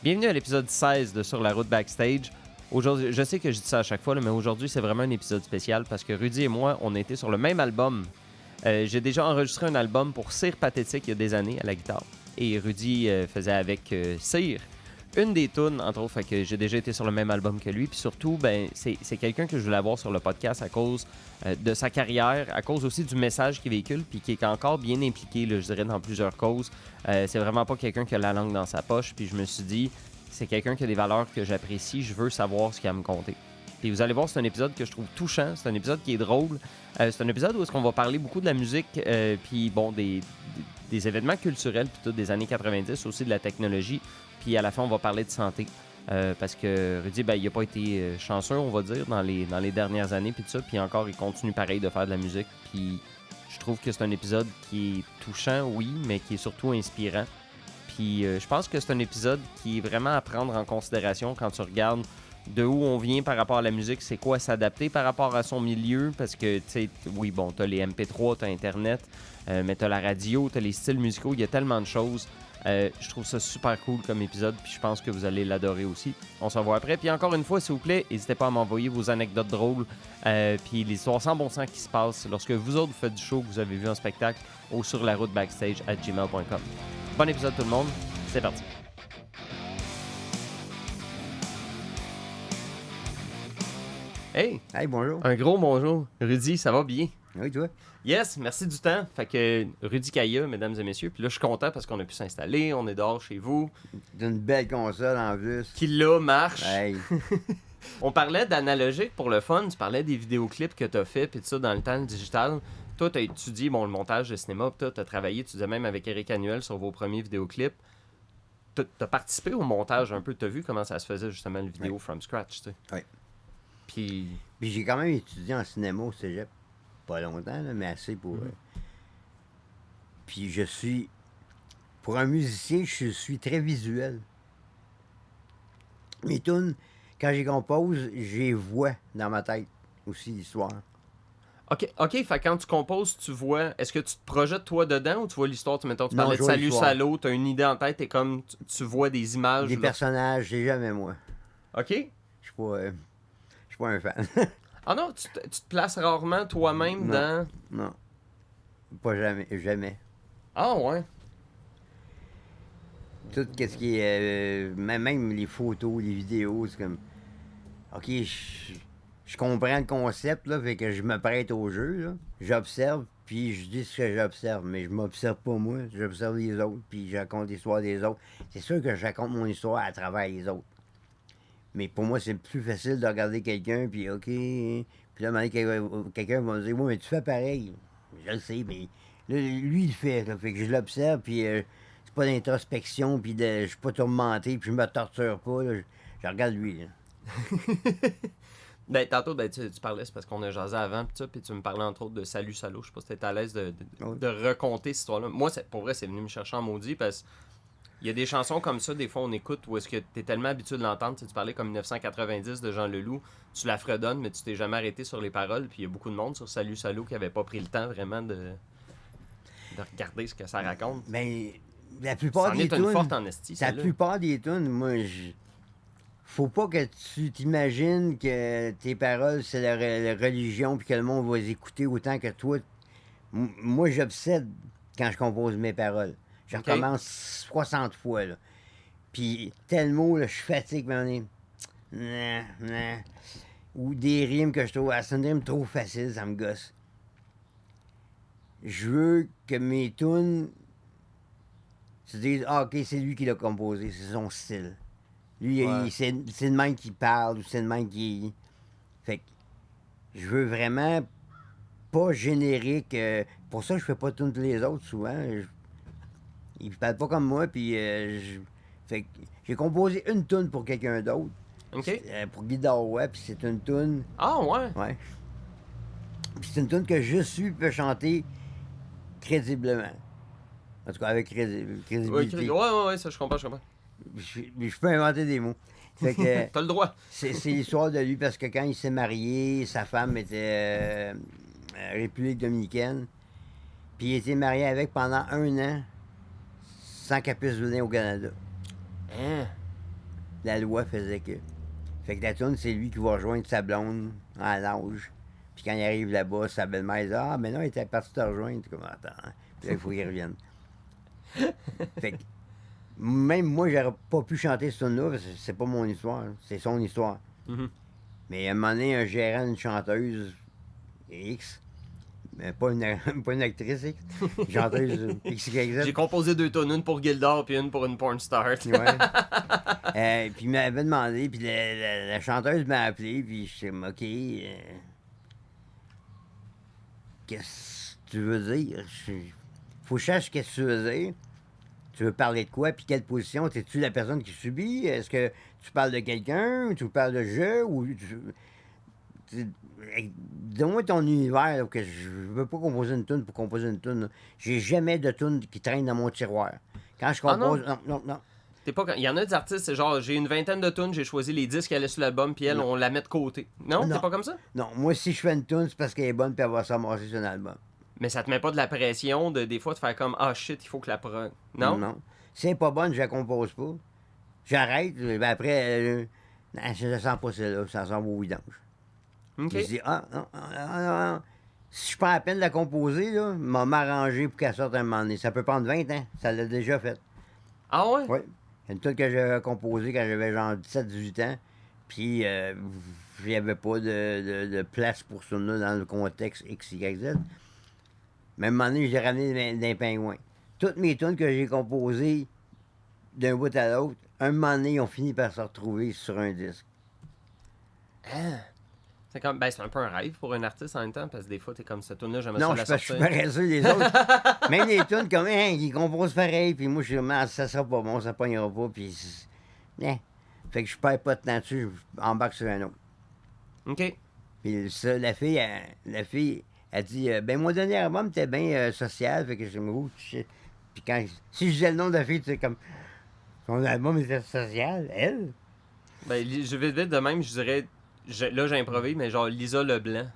Bienvenue à l'épisode 16 de Sur la route backstage. Aujourd'hui, je sais que je dis ça à chaque fois, mais aujourd'hui, c'est vraiment un épisode spécial parce que Rudy et moi, on a été sur le même album. J'ai déjà enregistré un album pour Cire Pathétique il y a des années à la guitare. Et Rudy faisait avec Cire une des tunes, entre autres, fait que j'ai déjà été sur le même album que lui. Puis surtout, ben, c'est quelqu'un que je voulais avoir sur le podcast à cause de sa carrière, à cause aussi du message qu'il véhicule, puis qui est encore bien impliqué, là, je dirais, dans plusieurs causes. C'est vraiment pas quelqu'un qui a la langue dans sa poche. Puis je me suis dit, c'est quelqu'un qui a des valeurs que j'apprécie, je veux savoir ce qu'il a à me conter. Puis vous allez voir, c'est un épisode que je trouve touchant, c'est un épisode qui est drôle. C'est un épisode où est-ce qu'on va parler beaucoup de la musique, puis bon, des événements culturels, puis tout, des années 90, aussi de la technologie. Puis à la fin, on va parler de santé. Parce que Rudy, ben, il n'a pas été chanceux, on va dire, dans les dernières années, puis tout ça. Puis encore, il continue pareil de faire de la musique. Puis je trouve que c'est un épisode qui est touchant, oui, mais qui est surtout inspirant. Puis je pense que c'est un épisode qui est vraiment à prendre en considération quand tu regardes de où on vient par rapport à la musique, c'est quoi s'adapter par rapport à son milieu, parce que, tu sais, oui, bon, t'as les MP3, t'as Internet, mais t'as la radio, t'as les styles musicaux, il y a tellement de choses. Je trouve ça super cool comme épisode, puis je pense que vous allez l'adorer aussi. On se revoit après. Puis encore une fois, s'il vous plaît, n'hésitez pas à m'envoyer vos anecdotes drôles, puis les histoires sans bon sens qui se passent lorsque vous autres vous faites du show que vous avez vu en spectacle ou sur la route backstage@gmail.com. Bon épisode tout le monde, c'est parti. Hey! Hey, bonjour. Un gros bonjour. Rudy, ça va bien? Oui, toi? Yes, merci du temps. Fait que Rudy Kaya, mesdames et messieurs. Puis là, je suis content parce qu'on a pu s'installer. On est dehors chez vous. D'une belle console en plus. Qui là marche. Hey. On parlait d'analogique pour le fun. Tu parlais des vidéoclips que tu as fait puis tout ça dans le temps digital. Toi, tu as étudié le montage de cinéma. Puis tu as travaillé, tu disais même avec Eric Annuel sur vos premiers vidéoclips. Tu as participé au montage un peu. Tu as vu comment ça se faisait justement le vidéo from scratch, tu sais. Oui. Puis j'ai quand même étudié en cinéma au cégep. Pas longtemps, là, mais assez pour... Puis je suis... Pour un musicien, je suis très visuel. Mes tunes, quand j'y compose, j'ai vois dans ma tête aussi l'histoire. OK, fait que quand tu composes, tu vois... Est-ce que tu te projettes toi dedans ou tu vois l'histoire? Tu Non, parlais de je vois Salut l'histoire. Salaud, tu as une idée en tête et comme tu vois des images. Les là. personnages, c'est jamais moi. OK? Je suis pas un fan. Ah non, tu te places rarement toi-même Non. dans... Non. Pas jamais. Ah ouais? Tout ce qui est... même les photos, les vidéos, c'est comme... OK, je comprends le concept, là, fait que je me prête au jeu, là. J'observe, puis je dis ce que j'observe, mais je m'observe pas moi, j'observe les autres, puis je raconte l'histoire des autres. C'est sûr que je raconte mon histoire à travers les autres. Mais pour moi, c'est plus facile de regarder quelqu'un, puis OK... Puis là, à un moment donné, quelqu'un va me dire « Oui, mais tu fais pareil. » Je le sais, mais là, lui, il le fait, là, fait que je l'observe, puis c'est pas d'introspection, puis je suis pas tourmenté, puis je me torture pas, là, je regarde lui, là. Ben, tantôt, tu parlais, c'est parce qu'on a jasé avant, pis ça, puis tu me parlais entre autres de Salut Salaud. Je sais pas si t'étais à l'aise de raconter cette histoire-là. Moi, pour vrai, c'est venu me chercher en maudit parce qu'il y a des chansons comme ça, des fois on écoute où est-ce que t'es tellement habitué de l'entendre. Tu parlais comme 1990 de Jean Leloup, tu la fredonnes, mais tu t'es jamais arrêté sur les paroles. Puis il y a beaucoup de monde sur Salut Salaud qui avait pas pris le temps vraiment de regarder ce que ça raconte. Mais la plupart C'en des est une tunes... forte en esti, La celle-là. plupart des tunes, moi, faut pas que tu t'imagines que tes paroles, c'est la religion, puis que le monde va les écouter autant que toi. Moi, j'obsède quand je compose mes paroles. Je OK. recommence 60 fois, là. Puis tel mot, là, je fatigue, mais on est... Nah. Ou des rimes que je trouve... C'est une rime trop facile, ça me gosse. Je veux que mes tunes se disent « Ah, OK, c'est lui qui l'a composé, c'est son style. » Lui, Ouais. c'est le même qui parle, ou c'est le même qui... Fait que je veux vraiment pas générique. Pour ça, je fais pas toutes les autres, souvent. Ils parlent pas comme moi, puis fait que j'ai composé une tune pour quelqu'un d'autre. OK? Pour Guy Darouet, puis c'est une tune... Ah ouais? Ouais. Puis c'est une tune que juste lui peut chanter crédiblement. En tout cas, avec crédibilité. Ouais, ça je comprends. Je peux inventer des mots. Fait que T'as le droit. c'est l'histoire de lui parce que quand il s'est marié, sa femme était République dominicaine. Puis il était marié avec pendant 1 an sans qu'elle puisse venir au Canada. Hein? la loi faisait que. Fait que la toune, c'est lui qui va rejoindre sa blonde en l'âge. Puis quand il arrive là-bas, sa belle-mère dit ah, mais non, il était parti te rejoindre. Comme attends, hein. Puis là, il faut qu'il revienne. Fait que même moi, j'aurais pas pu chanter cette tune-là parce que c'est pas mon histoire. C'est son histoire. Mhm. Mais à un moment donné, un gérant d'une chanteuse X, mais pas une actrice X, une chanteuse XYZ. J'ai composé 2 tonnes, une pour Gildor puis une pour une porn star. Ouais. Puis il m'avait demandé, puis la chanteuse m'a appelé, puis je suis OK. Qu'est-ce que tu veux dire? Faut que je sache qu'est-ce que tu veux dire. Tu veux parler de quoi, puis quelle position? Es-tu la personne qui subit? Est-ce que tu parles de quelqu'un? Tu parles de jeu? Ou donne-moi ton univers, là, que je veux pas composer une tune pour composer une tune. J'ai jamais de tune qui traîne dans mon tiroir. Quand je compose... non. Il y en a des artistes, c'est genre, j'ai une vingtaine de tunes, j'ai choisi les 10 qui allaient sur l'album, puis elle, on la met de côté. Non? T'es pas comme ça? Non, moi, si je fais une tune, c'est parce qu'elle est bonne, puis elle va s'amasser sur un album. Mais ça te met pas de la pression de des fois de faire comme ah shit, il faut que la prenne. Non? Non. Si elle n'est pas bonne, je la compose pas. J'arrête, ben après, je ne sens pas celle-là, ça sent au vidange. OK. Je dis, non. Si je prends la peine de la composer, là, m'a m'arranger pour qu'elle sorte un moment donné. Ça peut prendre 20 ans, ça l'a déjà fait. Ah ouais? Oui. Une toute que j'avais composée quand j'avais genre 17-18 ans, puis il n'y avait pas de place pour ça là, dans le contexte X, Y, Z. Mais à un moment donné, j'ai ramené des pingouins. Toutes mes tunes que j'ai composées d'un bout à l'autre, un moment donné, ils ont fini par se retrouver sur un disque. Ah. C'est comme c'est un peu un rêve pour un artiste en même temps, parce que des fois, t'es comme cette tune-là, j'aimerais Non, ça la je suis sortir. paresseux, les autres. Même les tunes, comme, ils composent pareil, puis moi, je suis comme, ça sera pas bon, ça pognera pas, puis... Fait que je perds pas de temps dessus, je embarque sur un autre. OK. Puis ça, la fille, elle dit, ben, mon dernier album, t'es bien social, fait que je me dis, puis quand, si je disais le nom de la fille, tu sais, comme, son album était social, elle? Je vais vite de même, je dirais, là j'ai improvisé, mais genre Lisa Leblanc.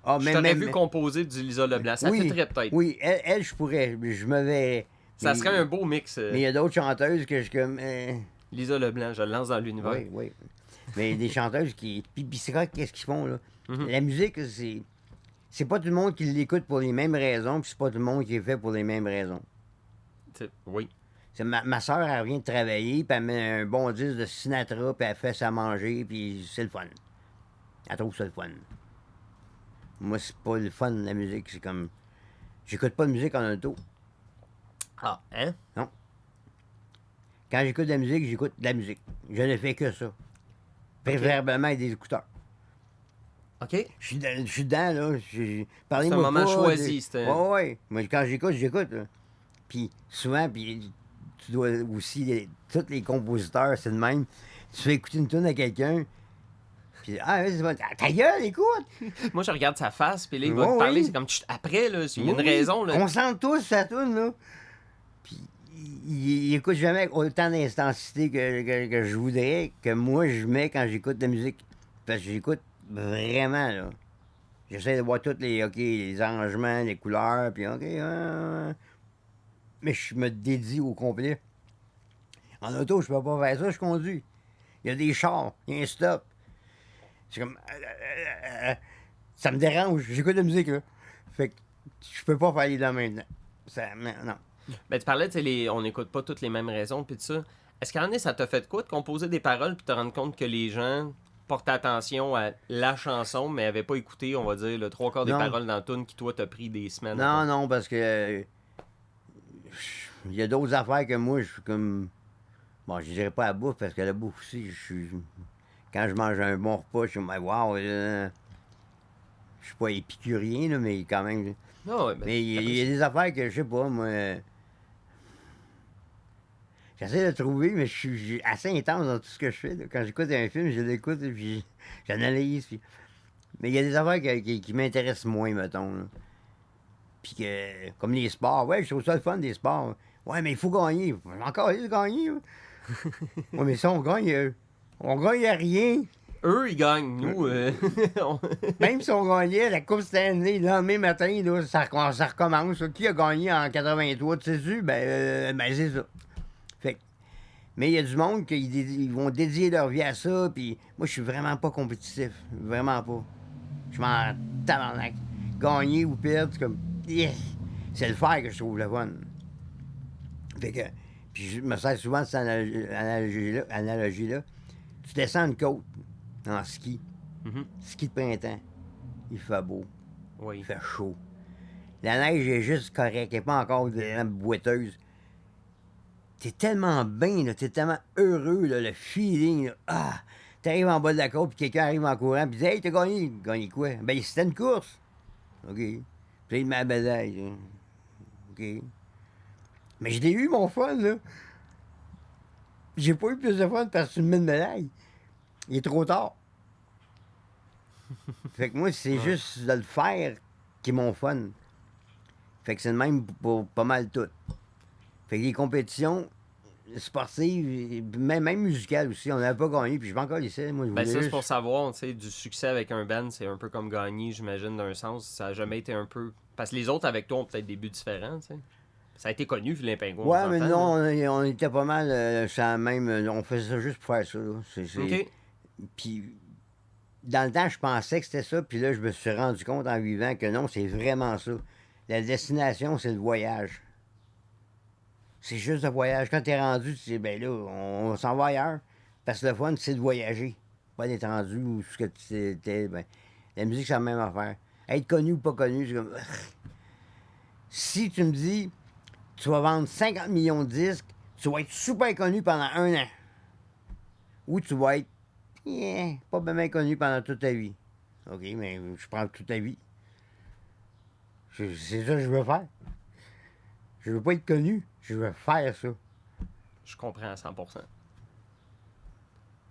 Ah, Je t'aurais vu composer du Lisa Leblanc, ça oui, fitterait peut-être. Oui, elle, je pourrais, je me vais... Ça serait un beau mix. Mais il y a d'autres chanteuses que je comme... Lisa Leblanc, je le lance dans l'univers. Oui, oui. Mais des chanteuses qui... Puis c'est quoi, qu'est-ce qu'ils font, là? La musique, c'est pas tout le monde qui l'écoute pour les mêmes raisons, puis c'est pas tout le monde qui est fait pour les mêmes raisons. Oui. Ma soeur, elle vient de travailler, puis elle met un bon disque de Sinatra, puis elle fait ça manger, puis c'est le fun. Elle trouve ça le fun. Moi, c'est pas le fun, la musique. C'est comme... J'écoute pas de musique en auto. Ah, hein? Non. Quand j'écoute de la musique, j'écoute de la musique. Je ne fais que ça. Préférablement avec des écouteurs. OK. Je suis dedans, là. C'est un moment choisi. Oui. Moi, quand j'écoute. Là. Puis souvent, puis tu dois aussi... tous les compositeurs, c'est le même. Tu fais écouter une tune à quelqu'un, puis c'est bon. Ta gueule, écoute! Moi, je regarde sa face, puis là, il va te parler. C'est comme, après, là, il y a une raison. Là. On sent tous sa tune, là. Puis il écoute jamais avec autant d'intensité que je voudrais, que moi, je mets quand j'écoute de la musique. Parce que j'écoute vraiment, là. J'essaie de voir tous les arrangements, les couleurs, puis mais je me dédie au complet. En auto, je peux pas faire ça, je conduis. Il y a des chars, il y a un stop. C'est comme... ça me dérange, j'écoute de la musique, là. Fait que je peux pas faire les deux maintenant. Non. Ben, tu parlais, tu sais, on n'écoute pas toutes les mêmes raisons, puis tout ça. Est-ce qu'en est, ça t'a fait quoi de composer des paroles, puis te rendre compte que les gens portent attention à la chanson, mais n'avaient pas écouté, on va dire, le 3/4 des paroles dans la tune qui, toi, t'as pris des semaines? Non, parce que... il y a d'autres affaires que moi, je suis comme... Bon, je dirais pas à la bouffe, parce que la bouffe aussi, quand je mange un bon repas, je suis comme, wow, je suis pas épicurien, là, mais quand même... Non, mais il y a des affaires que, je sais pas, moi... J'essaie de trouver, mais je suis assez intense dans tout ce que je fais. Là. Quand j'écoute un film, je l'écoute, puis j'analyse. Puis... Mais il y a des affaires qui m'intéressent moins, mettons. Là. Puis que, comme les sports, ouais, je trouve ça le fun, des sports. Ouais, mais il faut gagner. Encore, il faut gagner. Ouais, mais ça, on gagne à rien. Eux, ils gagnent. Nous, Même si on gagnait la Coupe Stanley, le lendemain matin, là, ça recommence. Qui a gagné en 83, tu sais-tu? Ben c'est ça. Fait Mais il y a du monde qui ils vont dédier leur vie à ça, puis moi, je suis vraiment pas compétitif. Vraiment pas. Je m'en tabarnak. Gagner ou perdre, c'est comme... Yeah! C'est le faire que je trouve le fun. Fait que... Puis je me sers souvent de cette analogie-là. Tu descends une côte en ski. Ski de printemps. Il fait beau. Oui. Il fait chaud. La neige est juste correcte. Elle n'est pas encore boiteuse. T'es tellement bien, là, t'es tellement heureux, là, le feeling. Là. Ah! T'arrives en bas de la côte, puis quelqu'un arrive en courant, puis dit Hey, t'as gagné. Gagné quoi? Ben, c'était une course. OK. Puis il me met la médaille. OK. Mais je l'ai eu, mon fun, là. J'ai pas eu plus de fun parce que tu me mets une médaille. Il est trop tard. Fait que moi, c'est juste de le faire qui est mon fun. Fait que c'est le même pour pas mal tout. Fait que les compétitions sportives, même musicales aussi, on n'avait pas gagné, puis je vais encore laisser. Moi, Ben ça, c'est pour savoir, tu sais, du succès avec un band, c'est un peu comme gagner, j'imagine, d'un sens. Ça a jamais été un peu... Parce que les autres avec toi ont peut-être des buts différents, tu sais. Ça a été connu, Vilain Pingouin. Ouais, mais non, on était pas mal ça même. On faisait ça juste pour faire ça. Là. OK. Puis, dans le temps, je pensais que c'était ça, puis là, je me suis rendu compte en vivant que non, c'est vraiment ça. La destination, c'est le voyage. C'est juste le voyage. Quand t'es rendu, tu dis, ben là, on s'en va ailleurs. Parce que le fun, c'est de voyager. Pas d'être rendu où ce que tu étais. Ben, la musique, c'est la même affaire. Être connu ou pas connu, c'est comme. Si tu me dis, tu vas vendre 50 millions de disques, tu vas être super connu pendant 1 an. Ou tu vas être pas bien connu pendant toute ta vie. OK, mais je prends toute ta vie. C'est ça que je veux faire. Je veux pas être connu, je veux faire ça. Je comprends à 100%.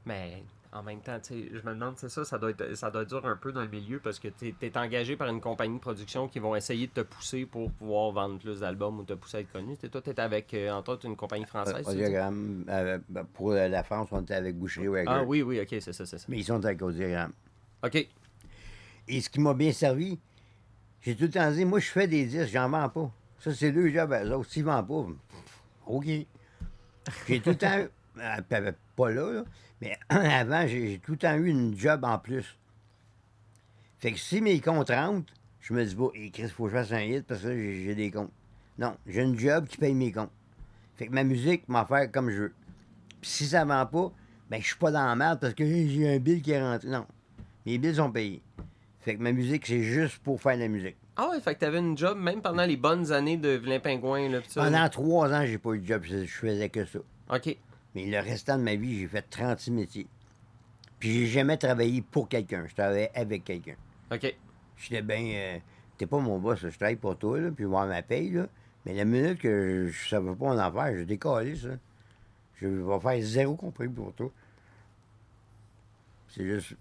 Mais en même temps, tu sais, je me demande, c'est ça, ça doit être dur un peu dans le milieu parce que tu es engagé par une compagnie de production qui vont essayer de te pousser pour pouvoir vendre plus d'albums ou te pousser à être connu. Toi, tu es avec, entre autres, une compagnie française. Audiogramme, pour la France, on était avec Boucherie Wager. Ah oui, ok, c'est ça. Mais ils sont avec Audiogramme. OK. Et ce qui m'a bien servi, j'ai tout le temps dit, moi, je fais des disques, j'en vends pas. Ça, c'est le job à eux autres. S'ils vendent pas, OK. J'ai tout le temps eu, pas là, mais avant, j'ai tout le temps eu une job en plus. Fait que si mes comptes rentrent, je me dis, bon, Chris, il faut que je fasse un hit parce que là, j'ai des comptes. Non, j'ai une job qui paye mes comptes. Fait que ma musique m'en faire comme je veux. Puis si ça vend pas, ben je suis pas dans la merde parce que j'ai un bill qui est rentré. Non, mes bills sont payés. Fait que ma musique, c'est juste pour faire de la musique. Ah ouais, fait que t'avais une job même pendant les bonnes années de Vilain Pingouin. Là, pis ça, Pendant 3 ans, j'ai pas eu de job, je faisais que ça. OK. Mais le restant de ma vie, j'ai fait 36 métiers. Puis j'ai jamais travaillé pour quelqu'un. Je travaillais avec quelqu'un. OK. J'étais bien. T'es pas mon boss, je travaille pour toi, là, puis voir ma paye, là. Mais la minute que je savais pas en affaire, je décollais, ça. Je vais faire 0 compris pour toi. C'est juste.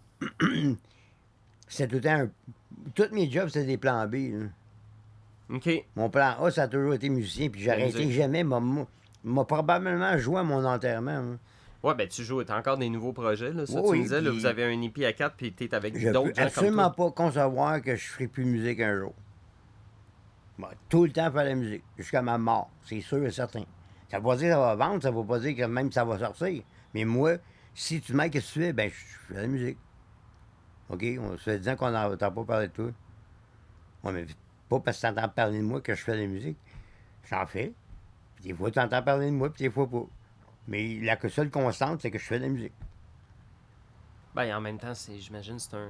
C'est tout le temps. Tous mes jobs, c'est des plans B, là. OK. Mon plan A, ça a toujours été musicien, puis j'ai arrêté jamais. M'a probablement joué à mon enterrement. Hein. Ouais, ben tu joues, t'as encore des nouveaux projets, là. Ça, Oui, tu me disais, là, puis vous avez un EP à 4 puis t'es avec je d'autres peux gens comme absolument toi. pas concevoir que je ferai plus de musique un jour. Moi, tout le temps faire la musique, jusqu'à ma mort, c'est sûr et certain. Ça veut pas dire que ça va vendre, ça veut pas dire que même ça va sortir. Mais moi, si tu me dis qu'est-ce que tu fais, ben je fais la musique. OK? On se fait 10 ans qu'on n'entend pas parler de toi. Ouais, mais pas parce que tu entends parler de moi que je fais de la musique. J'en fais. Puis des fois, tu entends parler de moi, puis des fois pas. Mais la seule constante, c'est que je fais de la musique. Ben, en même temps, j'imagine, c'est un.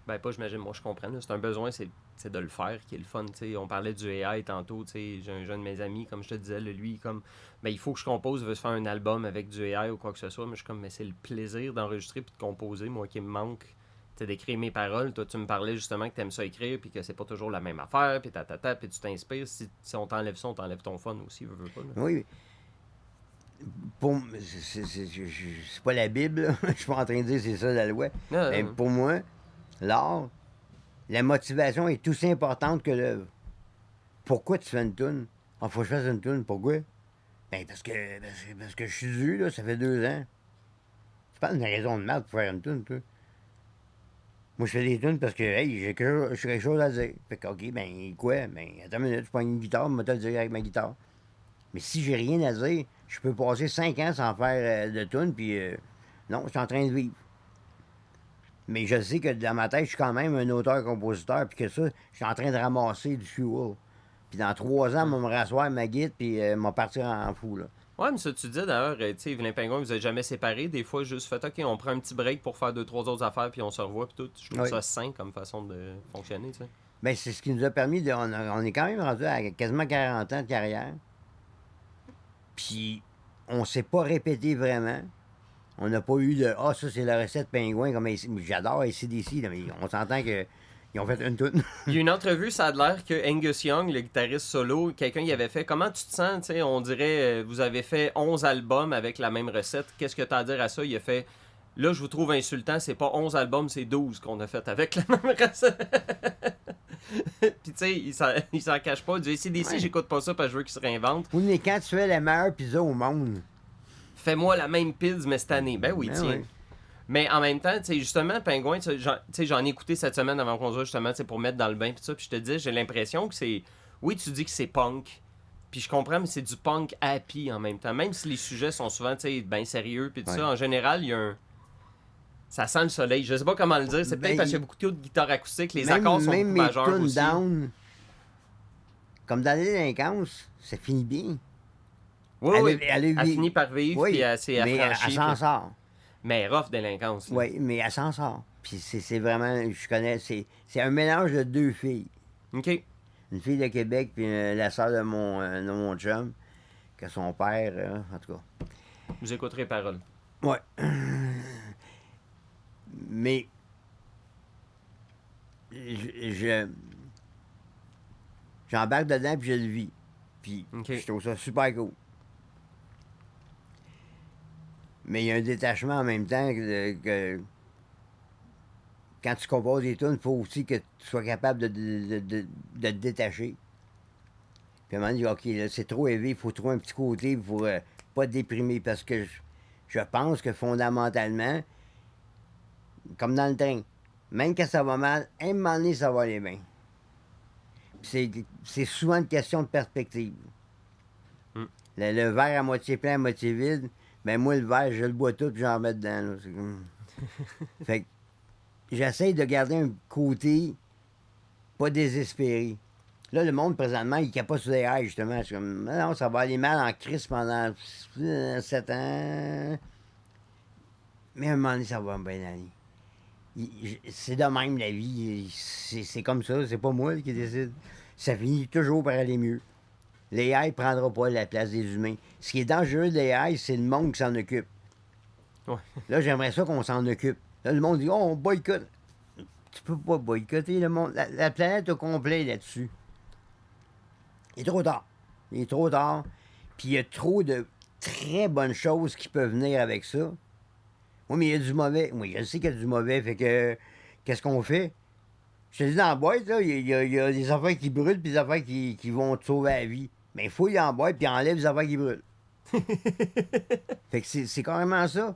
Ben, pas j'imagine, moi je comprends. Là. C'est un besoin, c'est de le faire qui est le fun. T'sais. On parlait du AI tantôt. J'ai un jeune de mes amis, comme je te disais, là, lui, comme. Ben, il faut que je compose, veut se faire un album avec du AI ou quoi que ce soit. Mais je suis comme, mais c'est le plaisir d'enregistrer puis de composer, moi, qui me manque. D'écrire mes paroles. Toi, tu me parlais justement que tu aimes ça écrire puis que c'est pas toujours la même affaire, puis puis tu t'inspires. Si on t'enlève ça, on t'enlève ton fun aussi, veux pas. Là. Oui. C'est pas la Bible, là. Je suis pas en train de dire que c'est ça la loi. Mais pour moi, l'art, la motivation est aussi importante que l'œuvre. Pourquoi tu fais une toune? Ah, faut que je fasse une toune. Pourquoi? Ben, parce que je suis dû, là, ça fait 2 ans. C'est pas une raison de merde pour faire une toune, toi. Moi, je fais des tunes parce que, hey, j'ai quelque chose à dire. Fait que, OK, ben, quoi? Ben, attends une minute, je prends une guitare, je vais te le dire avec ma guitare. Mais si j'ai rien à dire, je peux passer 5 ans sans faire de tune, puis non, je suis en train de vivre. Mais je sais que dans ma tête, je suis quand même un auteur-compositeur, puis que ça, je suis en train de ramasser du fuel. Puis dans 3 ans, on va me rasseoir ma guide, puis m'a partir en fou, là. Ouais, mais ça, tu dis d'ailleurs, tu sais, Yvelin Pingouin, vous êtes jamais séparés. Des fois, juste fait, OK, on prend un petit break pour faire 2, 3 autres affaires, puis on se revoit, puis tout. Je trouve Oui. ça sain comme façon de fonctionner, tu sais. Ben, c'est ce qui nous a permis de. On est quand même rendu à quasiment 40 ans de carrière. Puis, on s'est pas répété vraiment. On n'a pas eu de Ah, ça, c'est la recette pingouin. Comme j'adore ACDC, là, mais on s'entend que ils ont fait une toute. Il y a une entrevue, ça a l'air que Angus Young, le guitariste solo, quelqu'un y avait fait comment tu te sens, tu sais, on dirait vous avez fait 11 albums avec la même recette. Qu'est-ce que tu as à dire à ça? Il a fait là, je vous trouve insultant, c'est pas 11 albums, c'est 12 qu'on a fait avec la même recette. Puis tu sais, il s'en cache pas. Du ACDC, Ouais. j'écoute pas ça parce que je veux qu'il se réinvente. Oui, mais quand tu fais la meilleure pizza au monde. Fais-moi la même pizza, mais cette année. Ben oui, Ben tiens. oui. Mais en même temps, tu sais, justement, Pingouin, tu sais, j'en ai écouté cette semaine avant qu'on se voit, justement, tu sais, pour mettre dans le bain, puis ça, puis je te dis, j'ai l'impression que c'est... Oui, tu dis que c'est punk, puis je comprends, mais c'est du punk happy en même temps. Même si les sujets sont souvent, tu sais, bien sérieux, puis tout Ouais. ça, en général, il y a un... Ça sent le soleil. Je sais pas comment le dire, c'est peut-être Ben, parce qu'il y a beaucoup de guitares acoustiques, les même, accords sont même beaucoup mes majeurs tunes aussi. down, comme dans la délinquance, ça finit bien. Oui, oui, elle a elle vi- finit par vivre, Oui, puis elle s'est mais affranchie. elle s'en puis- sort. Mais rough délinquance. là. Oui, mais elle s'en sort. Puis c'est vraiment, je connais, c'est un mélange de 2 filles. OK. Une fille de Québec, puis la sœur de mon chum, que son père, en tout cas. Vous écouterez les paroles. Ouais. Mais, j'embarque dedans, puis je le vis. Puis, OK. je trouve ça super cool. Mais il y a un détachement en même temps que quand tu composes des tunes, il faut aussi que tu sois capable de te détacher. Puis à un moment donné, OK, là, c'est trop élevé, il faut trouver un petit côté pour pas te déprimer. Parce que je pense que fondamentalement, comme dans le train, même quand ça va mal, à un moment donné, ça va aller bien. Puis c'est souvent une question de perspective. Mm. Le verre à moitié plein, à moitié vide, ben moi, le verre, je le bois tout, puis j'en remets dedans. Là. C'est comme... fait que j'essaie de garder un côté pas désespéré. Là, le monde, présentement, il capote sur les rails, justement. Je suis comme, non, ça va aller mal en crise pendant 7 ans. Mais à un moment donné, ça va bien aller. C'est de même, la vie. C'est comme ça, c'est pas moi qui décide. Ça finit toujours par aller mieux. L'AI ne prendra pas la place des humains. Ce qui est dangereux de l'AI, c'est le monde qui s'en occupe. Ouais. Là, j'aimerais ça qu'on s'en occupe. Là, le monde dit, oh, on boycotte. Tu peux pas boycotter le monde. La planète au complet là-dessus. Il est trop tard. Il est trop tard. Puis il y a trop de très bonnes choses qui peuvent venir avec ça. Oui, mais il y a du mauvais. Oui, je sais qu'il y a du mauvais. Fait que, qu'est-ce qu'on fait? Je te dis, dans la boîte, là, il y a des affaires qui brûlent puis des affaires qui vont te sauver la vie. Mais il faut y en boîte puis enlève les affaires qui brûlent. Fait que c'est carrément ça.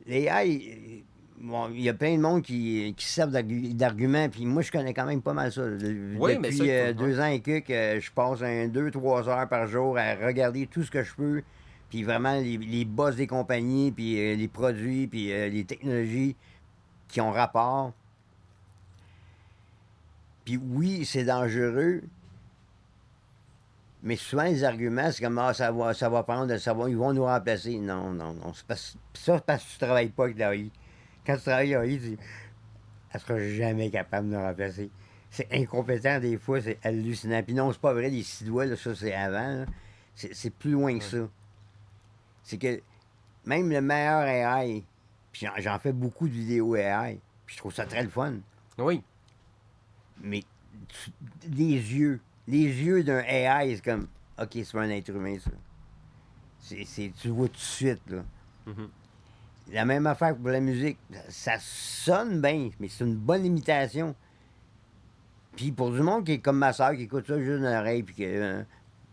Les AI, bon, il y a plein de monde qui servent d'arguments, puis moi, je connais quand même pas mal ça. Oui, mais Depuis ça, 2 ans et quelques, je passe 2-3 heures par jour à regarder tout ce que je peux, puis vraiment les boss des compagnies, puis les produits, puis les technologies qui ont rapport. Puis oui, c'est dangereux, mais souvent les arguments, c'est comme ah, ça va prendre, ils vont nous remplacer. Non, non, non. C'est parce que tu travailles pas avec l'AI. Quand tu travailles avec l'AI, elle sera jamais capable de nous remplacer. C'est incompétent des fois, c'est hallucinant. Puis non, c'est pas vrai, les 6 doigts, là, ça c'est avant. Là. C'est plus loin que ça. C'est que même le meilleur AI, puis j'en fais beaucoup de vidéos AI, puis je trouve ça très le fun. Oui. Mais les yeux d'un AI, c'est comme, OK, c'est pas un être humain, ça. Tu le vois tout de suite, là. Mhm. La même affaire pour la musique. Ça sonne bien, mais c'est une bonne imitation. Puis pour du monde qui est comme ma soeur, qui écoute ça juste dans l'oreille, puis que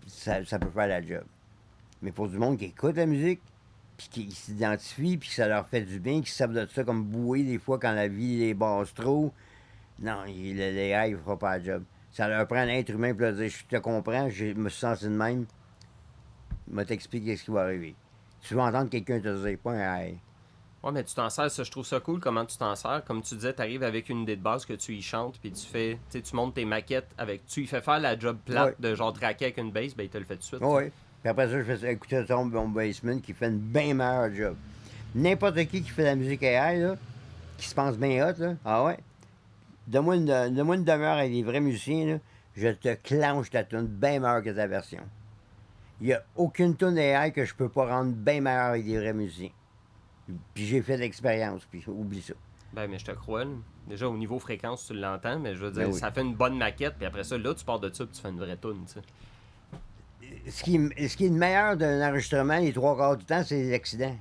ça peut faire la job. Mais pour du monde qui écoute la musique, puis qui s'identifie, puis que ça leur fait du bien, qui servent de ça comme bouée des fois quand la vie les basse trop, non, l'AI ne fera pas la job. Ça leur prend un être humain pour leur dire, je te comprends, je me suis senti de même. m'a t'expliquer ce qui va arriver. Tu vas entendre quelqu'un te dire, pas un hey. Ouais, mais tu t'en sers, ça, je trouve ça cool comment tu t'en sers. Comme tu disais, tu arrives avec une idée de base que tu y chantes, puis tu fais, tu sais, tu montes tes maquettes avec. Tu y fais faire la job plate Ouais. de genre traquer avec une bass, ben il te le fait tout de suite. Oui. Puis après ça, je fais écouter son bon bassman qui fait une bien meilleure job. N'importe qui fait de la musique AI, là, qui se pense bien hot, là, ah ouais, donne-moi une demi-heure avec des vrais musiciens, là, je te clenche ta tune bien meilleure que ta version. Il n'y a aucune tune AI que je peux pas rendre bien meilleure avec des vrais musiciens. Puis j'ai fait l'expérience, puis oublie ça. Ben, mais je te crois, là. Déjà, au niveau fréquence, tu l'entends, mais je veux dire, Ben oui. ça fait une bonne maquette, puis après ça, là, tu pars de ça, puis tu fais une vraie tune, tu sais. Ce qui est le meilleur d'un enregistrement, les trois quarts du temps, c'est les accidents.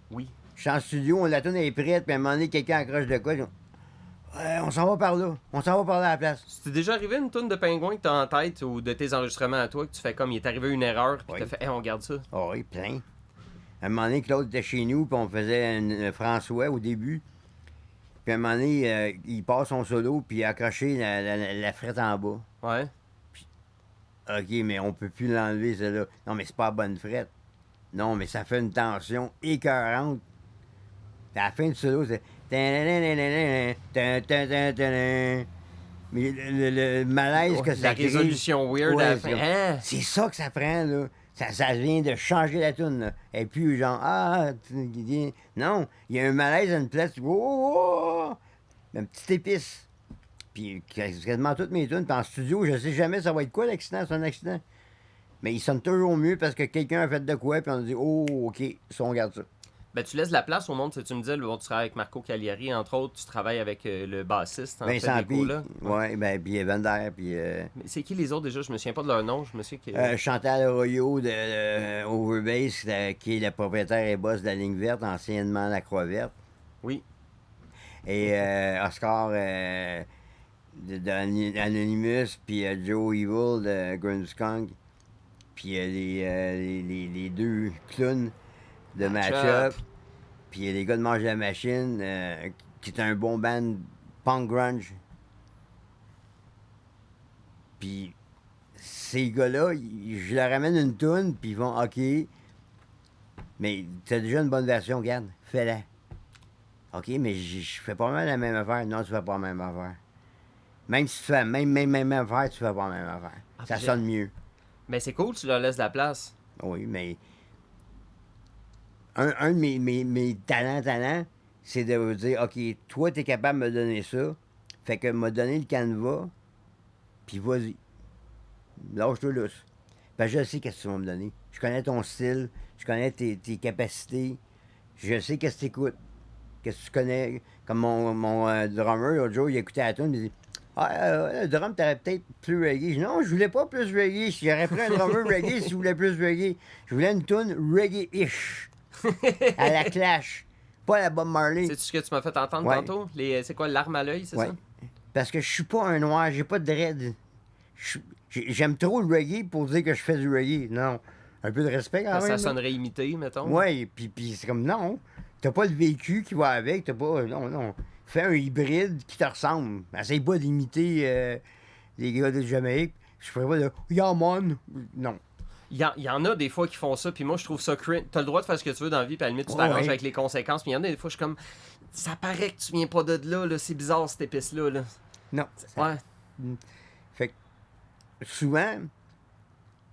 Oui. Je suis en studio, la tune est prête, puis à un moment donné, quelqu'un accroche de quoi. Ouais, on s'en va par là. On s'en va par là à la place. C'est déjà arrivé une tune de pingouin que t'as en tête ou de tes enregistrements à toi que tu fais comme il est arrivé une erreur puis Oui. t'as fait on garde ça. Ah oui, plein. À un moment donné, Claude était chez nous, puis on faisait un François au début. Puis à un moment donné, il passe son solo, puis il a accroché la frette en bas. Ouais. OK, mais on peut plus l'enlever, celle-là. Non, mais c'est pas la bonne frette. Non, mais ça fait une tension écœurante. À la fin du solo, c'est... Mais le malaise que ça La crée... résolution weird Ouais, à la fin. Hein? c'est ça que ça prend, là. Ça vient de changer la toune, là. Et puis, genre, non, il y a un malaise à une place, une petite épice. Puis, quasiment toutes mes tunes, puis en studio, je sais jamais ça va être quoi l'accident, c'est un accident. Mais ils sonnent toujours mieux parce que quelqu'un a fait de quoi, puis on a dit, oh, OK, ça, on garde ça. Ben, tu laisses la place au monde, tu me disais, bon, tu travailles avec Marco Cagliari, entre autres, tu travailles avec le bassiste, en fait, Vincent Nico, Pic, là. ouais, ben, puis Evander, puis Mais c'est qui les autres déjà? Je me souviens pas de leur nom, je me souviens que... Chantal Arroyo de Overbase, qui est le propriétaire et boss de la Ligne Verte, anciennement la Croix Verte. Oui. Et Oscar d'Anonymous, puis Joe Evil de Grunskunk, puis les deux clowns de Matchup, puis les gars de Mange la Machine, qui est un bon band punk grunge. Puis ces gars-là, je leur amène une toune, puis ils vont OK, mais t'as déjà une bonne version, regarde, fais-la. OK, mais je fais pas mal la même affaire. Non, tu fais pas la même affaire. Même si tu fais la même affaire, tu fais pas la même affaire. Ah, Ça puis sonne mieux. Mais c'est cool, tu leur laisses la place. Oui, mais un de mes talents, c'est de vous dire, OK, toi, t'es capable de me donner ça. Fait que m'a donné le canevas, puis vas-y. Lâche-toi lousse. Parce que je sais qu'est-ce que tu vas me donner. Je connais ton style, je connais tes capacités, je sais qu'est-ce que t'écoutes. Qu'est-ce que tu connais? Comme mon drummer, l'autre jour, il écoutait la tune, il dit le drum, t'aurais peut-être plus reggae. Je dis non, je voulais pas plus reggae. J'aurais pris un drummer reggae si je voulais plus reggae. Je voulais une tune reggae-ish. À la Clash. Pas la Bob Marley. C'est ce que tu m'as fait entendre Ouais. tantôt? C'est quoi, l'arme à l'œil, c'est Ouais. ça? Parce que je suis pas un noir, j'ai pas de dread. J'aime trop le reggae pour dire que je fais du reggae. Non. Un peu de respect quand Ça même. sonnerait imité, mettons. Oui, puis c'est comme non. T'as pas le vécu qui va avec, t'as pas. Non. Fais un hybride qui te ressemble. Essaye pas d'imiter les gars de Jamaïque. Je ferais pas de Yeah man. Non. Il y en a des fois qui font ça, puis moi je trouve ça cringe. T'as le droit de faire ce que tu veux dans la vie, puis à la limite tu Ouais, t'arranges ouais. avec les conséquences, mais il y en a des fois je suis comme. Ça paraît que tu viens pas de là, c'est bizarre cette épice-là. Là. Non. Ouais. Fait que souvent,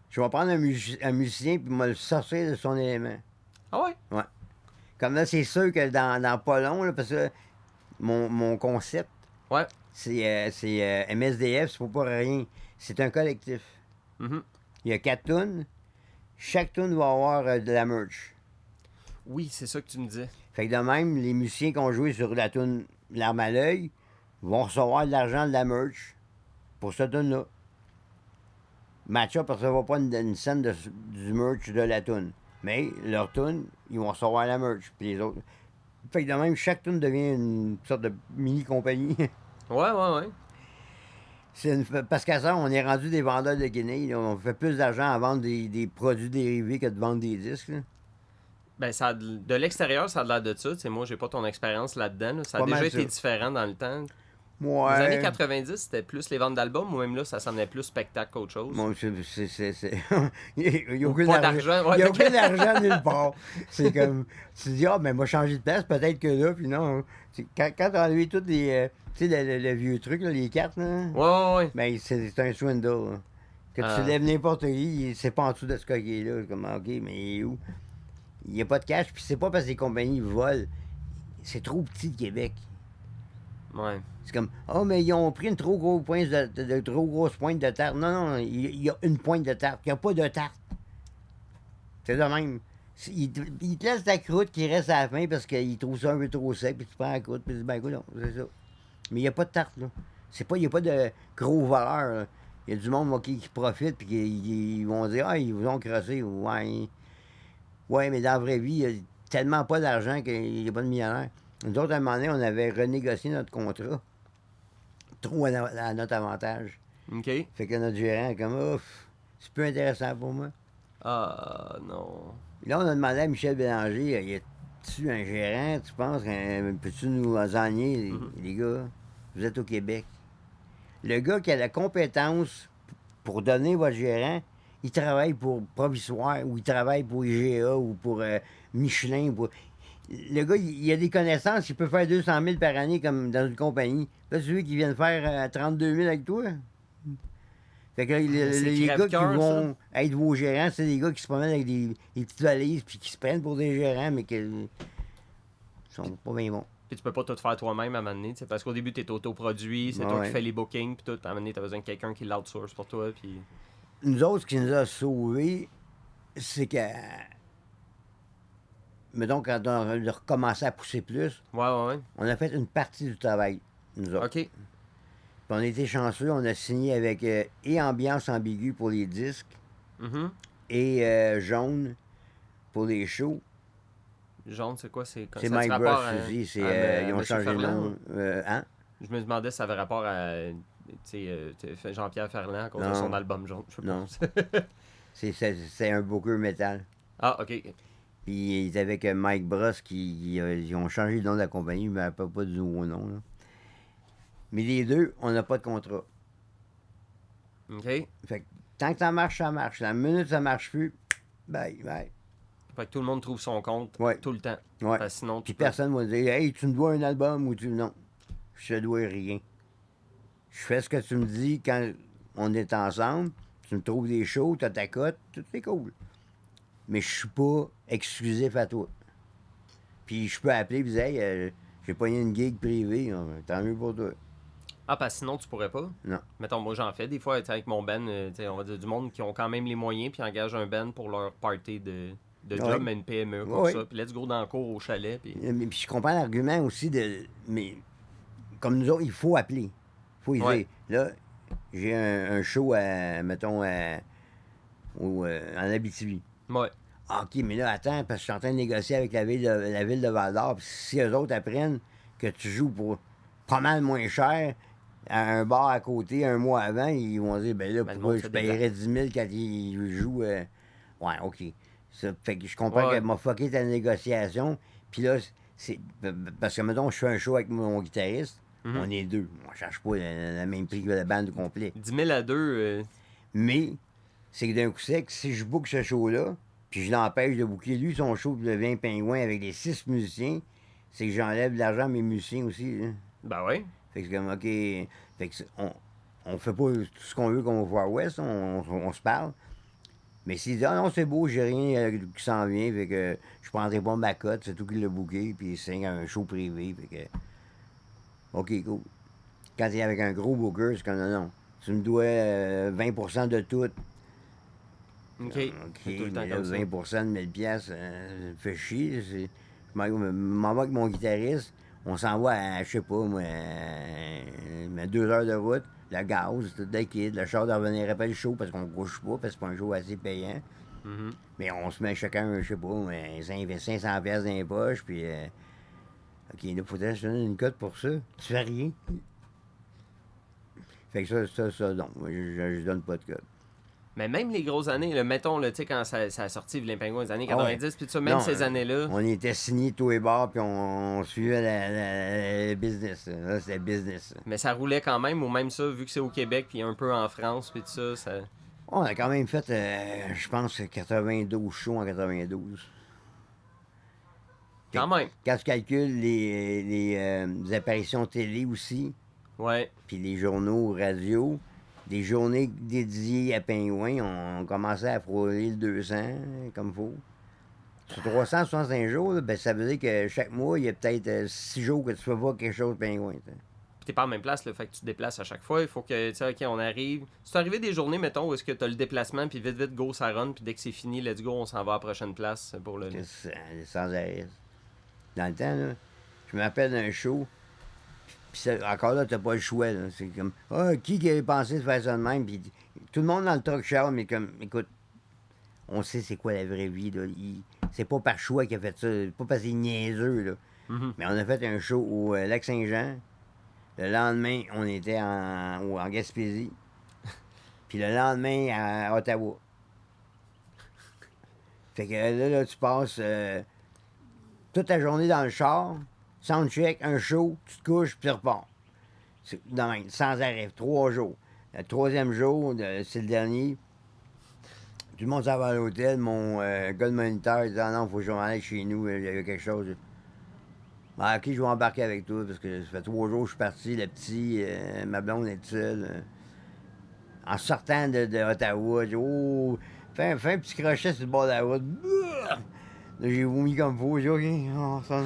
je vais prendre un musicien puis me le sortir de son élément. Ah ouais? Comme là, c'est sûr que dans pas long, là, parce que mon concept, Ouais. c'est MSDF, c'est pas rien. C'est un collectif. Mhm. Il y a 4 tunes. Chaque tune va avoir de la merch. Oui, c'est ça que tu me disais. Fait que de même, les musiciens qui ont joué sur la tune L'arme à l'œil vont recevoir de l'argent de la merch pour cette tune-là. Matchup ne recevra pas une scène du merch de la tune. Mais leur tune, ils vont recevoir la merch. Puis les autres. Fait que de même, chaque tune devient une sorte de mini-compagnie. Ouais. Parce qu'à ça, on est rendu des vendeurs de Guinée. Là. On fait plus d'argent à vendre des produits dérivés que de vendre des disques. Là. Ben, de l'extérieur, ça a l'air de ça. T'sais, moi, j'ai pas ton expérience là-dedans. Là. Ça a Pas déjà mal été ça. différent dans le temps. Ouais. Les années 90, c'était plus les ventes d'albums ou même là, ça semblait plus spectacle qu'autre chose? Bon, il n'y a aucun Pas argent. d'argent, ouais. Il n'y a aucun argent nulle part. C'est comme. Tu te dis, ah, ben, moi, changer de place, peut-être que là, puis non. Quand tu as enlevé tous les. Tu sais, le vieux truc, là, les cartes, là, Ouais. ben, c'est un swindle. Là. Que Ah. tu lèves n'importe qui, c'est pas en dessous de ce coquet-là. Comme, OK, mais il est où? Il n'y a pas de cash, puis c'est pas parce que les compagnies volent. C'est trop petit de Québec. Ouais. C'est comme, oh, mais ils ont pris une trop grosse pointe de trop grosse pointe de tarte. Non, il y a une pointe de tarte. Il n'y a pas de tarte. C'est de même. Il te laisse la croûte qui reste à la fin parce qu'il trouve ça un peu trop sec, puis tu prends la croûte, puis tu dis, ben écoute, non, c'est ça. Mais il n'y a pas de tarte, là. Il n'y a pas de gros voleurs, là. Il y a du monde moi, qui profite, puis qui vont dire, ah, ils vous ont crossé. Ouais. Ouais, mais dans la vraie vie, il n'y a tellement pas d'argent qu'il n'y a pas de millionnaire. Nous autres, à un moment donné, on avait renégocié notre contrat. Trop à notre avantage. OK. Fait que notre gérant est comme, ouf, c'est plus intéressant pour moi. Ah, non. Puis là, on a demandé à Michel Bélanger, y a-tu un gérant, tu penses, peux-tu nous enseigner, les gars? Vous êtes au Québec. Le gars qui a la compétence pour donner votre gérant, il travaille pour Provisoire, ou il travaille pour IGA, ou pour Michelin. Le gars, il a des connaissances, il peut faire 200 000 par année comme dans une compagnie. Là, celui qui vient de faire 32 000 avec toi. Fait que les gars qui vont être vos gérants, c'est des gars qui se promènent avec des petites valises puis qui se prennent pour des gérants, mais qui sont pas bien bons. Puis tu peux pas tout faire toi-même à un moment donné, parce qu'au début, tu es autoproduit, c'est toi qui fais les bookings, puis tout. À un moment donné, tu as besoin de quelqu'un qui l'outsource pour toi. Puis... Nous autres, ce qui nous a sauvés, c'est que. Mettons, quand on a recommencé à pousser plus, Ouais. on a fait une partie du travail, nous autres. OK. Puis on a été chanceux, on a signé avec et Ambiance Ambiguë pour les disques et Jaune pour les shows. Jaune, c'est quoi? C'est Mike Brush, ils ont changé de nom. Hein? Je me demandais si ça avait rapport à Jean-Pierre Ferland à cause de son album Jaune. Je sais pas. C'est un booker métal. Ah, OK. Puis ils étaient avec Mike Brush ils ont changé le nom de la compagnie, mais pas du nouveau nom. Là. Mais les deux, on n'a pas de contrat. OK. Fait que tant que ça marche, ça marche. La minute ça marche plus, bye. Fait que tout le monde trouve son compte tout le temps. Ouais. Sinon, puis personne ne va dire, hey, tu me dois un album ou tu. Non. Je te dois rien. Je fais ce que tu me dis quand on est ensemble. Tu me trouves des shows, t'as ta cote, tout est cool. Mais je suis pas exclusif à toi. Puis je peux appeler et dire, hey, j'ai pogné une gig privée, tant mieux pour toi. Ah, parce que sinon, tu pourrais pas? Non. Mettons, moi, j'en fais des fois avec mon band, on va dire du monde qui ont quand même les moyens puis engagent un band pour leur party de job, mais une PME, comme ça. Puis let's go dans le cours au chalet. Puis je comprends l'argument aussi mais comme nous autres, il faut appeler. Il faut y dire. Là, j'ai un show mettons, en Abitibi. Ouais. Ah, OK, mais là, attends, parce que je suis en train de négocier avec la ville de Val-d'Or. Puis si eux autres apprennent que tu joues pour pas mal moins cher à un bar à côté un mois avant, ils vont dire, ben là, pourquoi je paierais 10 000 quand ils jouent. Ouais, OK. Ça fait que je comprends qu'elle m'a fucké ta négociation. Puis là, c'est. Parce que, mettons, je fais un show avec mon guitariste. On est deux. On ne cherche pas le même prix que la bande complet. 10 000 à deux. Mais, c'est que d'un coup sec, si je book ce show-là, puis je l'empêche de booker lui son show de 20 pingouins avec les 6 musiciens, c'est que j'enlève de l'argent à mes musiciens aussi. Là. Ben oui. Fait que c'est comme, OK. Fait que on fait pas tout ce qu'on veut comme au Far West, on se parle. Mais s'il dit, ah non, c'est beau, j'ai rien qui s'en vient, fait que je prendrai pas ma cote, c'est tout qui l'a booké, puis c'est un show privé, fait que. OK, cool. Quand t'es avec un gros booker, c'est comme, non, tu me dois 20% de tout. OK. Tout le temps mais là, 20% de 1000 pièces, fait chier. Je m'en vais avec mon guitariste, on s'en va à, je sais pas, moi, 2 heures de route. Le gaz, tout liquide, le char de revenir après le show parce qu'on ne couche pas, parce que c'est pas un show assez payant. Mais on se met chacun, je sais pas, 500 pièces dans les poches, puis OK, là, faudrait que je donne une cote pour ça. Tu fais rien. Fait que ça, non, je donne pas de cote. Mais même les grosses années, là, mettons, là, tu sais, quand ça a sorti les Pingouins les années Ah ouais. 90, puis ça, même Non, ces années-là. On était signés tous les bars, puis on suivait le business. Là, c'était business. Mais ça roulait quand même, ou même ça, vu que c'est au Québec, puis un peu en France, puis tout ça. On a quand même fait, je pense, 92 shows en 92. Quand même. Quand tu calcules les apparitions télé aussi, Ouais. puis les journaux radio, des journées dédiées à Pingouin, on commençait à frôler le 200, comme il faut. Sur 365 jours, là, ben, ça veut dire que chaque mois, il y a peut-être 6 jours que tu fais pas quelque chose de Pingouin. T'sais. Puis t'es pas en même place, là, fait que tu te déplaces à chaque fois. Il faut que, tu sais, OK, on arrive. C'est arrivé des journées, mettons, où est-ce que t'as le déplacement, puis vite, go, ça run, puis dès que c'est fini, let's go, on s'en va à la prochaine place pour le. Sans arrêt. Dans le temps, là, je me rappelle d'un show, puis encore là, t'as pas le choix. Là. C'est comme, qui avait pensé de faire ça de même? Puis tout le monde dans le talk show, mais comme, écoute, on sait c'est quoi la vraie vie. Là. C'est pas par choix qu'il a fait ça, pas parce qu'il est niaiseux. Là. Mm-hmm. Mais on a fait un show au Lac-Saint-Jean. Le lendemain, on était en Gaspésie. Puis le lendemain, à Ottawa. Fait que là tu passes toute la journée dans le char, soundcheck, un show, tu te couches, puis tu repars. Sans arrêt, 3 jours. Le troisième jour, c'est le dernier. Tout le monde s'en va à l'hôtel. Mon gars de moniteur il dit non, il faut que je m'en aille chez nous, il y a quelque chose. Ben, ok, je vais embarquer avec toi parce que ça fait 3 jours que je suis parti, le petit, ma blonde est seule. En sortant de Ottawa, j'ai dit oh, fais un petit crochet sur le bord de la route. Là, j'ai vomi comme faut. J'ai dit ok, on s'en.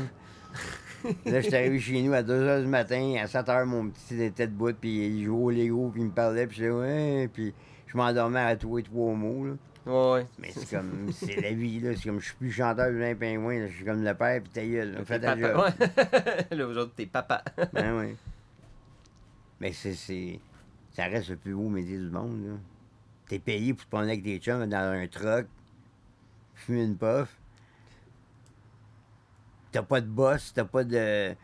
Là, je suis arrivé chez nous à 2h du matin. À 7h, mon petit était debout, puis il jouait au Lego, puis il me parlait, puis je disais ouais, puis je m'endormais à tous les 3 mots. Là. Ouais. Mais c'est comme, c'est la vie, là. C'est comme, je suis plus chanteur de Pingouin, là. Je suis comme le père, puis ta gueule, là. Fais ta job. Ouais. Là, aujourd'hui, t'es papa. Ben oui. Mais ça reste le plus beau métier du monde, là. T'es payé pour te prendre avec tes chums dans un truck, fumer une puff. T'as pas de boss, t'as pas de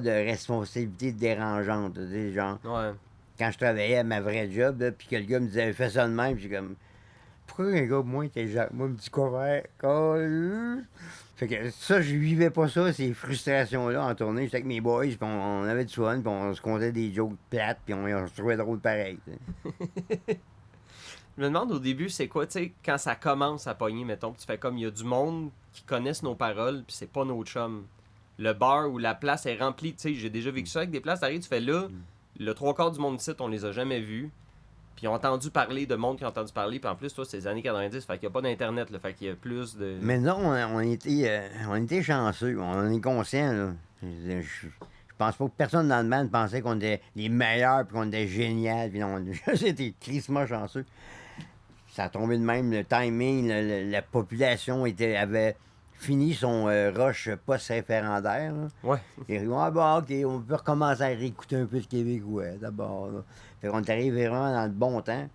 responsabilité dérangeante, tu sais, genre. Ouais. Quand je travaillais à ma vraie job, là, puis que le gars me disait fais ça de même, puis j'ai comme pourquoi un gars moi était genre moi me dit couvert. Fait que ça, je vivais pas ça, ces frustrations-là en tournée. J'étais avec mes boys, puis on avait du fun, puis on se comptait des jokes plates, puis on se trouvait drôle pareil. Je me demande au début, c'est quoi, tu sais, quand ça commence à pogner, mettons, tu fais comme il y a du monde qui connaissent nos paroles, puis c'est pas nos chums. Le bar ou la place est remplie, tu sais, j'ai déjà vécu ça avec des places, t'arrives, tu fais là, le 3/4 du monde ici, on les a jamais vus. Puis ils ont entendu parler de monde qui a entendu parler. Puis en plus, toi, c'est les années 90, fait qu'il n'y a pas d'Internet, là, fait qu'il y a plus de. Mais non, on était chanceux, on est conscients, là. Je pense pas que personne dans le band pensait qu'on était les meilleurs, puis qu'on était génial, puis non, j'étais crissement chanceux. Ça a tombé de même, le timing, la population avait fini son rush post-référendaire. Là. Ouais. Et OK, on peut recommencer à réécouter un peu de québécois d'abord. Là. Fait qu'on est arrivé vraiment dans le bon temps.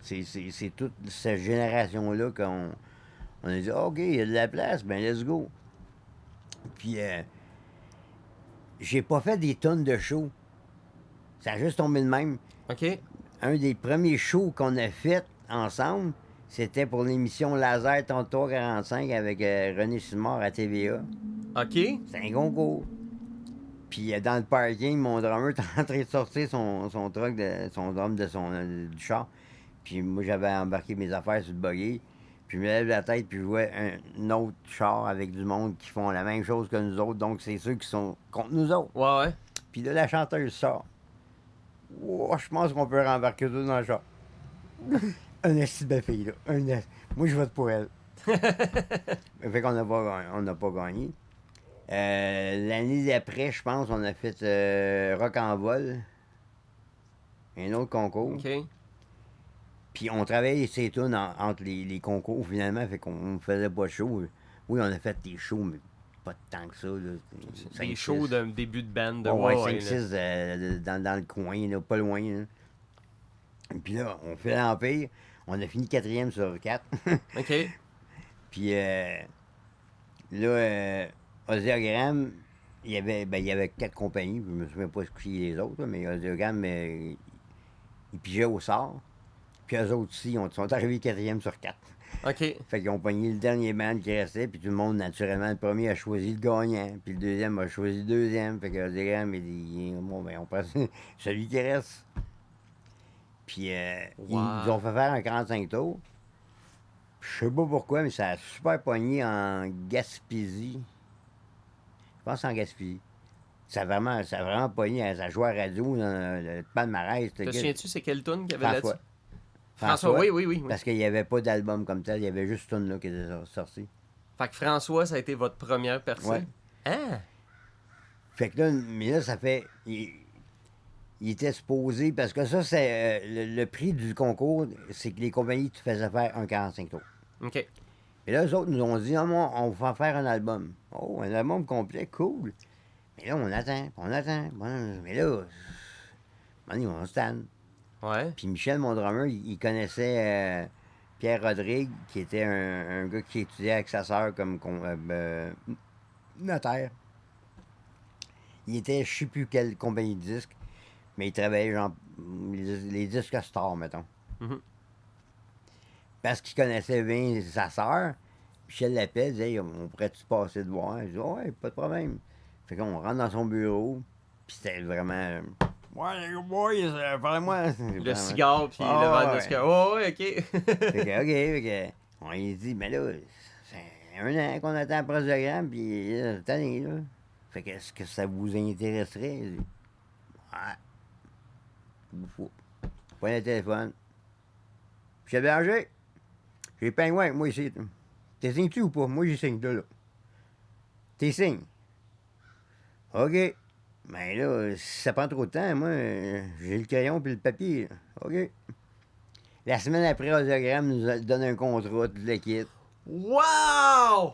C'est toute cette génération-là qu'on a dit OK, il y a de la place, ben let's go. Puis j'ai pas fait des tonnes de shows. Ça a juste tombé de même. OK. Un des premiers shows qu'on a fait ensemble, c'était pour l'émission Laser 3345 avec René Simard à TVA. OK. C'est un concours. Puis dans le parking, mon drummer était en train de sortir son truck, son drum du char. Puis moi, j'avais embarqué mes affaires sur le buggy. Puis je me lève la tête, puis je vois un autre char avec du monde qui font la même chose que nous autres. Donc, c'est ceux qui sont contre nous autres. Ouais. Puis là, la chanteuse sort. Oh, je pense qu'on peut rembarquer tout dans le char. Un esti de belle fille, là. Moi, je vote pour elle. Fait qu'on n'a pas gagné. L'année d'après, je pense, on a fait Rock en vol. Un autre concours. OK. Puis on travaillait ces tunes entre les concours, finalement, fait qu'on ne faisait pas de show. Oui, on a fait des shows, mais pas tant que ça. Là. Des shows d'un début de band. De ouais, ouais, 5-6 dans le coin, là, pas loin. Là. Puis là, on fait l'Empire. On a fini 4e sur 4. OK. Puis là, Audiogramme, il y avait 4 compagnies. Je me souviens pas ce que les autres, là, mais Audiogramme, il pigeait au sort. Puis eux autres aussi, ils sont arrivés 4e sur 4. OK. Fait qu'ils ont pogné le dernier band qui restait, puis tout le monde, naturellement, le premier a choisi le gagnant, puis le deuxième a choisi le deuxième. Fait que Ozzy il dit, bon, ben, on prend celui qui reste. Puis ils nous ont fait faire un 45 tours. Je sais pas pourquoi, mais ça a super pogné en Gaspésie. Je pense en Gaspésie. Ça a vraiment pogné. Ça jouait à la radio dans le palmarès. Te souviens-tu, c'est quelle tune qu'il y avait François. là-dessus? François, oui. Parce qu'il n'y avait pas d'album comme tel, il y avait juste une là qui était sortie. Fait que François, ça a été votre première percée? Ouais. Ah! Fait que là, mais là, ça fait. Il était supposé. Parce que ça, c'est. Le prix du concours, c'est que les compagnies te faisaient faire un 45 tours. OK. Et là, eux autres nous ont dit, ah, moi, on va faire un album. Oh, un album complet, cool. Mais là, on attend. Bon, mais là, on se tanne. Ouais. Puis Michel, mon drummer, il connaissait Pierre Rodrigue, qui était un gars qui étudiait avec sa sœur comme notaire. Il était, je sais plus quelle compagnie de disques, mais il travaillait genre les disques stars, mettons. Mhm. Parce qu'il connaissait bien sa sœur, Michel l'appelle, il disait, on pourrait-tu passer de voir? Je dis, ouais, pas de problème. Fait qu'on rentre dans son bureau, puis c'était vraiment... Ouais, les boys, parlez-moi. Le cigare, puis le verre de cigare. Oh, ouais, OK. fait que, on lui dit, mais là, c'est 1 an qu'on attend le programme, puis cette année, là. Fait que, est-ce que ça vous intéresserait? Il dit, ouais. Prenez le téléphone. Michel Bélanger, j'ai peint avec moi ici. T'es signes-tu ou pas? Moi, j'ai signe là. T'es signes. OK. Mais là, si ça prend trop de temps, moi, j'ai le crayon puis le papier. Là. OK. La semaine après, Audiogramme nous donne un contrat, toute l'équipe. Wow!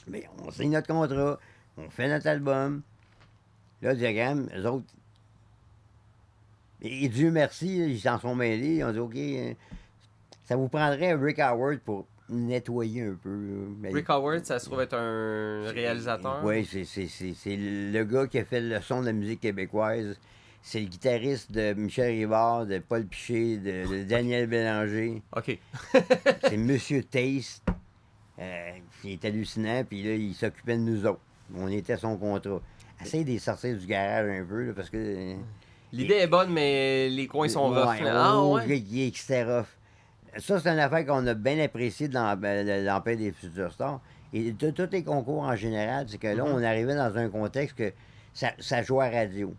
Mais on signe notre contrat, on fait notre album. Là, Audiogramme, eux autres, et Dieu merci, ils s'en sont mêlés. Ils ont dit, OK, ça vous prendrait Rick Howard pour nettoyer un peu. Mais, Rick Howard, ça se trouve être un réalisateur? Oui, c'est le gars qui a fait le son de la musique québécoise. C'est le guitariste de Michel Rivard, de Paul Piché, de Daniel Bélanger. OK. C'est Monsieur Taste. Il est hallucinant, puis là, il s'occupait de nous autres. On était à son contrat. Essaye de les sortir du garage un peu, là, parce que... L'idée est bonne, mais les coins sont rough. Il est extra rough. Ça, c'est une affaire qu'on a bien appréciée dans l'Empire des Futurs Stars. Et de tous les concours en général, c'est que là, on arrivait dans un contexte que ça jouait à radio.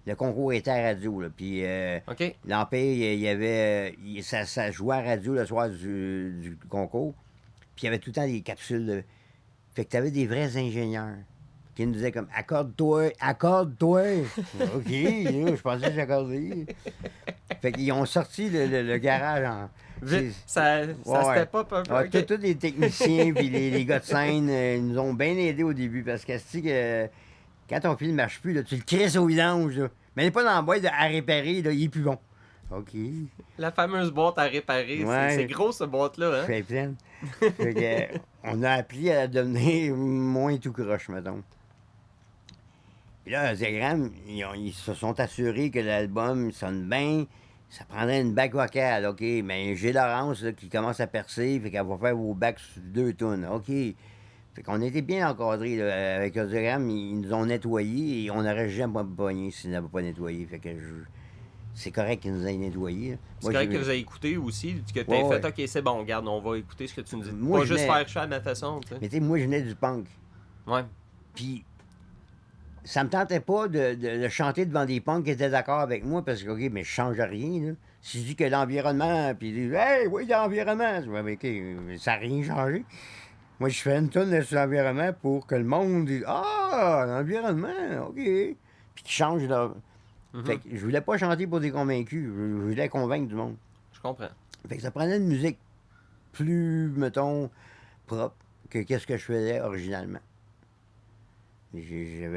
Le concours était à radio, là. Puis OK. l'Empire, il y avait... ça jouait à radio le soir du concours. Puis il y avait tout le temps des capsules. Fait que tu avais des vrais ingénieurs qui nous disaient comme « Accorde-toi! OK, là, je pensais que j'accordais. Fait qu'ils ont sorti le garage en... Vite, ça step up un peu. Ouais, OK. tous les techniciens puis les gars de scène nous ont bien aidés au début parce que quand ton film ne marche plus, là, tu le crisses au vidange. Là. Mais il n'est pas dans la boîte à réparer, là, il est plus bon. OK. La fameuse boîte à réparer. Ouais. C'est gros, cette boîte-là. Hein? Fait pleine. Fait que, on a appris à devenir moins tout croche, mettons. Puis là, Diagramme, ils se sont assurés que l'album sonne bien. Ça prendrait une back vocale, OK. Mais j'ai Laurence là, qui commence à percer, fait qu'elle va faire vos backs sur 2 tonnes, OK. Fait qu'on était bien encadrés là, avec Audiogramme, ils nous ont nettoyés et on n'aurait jamais pogné s'ils n'avaient pas nettoyé. Fait que c'est correct qu'ils nous aient nettoyés. C'est correct que vous avez écouté aussi, que tu as fait, OK, c'est bon, regarde, on va écouter ce que tu nous dis. Moi, pas juste faire chat à ma façon, tu sais. Mais tu sais, moi, je venais du punk. Ouais. Puis, ça me tentait pas de chanter devant des punks qui étaient d'accord avec moi parce que, OK, mais je change rien, là. Si je dis que l'environnement, puis ils disent, hey, oui, l'environnement, je dis, OK, ça n'a rien changé. Moi, je fais une tonne sur l'environnement pour que le monde dise, ah, l'environnement, OK. Puis qu'ils changent leur. Fait que je voulais pas chanter pour des convaincus, je voulais convaincre du monde. Je comprends. Fait que ça prenait une musique plus, propre que qu'est-ce que je faisais originalement. Je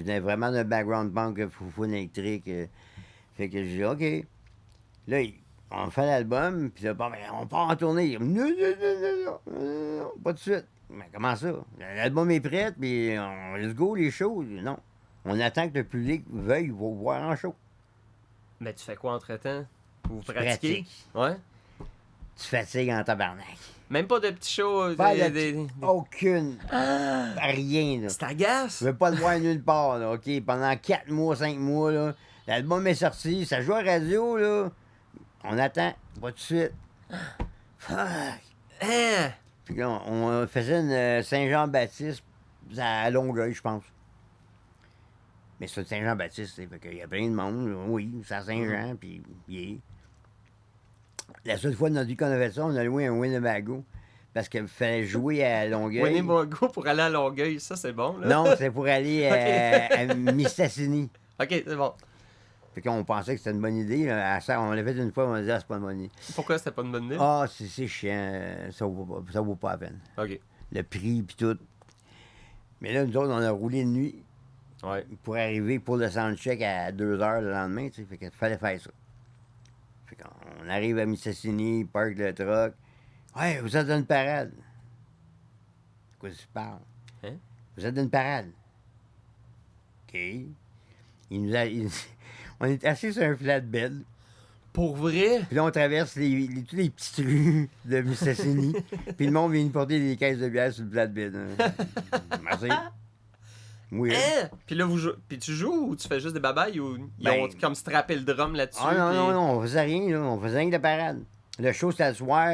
venais vraiment d'un background punk, foufoune électrique. Fait que j'ai dit, OK. Là, on fait l'album, puis là, bon, ben, on part en tournée. Non, pas de suite. Mais comment ça? L'album est prêt, puis let's go, les shows. Non. On attend que le public veuille vous voir en show. Mais tu fais quoi entre-temps? Vous tu pratiquez? pratiques. Ouais. Tu fatigues en tabarnak. Même pas de petits shows. Pas aucune. Rien, là. C'est agace. Je veux pas le voir nulle part, là, OK? Pendant 4 mois, 5 mois, là, l'album est sorti, ça joue à la radio, là. On attend, pas tout de suite. Fuck! Hein? Puis là, on faisait une Saint-Jean-Baptiste à Longueuil, je pense. Mais c'est Saint-Jean-Baptiste, fait qu'il y a plein de monde, là. Oui, c'est à Saint-Jean, puis yeah. La seule fois de notre vie qu'on a fait ça, on a loué un Winnebago. Parce qu'il fallait jouer à Longueuil. Winnebago pour aller à Longueuil, ça c'est bon, là. Non, c'est pour aller à Mistassini. Ok, c'est bon. Fait qu'on pensait que c'était une bonne idée. Là. À ça, on l'a fait une fois, on a dit, ah, c'est pas une bonne idée. Pourquoi c'était pas une bonne idée? Ah, c'est chiant, ça vaut pas la peine. Ok. Le prix, puis tout. Mais là, nous autres, on a roulé de nuit Ouais. pour arriver pour le soundcheck à 2 heures le lendemain, tu sais. Fait qu'il fallait faire ça. Fait qu'on arrive à Mistassini, park le truck. Ouais, vous êtes dans une parade. De quoi tu parles? Hein? Vous êtes dans une parade. OK. On est assis sur un flatbed. Pour vrai? Puis là, on traverse tous les petites rues de Mistassini. Puis le monde vient nous porter des caisses de bière sur le flatbed. Merci. Oui. Hein? Puis là, puis tu joues ou tu fais juste des babayes ou ils ont comme strappé le drum là-dessus? Ah non, puis... non, on faisait rien, là. On faisait rien de parade. Le show, c'était le soir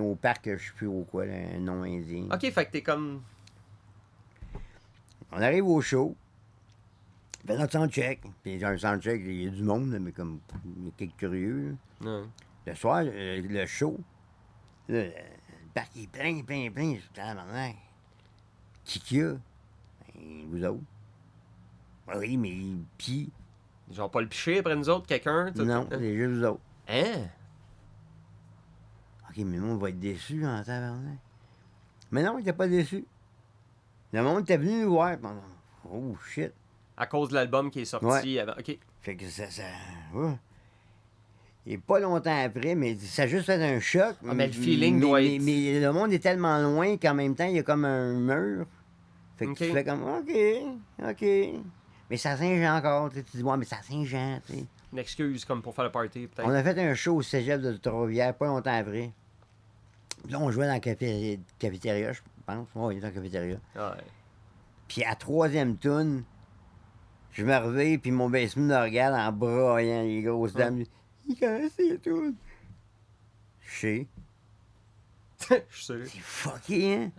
au parc, je sais plus au quoi, là, un nom indien. Ok, fait que t'es comme. On arrive au show. On fait notre soundcheck. Puis dans le soundcheck, il y a du monde, là, mais comme il y a quelques curieux. Là. Ouais. Le soir, le show, là, le parc est plein. Je suis tabarnak. Qui qu'il y a? Ben, vous autres. Ah oui, mais puis. Genre pas le picher après nous autres, quelqu'un? Non, c'est juste vous autres. Hein? OK, mais le monde va être déçu en tabarnak. Mais non, il était pas déçu. Le monde était venu nous voir pendant. Oh shit. À cause de l'album qui est sorti avant. Ok. Fait que ça. Ouais. Et pas longtemps après, mais ça a juste fait un choc. Ah, mais le feeling doit être. Mais le monde est tellement loin qu'en même temps, il y a comme un mur. Fait que Ok. tu fais comme OK. Mais c'est à Saint-Jean encore. Tu dis, ouais, mais c'est à Saint-Jean, tu sais. Une excuse comme pour faire le party, peut-être. On a fait un show au cégep de Trois-Rivières pas longtemps après. Puis là, on jouait dans la cafétéria, je pense. Oui, dans la cafétéria. Ouais. Puis à troisième tune, je me réveille, puis mon bassman me regarde en broyant les grosses dames. Il connaissait les tunes. Je sais. Je sais. C'est fucké, hein?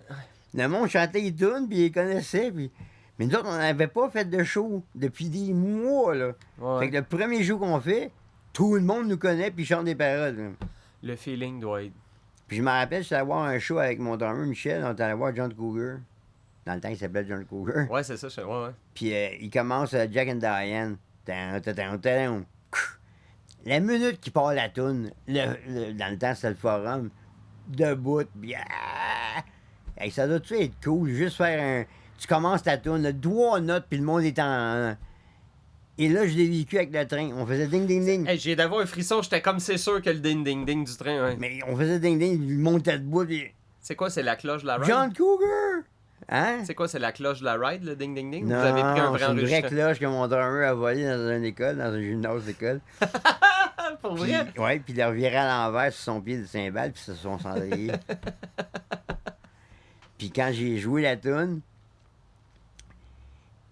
Le monde chantait les tunes, puis il connaissait, puis... Mais nous autres, on n'avait pas fait de show depuis des mois, là. Ouais. Fait que le premier show qu'on fait, tout le monde nous connaît, puis chante des paroles. Là. Le feeling doit être. Puis je me rappelle, j'étais allé voir un show avec mon drummer Michel, on était allé voir John Cougar. Dans le temps, il s'appelait John Cougar. Ouais, c'est ça, ouais. Puis il commence Jack and Diane. La minute qu'il part la toune, dans le temps, c'était le forum, debout, puis hey, ça doit-tu être cool, juste faire un... Tu commences ta toune, 3 notes, puis le monde est en... Et là, je l'ai vécu avec le train. On faisait ding-ding-ding. Hey, j'ai d'avoir un frisson, j'étais comme c'est sûr que le ding-ding-ding du train, ouais. Mais on faisait ding-ding, le monde était debout, puis... C'est quoi, c'est la cloche de la ride? John Cougar! Hein? C'est quoi, c'est la cloche de la ride, le ding-ding-ding? Non, Vous avez pris un vrai c'est une vraie enregistrement? cloche que mon drummer a volé dans une école, dans un gymnase d'école. Pour Puis, vrai? ouais, puis il l'a reviré à l'envers sur son pied de cymbale, puis sur son cendrier. Puis quand j'ai joué la tune,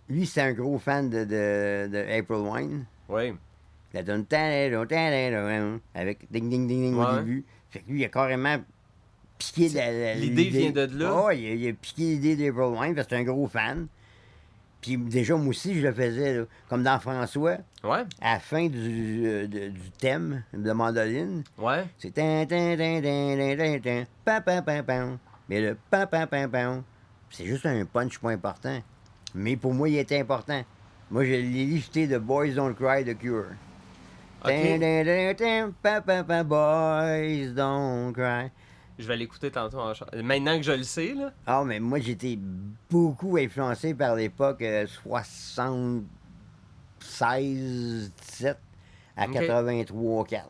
lui, c'est un gros fan de April Wine. Oui. La tune avec ding ding ding ding Ouais. au début. Fait que lui, il a carrément piqué L'idée vient de là? Ouais, il a piqué l'idée d'April Wine parce que c'est un gros fan. Puis déjà, moi aussi, je le faisais, là, comme dans François, Ouais. à la fin du thème de mandoline. Ouais. C'est tin, tin, tin, tin, tin, tin, tin, pam, pam, pam, pam. Mais le pam, pam, pam, pam, c'est juste un punch pas important. Mais pour moi, il était important. Moi, je l'ai lifté de Boys Don't Cry de Cure. Ok. Tin, tin, tin, tin, pam, pam, pam, Boys Don't Cry. Je vais l'écouter tantôt en chant. Maintenant que je le sais, là. Ah, mais moi, j'étais beaucoup influencé par l'époque 76-17 à Ok. 83-4.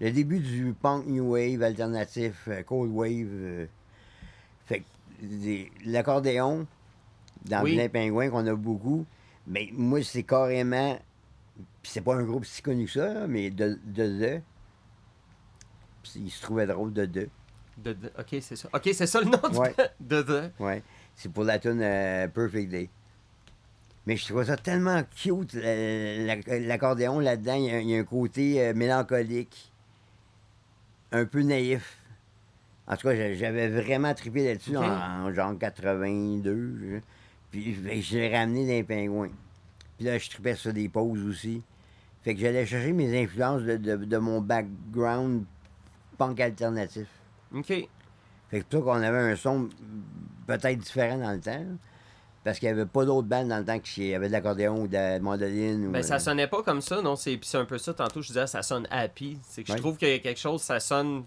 Le début du punk new wave alternatif, cold wave. Fait que l'accordéon dans Oui. Vilain Pingouin qu'on a beaucoup, mais moi, c'est carrément Puis c'est pas un groupe si connu que ça, là, mais de. Puis il se trouvait drôle de. OK, c'est ça. OK, c'est ça le nom Ouais. de. Ouais. C'est pour la tune Perfect Day. Mais je trouvais ça tellement cute, l'accordéon là-dedans. Il y a un côté mélancolique, un peu naïf. En tout cas, j'avais vraiment trippé là-dessus OK. en genre 82. Puis je l'ai ramené dans les pingouins. Puis là, je trippais sur des pauses aussi. Fait que j'allais chercher mes influences de mon background punk alternatif. OK. Fait que c'est pour ça qu'on avait un son peut-être différent dans le temps. Là. Parce qu'il n'y avait pas d'autres bandes dans le temps qui y avait de l'accordéon ou de la mandoline. Ben, ça sonnait pas comme ça, non? Puis c'est un peu ça, tantôt, je disais, ça sonne happy. C'est que je Ouais. trouve qu'il y a quelque chose, ça sonne,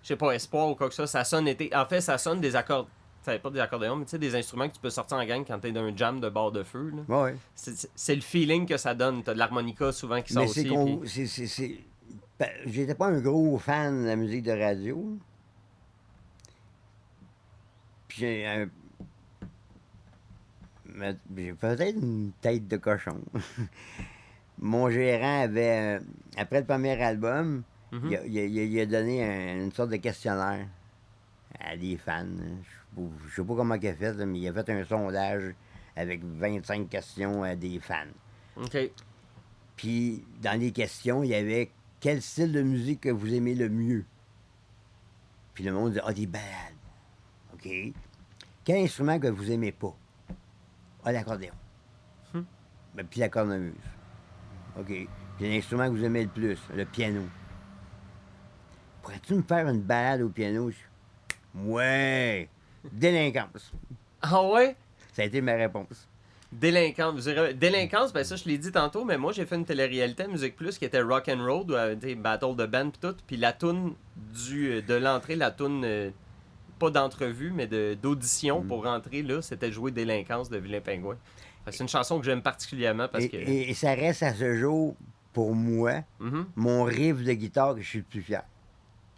je sais pas, espoir ou quoi que ça sonne été. En fait, ça sonne des accords. Pas des accordéons, mais tu sais, des instruments que tu peux sortir en gang quand t'es dans un jam de bord de feu. Là. Ouais. C'est le feeling que ça donne. T'as de l'harmonica souvent qui sort Mais aussi. j'étais pas un gros fan de la musique de radio. Puis j'ai peut-être une tête de cochon. Mon gérant avait, après le premier album, Mhm. il a donné une sorte de questionnaire à des fans. Je sais pas comment il a fait, là, mais il a fait un sondage avec 25 questions à des fans. OK. Puis, dans les questions, il y avait quel style de musique que vous aimez le mieux? Puis le monde dit, des balades. OK. Quel instrument que vous aimez pas? L'accordéon. Puis la cornemuse. OK. Puis l'instrument que vous aimez le plus, le piano. Pourrais-tu me faire une balade au piano? Ouais! Délinquance. Ah ouais? Ça a été ma réponse. Délinquance. Délinquance, ben ça, je l'ai dit tantôt, mais moi, j'ai fait une télé-réalité à Musique Plus qui était rock and roll, battle de band pis tout. Puis la toune de l'entrée, la toune, pas d'entrevue, mais d'audition pour rentrer, là, c'était jouer Délinquance de Vilain Pingouin. C'est une chanson que j'aime particulièrement parce que... Et ça reste à ce jour, pour moi, Mhm. mon riff de guitare que je suis le plus fier.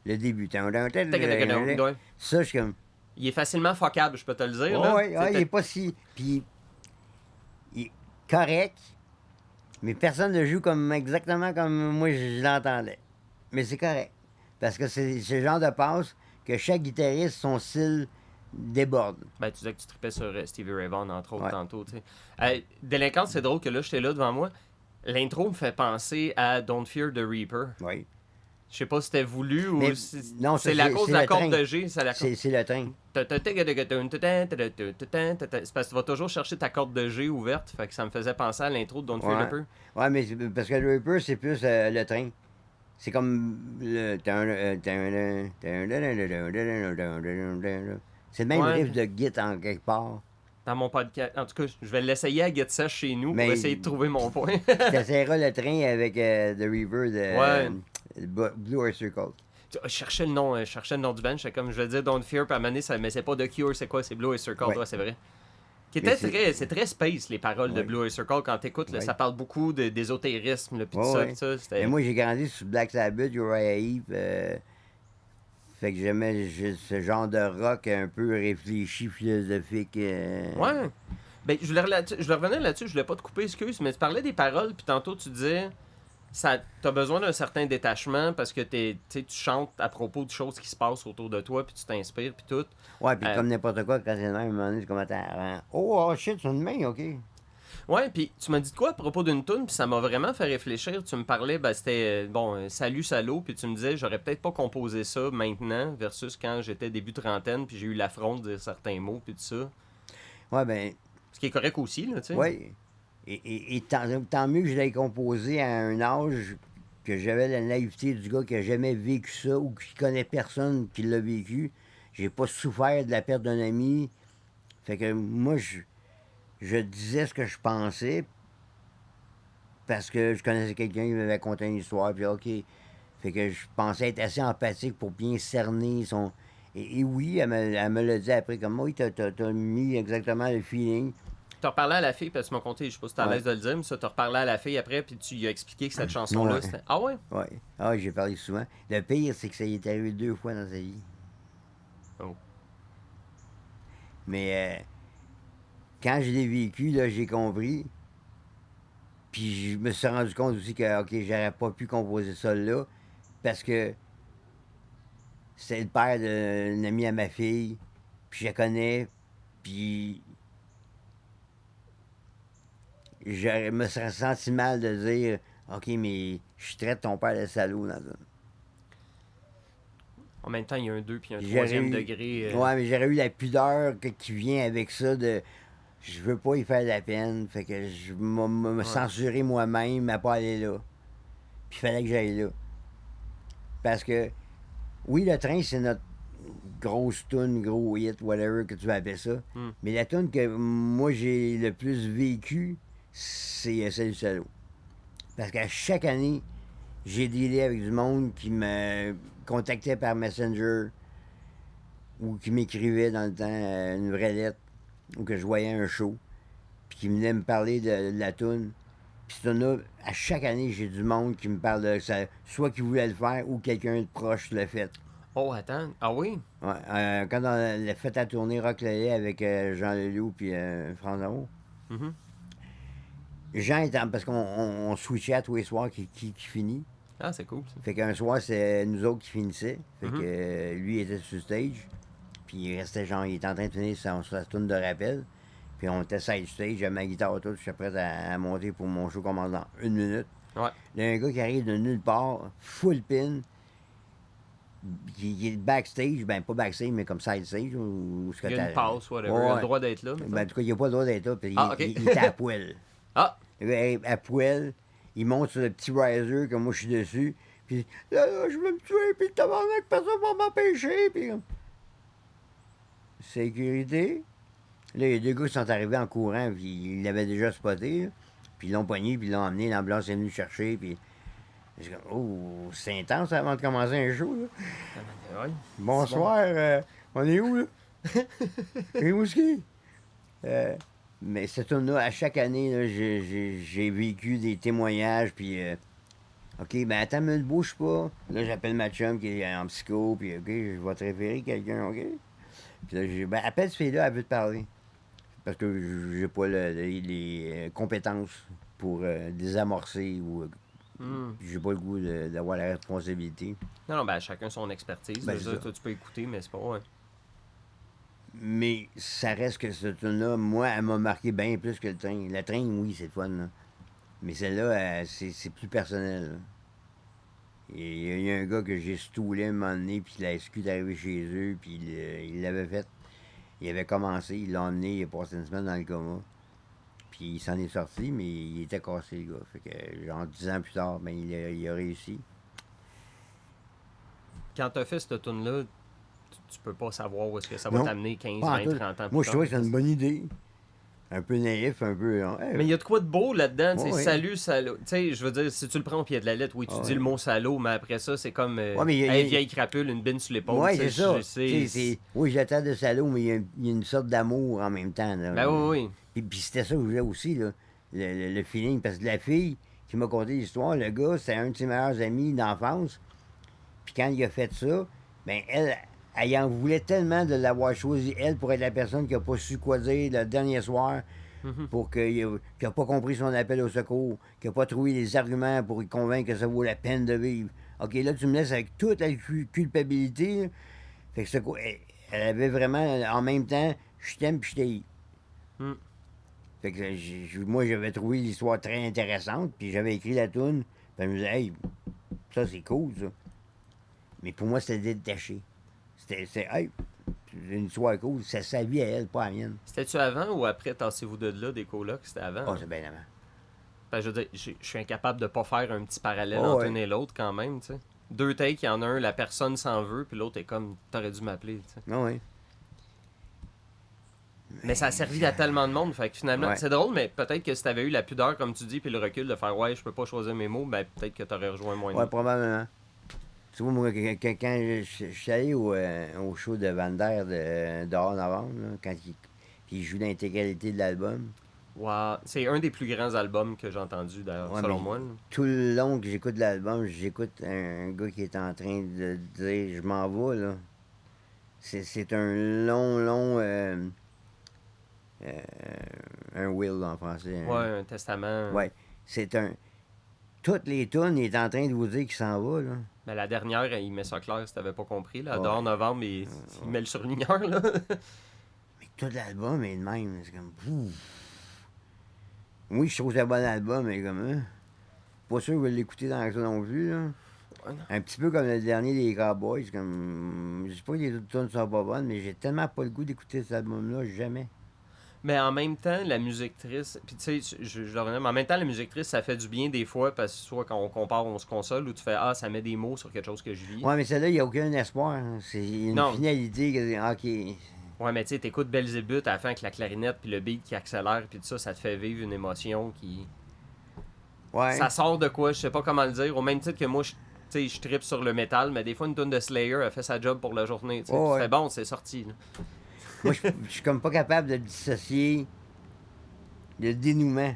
Le début. Ouais. Ça, je suis comme. Il est facilement fuckable, je peux te le dire. là. Oui, il est pas si. Puis, il est correct, mais personne ne joue exactement comme moi je l'entendais. Mais c'est correct. Parce que c'est ce genre de passe que chaque guitariste, son style déborde. Ben, tu disais que tu tripais sur Stevie Ray Vaughan, entre autres, Ouais. tantôt. Tu sais. Délinquance, c'est drôle que là, j'étais là devant moi. L'intro me fait penser à Don't Fear the Reaper. Oui. Je sais pas si c'était voulu ou Mais si... non, ça, c'est la cause de la le corde train. de G. C'est la corde. C'est le train. C'est parce que tu vas toujours chercher ta corde de G ouverte. Fait que ça me faisait penser à l'intro de Don't Fear the Ouais. Reaper. Ouais, mais parce que le Reaper, c'est plus le train. C'est comme le. C'est le même Ouais. riff de git en quelque part. Dans mon podcast. En tout cas, je vais l'essayer à Get Sèche chez nous Mais- pour essayer de trouver mon point. Tu essaieras le train avec The Reaper de Blue Oyster Cult. Je cherchais le nom du band. J'étais comme, je vais dire Don't Fear, puis à un moment donné, mais c'est pas The Cure, c'est quoi? C'est Blue Oyster Cult, Ouais. ouais, c'est vrai. Qui Mais était c'est très space, les paroles de Ouais. Blue Oyster Cult. Quand t'écoutes, là, Ouais. ça parle beaucoup d'ésotérisme, là, puis tout Ouais, ça, ouais. puis ça. C'était... Mais moi, j'ai grandi sur Black Sabbath, Uriah Heep. Fait que j'aimais ce genre de rock un peu réfléchi, philosophique. Ouais. Ben, je voulais revenir là-dessus, je voulais pas te couper, excuse, mais tu parlais des paroles, puis tantôt tu disais, t'as besoin d'un certain détachement parce que tu chantes à propos de choses qui se passent autour de toi, puis tu t'inspires, puis tout. Ouais, puis Euh, comme n'importe quoi, quand c'est le même, à un moment donné, je commence à. Oh shit, c'est une main, ok. Ouais, puis tu m'as dit de quoi à propos d'une toune, puis ça m'a vraiment fait réfléchir. Tu me parlais, ben c'était, Salut Salaud, puis tu me disais, j'aurais peut-être pas composé ça maintenant, versus quand j'étais début trentaine, puis j'ai eu l'affront de dire certains mots, puis tout ça. Ouais, ben, Ce qui est correct aussi, là, tu sais. ouais. Et tant mieux que je l'ai composé à un âge que j'avais la naïveté du gars qui a jamais vécu ça ou qui connaît personne qui l'a vécu. J'ai pas souffert de la perte d'un ami. Fait que moi, je disais ce que je pensais parce que je connaissais quelqu'un qui m'avait conté une histoire, puis OK. Fait que je pensais être assez empathique pour bien cerner son... Et oui, elle me l'a dit après, comme oui, t'as mis exactement le feeling. T'as reparlé à la fille, parce que tu m'as conté, je sais pas si t'es à Ouais. l'aise de le dire, mais ça, t'as reparlé à la fille après, puis tu lui as expliqué que cette chanson-là, Ouais. c'était... Ah ouais? Ouais. Ah, j'ai parlé souvent. Le pire, c'est que ça y est arrivé 2 fois dans sa vie. Oh. Mais quand je l'ai vécu, là, j'ai compris. Puis je me suis rendu compte aussi que, OK, j'aurais pas pu composer ça là, parce que c'est le père d'un ami à ma fille, puis je la connais, puis je me serais senti mal de dire, OK, mais je traite ton père de salaud dans ça. En même temps, il y a un 2 puis un J'aurais troisième eu- degré. Ouais, mais j'aurais eu la pudeur qui vient avec ça de. Je veux pas y faire de la peine. Fait que je me Ouais. censurer moi-même à pas aller là. Puis il fallait que j'aille là. Parce que, oui, le train, c'est notre grosse tune, gros hit, whatever que tu vas appeler ça. Hmm. Mais la tune que moi j'ai le plus vécu, c'est celle du salaud. Parce qu'à chaque année, j'ai dealé avec du monde qui me contactait par Messenger ou qui m'écrivait dans le temps une vraie lettre ou que je voyais un show puis qui venait me parler de la toune. Puis cette toune-là, à chaque année, j'ai du monde qui me parle de ça, soit qui voulait le faire ou quelqu'un de proche l'a fait. Oh, attends. Ah oui? Ouais, quand on l'a fait à tourner Rock Lelay avec Jean Leloup puis France Amour, Mhm. Jean étant, parce qu'on switchait à tous les soirs qui finit. Ah, c'est cool, ça. Fait qu'un soir, c'est nous autres qui finissaient. Fait Mhm. que lui était sur stage. Puis il restait genre, il était en train de finir sa tourne de rappel. Puis on était side stage, j'avais ma guitare tout, je suis prêt à monter pour mon show commence dans 1 minute. Ouais. Il y a un gars qui arrive de nulle part, full pin, qui est backstage, ben pas backstage, mais comme side stage. Où ce que Il y a t'as- une passe, whatever. Ouais, Il a ouais. le droit d'être là. mettons. Ben, en tout cas, il n'a pas le droit d'être là, puis Ah, ok. il était à poil. Ah! Le gars arrive à poil, il monte sur le petit riser, comme moi je suis dessus, puis là, je veux me tuer, puis le tabarnak, personne va m'empêcher, puis comme. Sécurité. Là, il y a deux gars qui sont arrivés en courant, puis ils l'avaient déjà spoté, là. Puis ils l'ont pogné, puis ils l'ont emmené, l'ambulance est venue le chercher, puis. J'ai comme, oh, c'est intense avant de commencer un show, là. Ouais. Bonsoir, on est où, là? Et où est-ce qu'il est? Mais cette tune-là, à chaque année, là, j'ai vécu des témoignages, puis OK, ben attends, me bouge pas. Là, j'appelle ma chum qui est en psycho, puis OK, je vais te référer quelqu'un, OK? Puis là, ben appelle ce fille-là, elle veut te parler. Parce que j'ai pas les compétences pour désamorcer ou Hmm. j'ai pas le goût d'avoir la responsabilité. Non, non, ben chacun son expertise. Ben, Je veux c'est dire, ça. toi, tu peux écouter, mais c'est pas. Ouais. Mais ça reste que cette tune-là, moi, elle m'a marqué bien plus que le train. Le train, oui, c'est le fun, là. Mais celle-là, c'est plus personnel, là. Et il y a un gars que j'ai stoulé un moment donné, puis la SQ est arrivé chez eux, puis il l'avait fait. Il avait commencé, il l'a emmené, il a passé une semaine dans le coma. Puis il s'en est sorti, mais il était cassé, le gars. Fait que, genre, 10 ans plus tard, ben, il a réussi. Quand t'as fait cette tune-là, tu peux pas savoir où est-ce que ça va Non, t'amener 15, pas en 20, tout. 30 ans plus Moi, je tard. trouvais que c'était une bonne idée. Un peu naïf, un peu. Hey, Mais il y a de quoi de beau là-dedans, tu sais, Ouais, ouais. salut, salaud. Tu sais, je veux dire, si tu le prends au pied de la lettre, oui, tu Ah dis ouais. le mot salaud, mais après ça, c'est comme Ouais, mais il y a- hey, vieille crapule, une bine sur l'épaule. ouais, tu sais, c'est ça. je sais, Tu sais, oui, j'attends de salaud, mais il y a une sorte d'amour en même temps. Là. Ben oui, oui. Puis c'était ça que je voulais aussi, là, le feeling. Parce que la fille qui m'a conté l'histoire, le gars, c'était un de ses meilleurs amis d'enfance. Puis quand il a fait ça, ben elle en voulait tellement de l'avoir choisi, elle, pour être la personne qui n'a pas su quoi dire le dernier soir, pour qui n'a pas compris son appel au secours, qui n'a pas trouvé les arguments pour y convaincre que ça vaut la peine de vivre. OK, là, tu me laisses avec toute la culpabilité. Là. Fait que elle avait vraiment, en même temps, je t'aime puis je t'haïs. Hmm. Fait que moi, j'avais trouvé l'histoire très intéressante, puis j'avais écrit la toune, puis je me disais, hey, ça, c'est cool, ça. Mais pour moi, c'était détaché. Hey, c'est une histoire cool, c'est sa vie à elle, pas la mienne. C'était-tu avant ou après Tassez-vous de là des colocs? C'était avant. Oh, hein? c'est bien avant. Ben, je veux dire, je suis incapable de pas faire un petit parallèle Oh, entre ouais. une et l'autre quand même, tu sais. Deux takes, il y en a un, la personne s'en veut, puis l'autre est comme, t'aurais dû m'appeler, tu sais. Ah oui. Mais ça a servi à tellement de monde, fait que finalement, Ouais. c'est drôle, mais peut-être que si t'avais eu la pudeur, comme tu dis, puis le recul de faire, ouais, je peux pas choisir mes mots, ben peut-être que t'aurais rejoint moins de Ouais, monde. probablement. Tu vois, moi, quand je suis allé au show de Van Der dehors novembre, là, quand il joue l'intégralité de l'album, Wow. C'est un des plus grands albums que j'ai entendu, d'ailleurs, Ouais, selon mais- moi. là. tout le long que j'écoute l'album, j'écoute un gars qui est en train de dire je m'en vais là. C'est un long un will en français. Ouais, un testament. Ouais. c'est un... Toutes les tunes, il est en train de vous dire qu'il s'en va, là. Mais la dernière, il met ça clair si t'avais pas compris. Là. Ouais. Dehors novembre, il met le surligneur. Là. Mais tout l'album est de même. C'est comme... Ouf. Oui, je trouve que c'est un bon album, mais comme... Hein, pas sûr que je vais l'écouter dans ça non plus, là. Ouais, non. Un petit peu comme le dernier des Cowboys. Comme... Je sais pas que les autres tunes sont pas bonnes, mais j'ai tellement pas le goût d'écouter cet album-là, jamais. Mais en même temps, la musique triste, puis tu sais, je le reviens, mais en même temps, la musique triste, ça fait du bien des fois, parce que soit quand on compare, on se console, ou tu fais, ah, ça met des mots sur quelque chose que je vis. Ouais, mais celle-là, il n'y a aucun espoir. Hein. C'est une Non. finalité. OK. Ouais, mais tu sais, t'écoutes Belzébuth à la fin avec la clarinette, puis le beat qui accélère, puis tout ça, ça te fait vivre une émotion qui. Ouais. Ça sort de quoi, je sais pas comment le dire, au même titre que moi, tu sais, je trippe sur le métal, mais des fois, une tonne de Slayer a fait sa job pour la journée, tu sais, Oh, puis tu ouais. fais bon, c'est sorti. Là. Moi, je suis comme pas capable de dissocier le dénouement.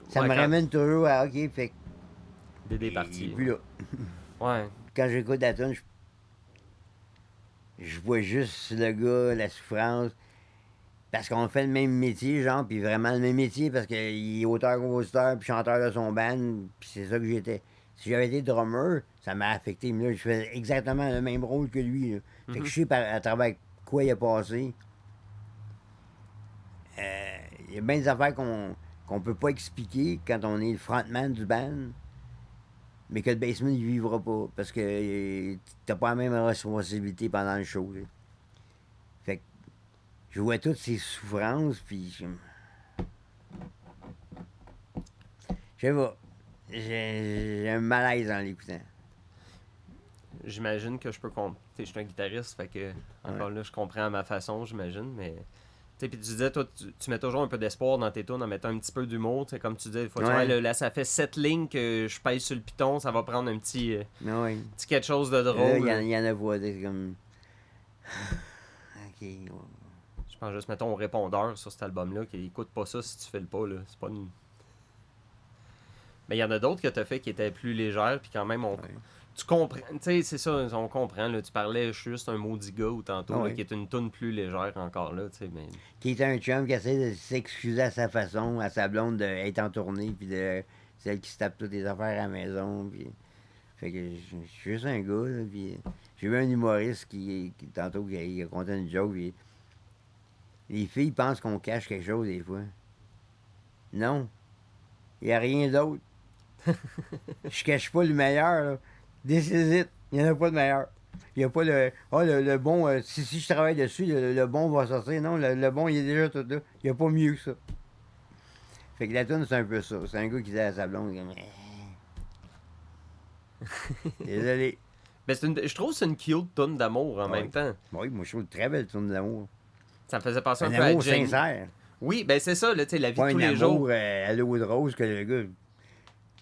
Ça Ouais, me quand- ramène toujours à OK, fait que. Des il est parties. plus là. Ouais. Quand j'écoute la tune, je vois juste le gars, la souffrance. Parce qu'on fait le même métier, genre, puis vraiment le même métier, parce qu'il est auteur, compositeur, puis chanteur de son band, puis c'est ça que j'étais. Si j'avais été drummer, ça m'a affecté. Mais là, je fais exactement le même rôle que lui. Là. Fait que je sais à travers quoi il a passé. Il y a bien des affaires qu'on peut pas expliquer quand on est le frontman du band, mais que le bassman, il vivra pas, parce que t'as pas la même responsabilité pendant le show. Là. Fait que je vois toutes ces souffrances, puis je sais pas. J'ai un malaise en l'écoutant. J'imagine que je peux comprendre. Je suis un guitariste, fait que encore là, je comprends à ma façon, j'imagine, mais. Puis tu disais, toi, tu mets toujours un peu d'espoir dans tes tunes en mettant un petit peu d'humour. Comme tu disais, des fois, Ouais. là, ça fait 7 lignes que je pèse sur le piton, ça va prendre un petit, Ouais. petit quelque chose de Là, drôle. il y en a pas, c'est comme. OK. Ouais. Je pense juste, mettons, au répondeur sur cet album-là, qui écoute pas ça si tu fais le pas. Là. C'est pas une... Mais il y en a d'autres que tu as fait qui étaient plus légères, puis quand même, Ouais. tu comprends. Tu sais, c'est ça, on comprend. Là, tu parlais, je suis juste un maudit gars ou tantôt, Ah là, ouais. qui est une toune plus légère encore là, tu sais, mais. Qui est un chum qui essaie de s'excuser à sa façon, à sa blonde d'être en tournée, puis de celle qui se tape toutes les affaires à la maison. Puis... Fait que je suis juste un gars, là, puis j'ai vu un humoriste qui tantôt, qui a conté une joke, puis les filles pensent qu'on cache quelque chose des fois. Non. Il n'y a rien d'autre. Je cache pas le meilleur, là. This is it. Il n'y en a pas de meilleur. Il n'y a pas le. Ah, le bon. Si je travaille dessus, le bon va sortir. Non, le bon, il est déjà tout là. Il n'y a pas mieux que ça. Fait que la tune, c'est un peu ça. C'est un gars qui dit à sa blonde, comme. Désolé. Mais je trouve que c'est une cute toune d'amour en Ouais. même temps. Oui, moi, je trouve une très belle tune d'amour. Ça me faisait penser un Un peu à amour Jenny. sincère. Oui, ben c'est ça, là, tu sais, la vie Pas de tous un les jours. amour à l'eau de rose que le gars.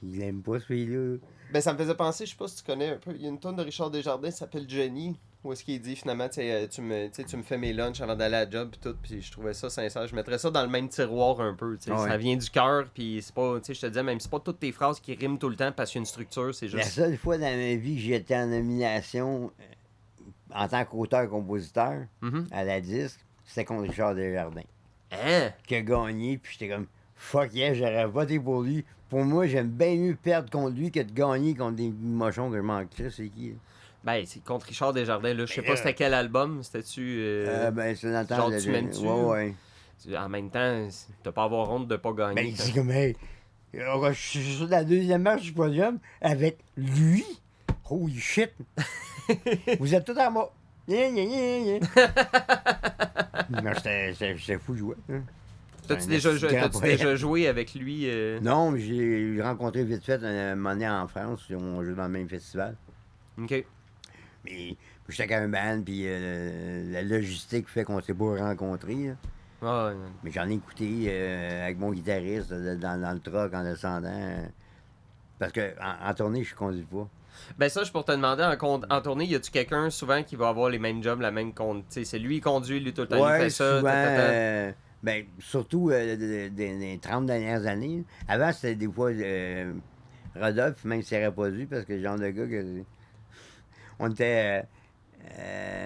Il aime pas ce pays-là. Ben ça me faisait penser, je sais pas si tu connais un peu, il y a une tonne de Richard Desjardins qui s'appelle Jenny, où est-ce qu'il dit finalement, tu me fais mes lunchs avant d'aller à la job pis tout, puis je trouvais ça sincère, je mettrais ça dans le même tiroir un peu, tu sais, Ouais. ça vient du cœur, puis c'est pas, tu sais, je te disais, même c'est pas toutes tes phrases qui riment tout le temps parce qu'il y a une structure, c'est La juste... seule fois dans ma vie que j'étais en nomination en tant qu'auteur-compositeur Mhm. à la disque, c'était contre Richard Desjardins. Hein? Qui a gagné, puis j'étais comme fuck yeah, j'aurais voté pour lui. Pour moi, j'aime bien mieux perdre contre lui que de gagner contre des mochons que je m'en crisse, c'est qui? Ben, c'est contre Richard Desjardins, là, je sais Ben pas là- c'était quel album, c'était-tu... Ben, c'est dans le temps genre, de. tu mènes-tu? Ouais. En même temps, t'as pas à avoir honte de pas gagner. Ben, c'est comme, hey, je suis sur la deuxième marche du podium avec lui. Holy shit! Vous êtes tous à moi. Yeah. Non, j'étais fou de jouer. Hein. T'as-tu Un esti de grand t'as-tu poète. déjà joué avec lui? Non, mais j'ai rencontré vite fait un moment donné en France. On joue dans le même festival. Ok. Mais j'étais avec un band, puis la logistique fait qu'on s'est pas rencontrés. Là. Ah, ouais. Mais j'en ai écouté avec mon guitariste dans le truck en descendant. Parce que en tournée, je conduis pas. Ben ça, je pour te demander, en tournée, y a-tu quelqu'un souvent qui va avoir les mêmes jobs, la même compte? C'est lui qui conduit, lui tout le temps, il fait ça. souvent, ta. ben, surtout des 30 dernières années. Avant, c'était des fois Rodolphe, même s'il n'aurait pas dû, parce que le genre de gars que. On était.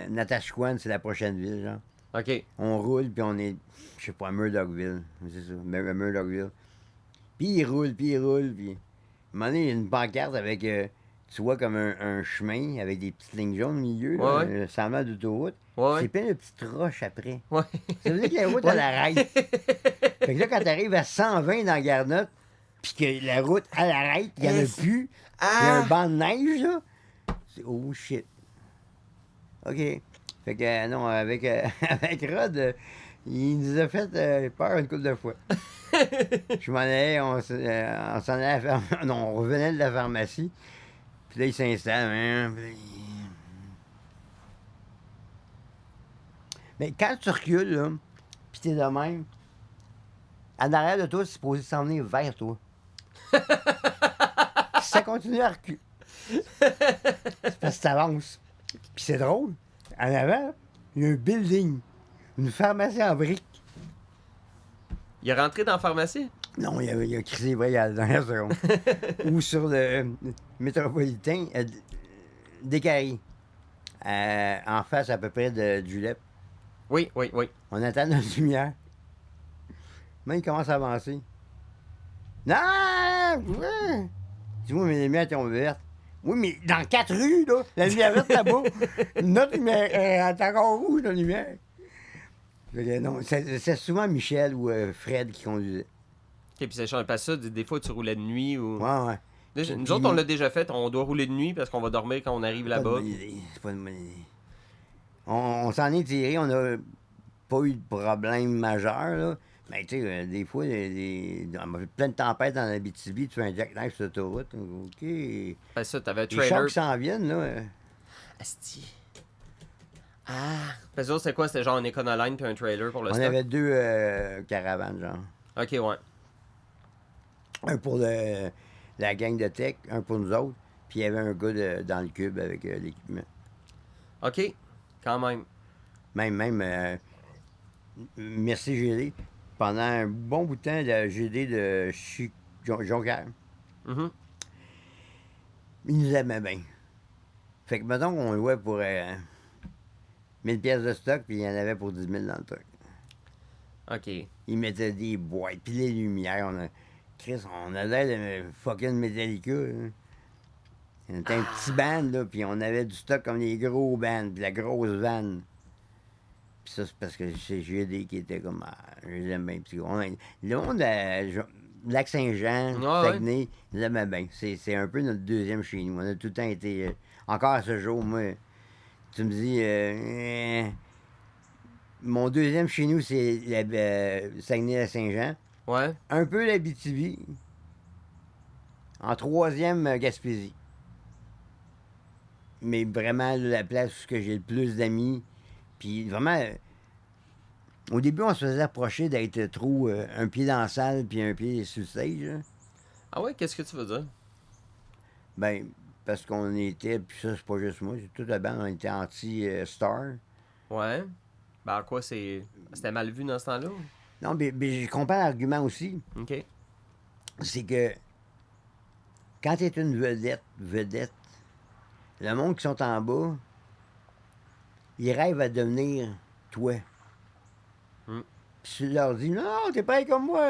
Natashquan, c'est la prochaine ville, genre. Ok. On roule, puis on est, je sais pas, à Murdochville. C'est ça, Murdochville. Puis il roule, puis il roule, puis... À un moment donné, il y a une pancarte avec, tu vois, comme un chemin avec des petites lignes jaunes au milieu, là, Ouais. semblant d'autoroute. Ouais, C'est ouais. plein de petites roches après. Ouais. Ça veut dire que la route, Ouais. elle arrête. Fait que là, quand t'arrives à 120 dans Garnotte, puis que la route, elle arrête, il n'y en a plus, il y a un Ah! banc de neige, là, c'est oh shit. OK. Fait que, non, avec, avec Rod, il nous a fait peur une couple de fois. Je m'en allais, on s'en allait à la non, on revenait de la pharmacie, puis là, il s'installe, hein, puis là, mais quand tu recules, là, pis t'es de même, en arrière de toi, c'est supposé s'en venir vers toi. Si ça continue à reculer, c'est parce que t'avances. Puis c'est drôle. En avant, il y a un building, une pharmacie en briques. Il est rentré dans la pharmacie? Non, il a crisé vrai dans la seconde. Ou sur le métropolitain, Décarie. En face à peu près de Julep. Oui, oui, oui. On attend notre lumière. Là, il commence à avancer. Non! Ouais. Tu vois, mes lumières tombent vertes. Oui, mais dans 4 rues, là, la lumière verte là-bas, notre lumière est encore rouge, la lumière. Fait que non, c'est souvent Michel ou Fred qui conduisait. OK, puis ça change. Parce que ça, des fois, tu roulais de nuit ou... Ouais, ouais. Déjà, nous Puis- autres, on l'a déjà fait. On doit rouler de nuit parce qu'on va dormir quand on arrive Pas de là-bas. bonne idée. C'est pas une bonne idée. On s'en est tiré, on n'a pas eu de problème majeur, là. Mais tu sais, des fois, on a fait plein de tempêtes dans l'Abitibi, tu fais un jackknife sur l'autoroute. OK. Les Parce que ça, t'avais un chars trailer. qui s'en viennent, là. Asti. Ah! Parce que c'était quoi? C'était genre un Econoline puis un trailer pour le On stock? avait 2 caravanes, genre. OK, ouais. Un pour la gang de tech, un pour nous autres. Puis il y avait un gars dans le cube avec l'équipement. OK, quand même. Même merci GD. Pendant un bon bout de temps, le GD de Jonquière, Mhm. il nous aimait bien. Fait que mettons qu'on louait pour 1000 pièces de stock, puis il y en avait pour 10 000 dans le truc. OK. Il mettait des boîtes, puis les lumières. Chris, on a l'air de fucking Metallica. Hein. C'était un petit band, là, puis on avait du stock comme les gros bands, puis la grosse vanne. Puis ça, c'est parce que c'est GD qui était comme... je les aime bien. Puis le monde de Lac-Saint-Jean, Ouais, ouais. Saguenay, ils l'aimaient bien. C'est un peu notre deuxième chez nous. On a tout le temps été... encore à ce jour, moi, tu me dis... mon deuxième chez nous, c'est Saguenay-Lac-Saint-Jean. Ouais. Un peu l'Abitibi. En troisième, Gaspésie. Mais vraiment, la place où j'ai le plus d'amis. Puis vraiment, au début, on se faisait approcher d'être trop un pied dans la salle puis un pied sur le stage. Là. Ah ouais, qu'est-ce que tu veux dire? Ben, parce qu'on était, puis ça, c'est pas juste moi, c'est toute la bande, on était anti-star. Ouais. Ben, à quoi c'était mal vu dans ce temps-là? Non, mais je comprends l'argument aussi. OK. C'est que quand tu es une vedette, le monde qui sont en bas, ils rêvent à devenir toi. Mm. Puis tu leur dis, non, t'es pareil comme moi.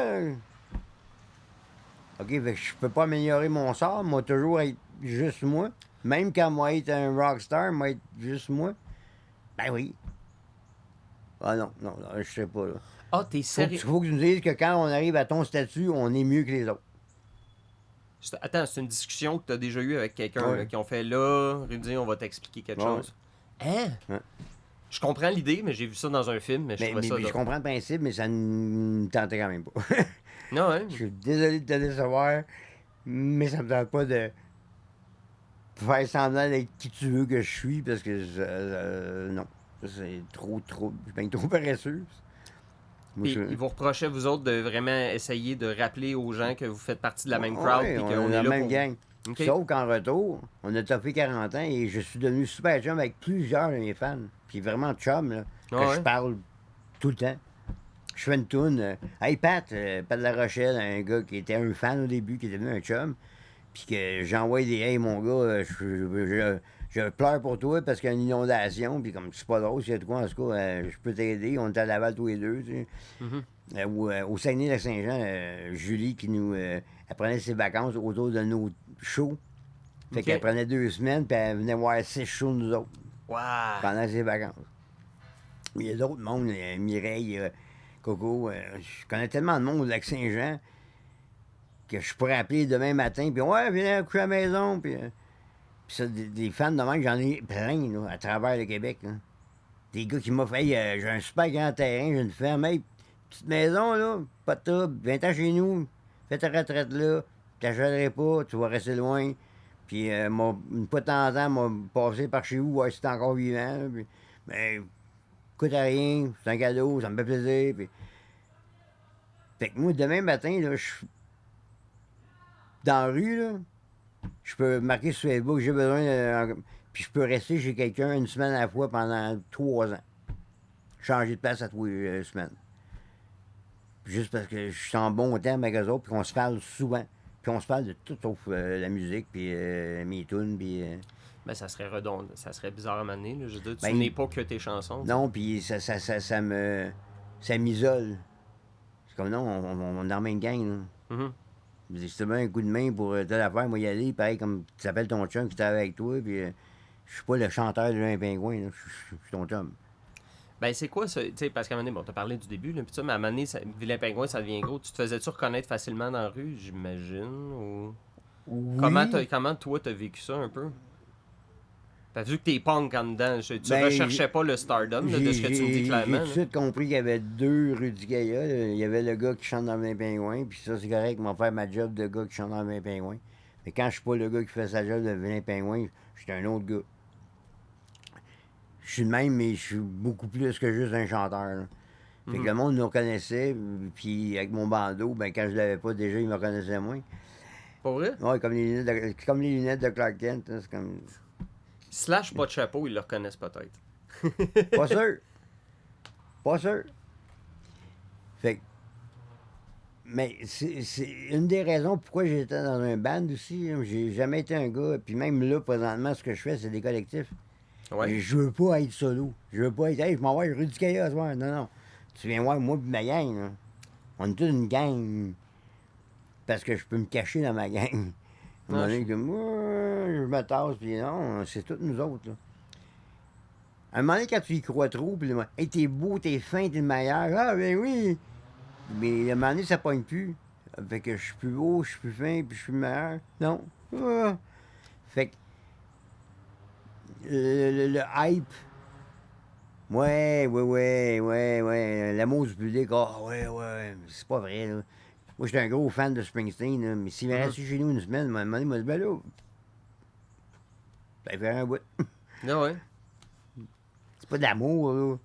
OK, fait que je peux pas améliorer mon sort, moi, toujours être juste moi. Même quand moi être un rockstar, moi être juste moi. Ben oui. Ah non, je sais pas, là. Ah, t'es sérieux? Faut que tu nous dises que quand on arrive à ton statut, on est mieux que les autres. Attends, c'est une discussion que tu as déjà eue avec quelqu'un Ouais. là, qui ont fait là, Rudy, on va t'expliquer quelque Ouais. chose. Hein? Ouais. Je comprends l'idée, mais j'ai vu ça dans un film, mais je trouvais ça. Mais je comprends le principe, mais ça ne me tentait quand même pas. Non, hein? Je suis désolé de te décevoir, mais ça me tente pas de faire semblant d'être qui tu veux que je suis, parce que non. C'est trop. Je suis bien trop paresseux. Moi, Puis ils vous reprochaient, vous autres, de vraiment essayer de rappeler aux gens que vous faites partie de la même crowd. Ouais, Puis on qu'on est est la là même pour... gang. OK. Sauf qu'en retour, on a topé 40 ans et je suis devenu super chum avec plusieurs de mes fans. Puis vraiment chum, là, que Ah ouais? je parle tout le temps. Je fais une toune. Hey Pat de La Rochelle, un gars qui était un fan au début, qui est devenu un chum. Puis que j'envoie des hey mon gars, je pleure pour toi parce qu'il y a une inondation, puis comme c'est pas drôle, s'il y a de quoi, en tout cas, je peux t'aider. On est à Laval tous les deux, tu sais. Au Saguenay-Lac-Saint-Jean, Julie qui nous. Elle prenait ses vacances autour de nos shows. Fait qu'elle prenait 2 semaines, puis elle venait voir 6 shows, nous autres, Wow! pendant ses vacances. Mais il y a d'autres mondes, Mireille, Coco. Je connais tellement de monde au Lac-Saint-Jean que je pourrais appeler demain matin, puis ouais, viens coucher à la maison, puis ça, des fans de même, j'en ai plein, là, à travers le Québec, là. Des gars qui m'ont fait, hey, j'ai un super grand terrain, j'ai une ferme, hey, petite maison, là, pas de trouble, viens-t'en chez nous, fais ta retraite là, t'achèterai pas, tu vas rester loin. Puis, une fois de temps en temps, m'a passé par chez vous, voir si t'es encore vivant, là, puis, ben, coûte à rien, c'est un cadeau, ça me fait plaisir, puis... Fait que moi, demain matin, là, je suis dans la rue, là, je peux marquer sur Facebook, j'ai besoin de... Puis je peux rester chez quelqu'un une semaine à la fois pendant 3 ans. Changer de place à 3 semaines. Juste parce que je suis en bon terme avec eux autres, puis qu'on se parle souvent. Puis on se parle de tout sauf la musique, puis mes tunes, puis... Ben, ça serait redondant. Ça serait bizarre à m'amener. Je veux dire, tu Ben, n'es pas que tes chansons. Non, puis ça m'isole. C'est comme non, on est dans la même gang, là. Mhm. Si tu veux un coup de main pour telle affaire, moi y aller, pareil comme tu t'appelles ton chum qui travaille avec toi, puis je suis pas le chanteur de Un Pingouin, là. Je suis ton chum. Ben, c'est quoi ça? Tu sais, parce qu'à un moment donné, bon, t'as parlé du début, là, puis ça, mais à un moment donné, Vilain Pingouin, ça devient gros. Tu te faisais-tu reconnaître facilement dans la rue, j'imagine? Ou... Oui. Comment toi, t'as vécu ça un peu? T'as vu que t'es punk en dedans. Tu Ben, recherchais pas le stardom, là, de ce que tu me dis J'ai clairement. tout de suite compris qu'il y avait 2 Rudy Gaïa. Il y avait le gars qui chante dans le Pingouin, puis ça, c'est correct, ils m'ont fait ma job de gars qui chante dans le Pingouin. Mais quand je suis pas le gars qui fait sa job de Vilain Pingouin, je suis un autre gars. Je suis le même, mais je suis beaucoup plus que juste un chanteur, là. Fait que le monde nous reconnaissait, puis avec mon bandeau, ben quand je l'avais pas déjà, il me reconnaissait moins. Pas vrai? Ouais, comme les lunettes de Clark Kent, hein, c'est comme... Slash pas de chapeau, ils le reconnaissent peut-être. Pas sûr. Pas sûr. Fait que... Mais c'est une des raisons pourquoi j'étais dans un band aussi. Hein. J'ai jamais été un gars. Puis même là, présentement, ce que je fais, c'est des collectifs. Ouais. Je veux pas être solo. Je veux pas être, hey, je m'en vais à Rudy Kaya ce soir. Non, non. Tu viens voir moi et ma gang. Là. On est toute une gang. Parce que je peux me cacher dans ma gang. À un moment donné, comme, je me tasse, puis non, c'est toutes nous autres. Là. À un moment donné, quand tu y crois trop, puis hey, t'es beau, t'es fin, t'es le meilleur. Ah, ben oui. Mais à un moment donné, ça pogne plus. Fait que je suis plus beau, je suis plus fin, puis je suis le meilleur. Non. Ah. Fait que le hype. Ouais. L'amour du public, ouais. C'est pas vrai, là. Moi, j'étais un gros fan de Springsteen, là, mais s'il m'est resté chez nous une semaine, à un moment donné, il m'a dit, ben là, ça fait un bout. Ah ouais. C'est pas d'amour, là.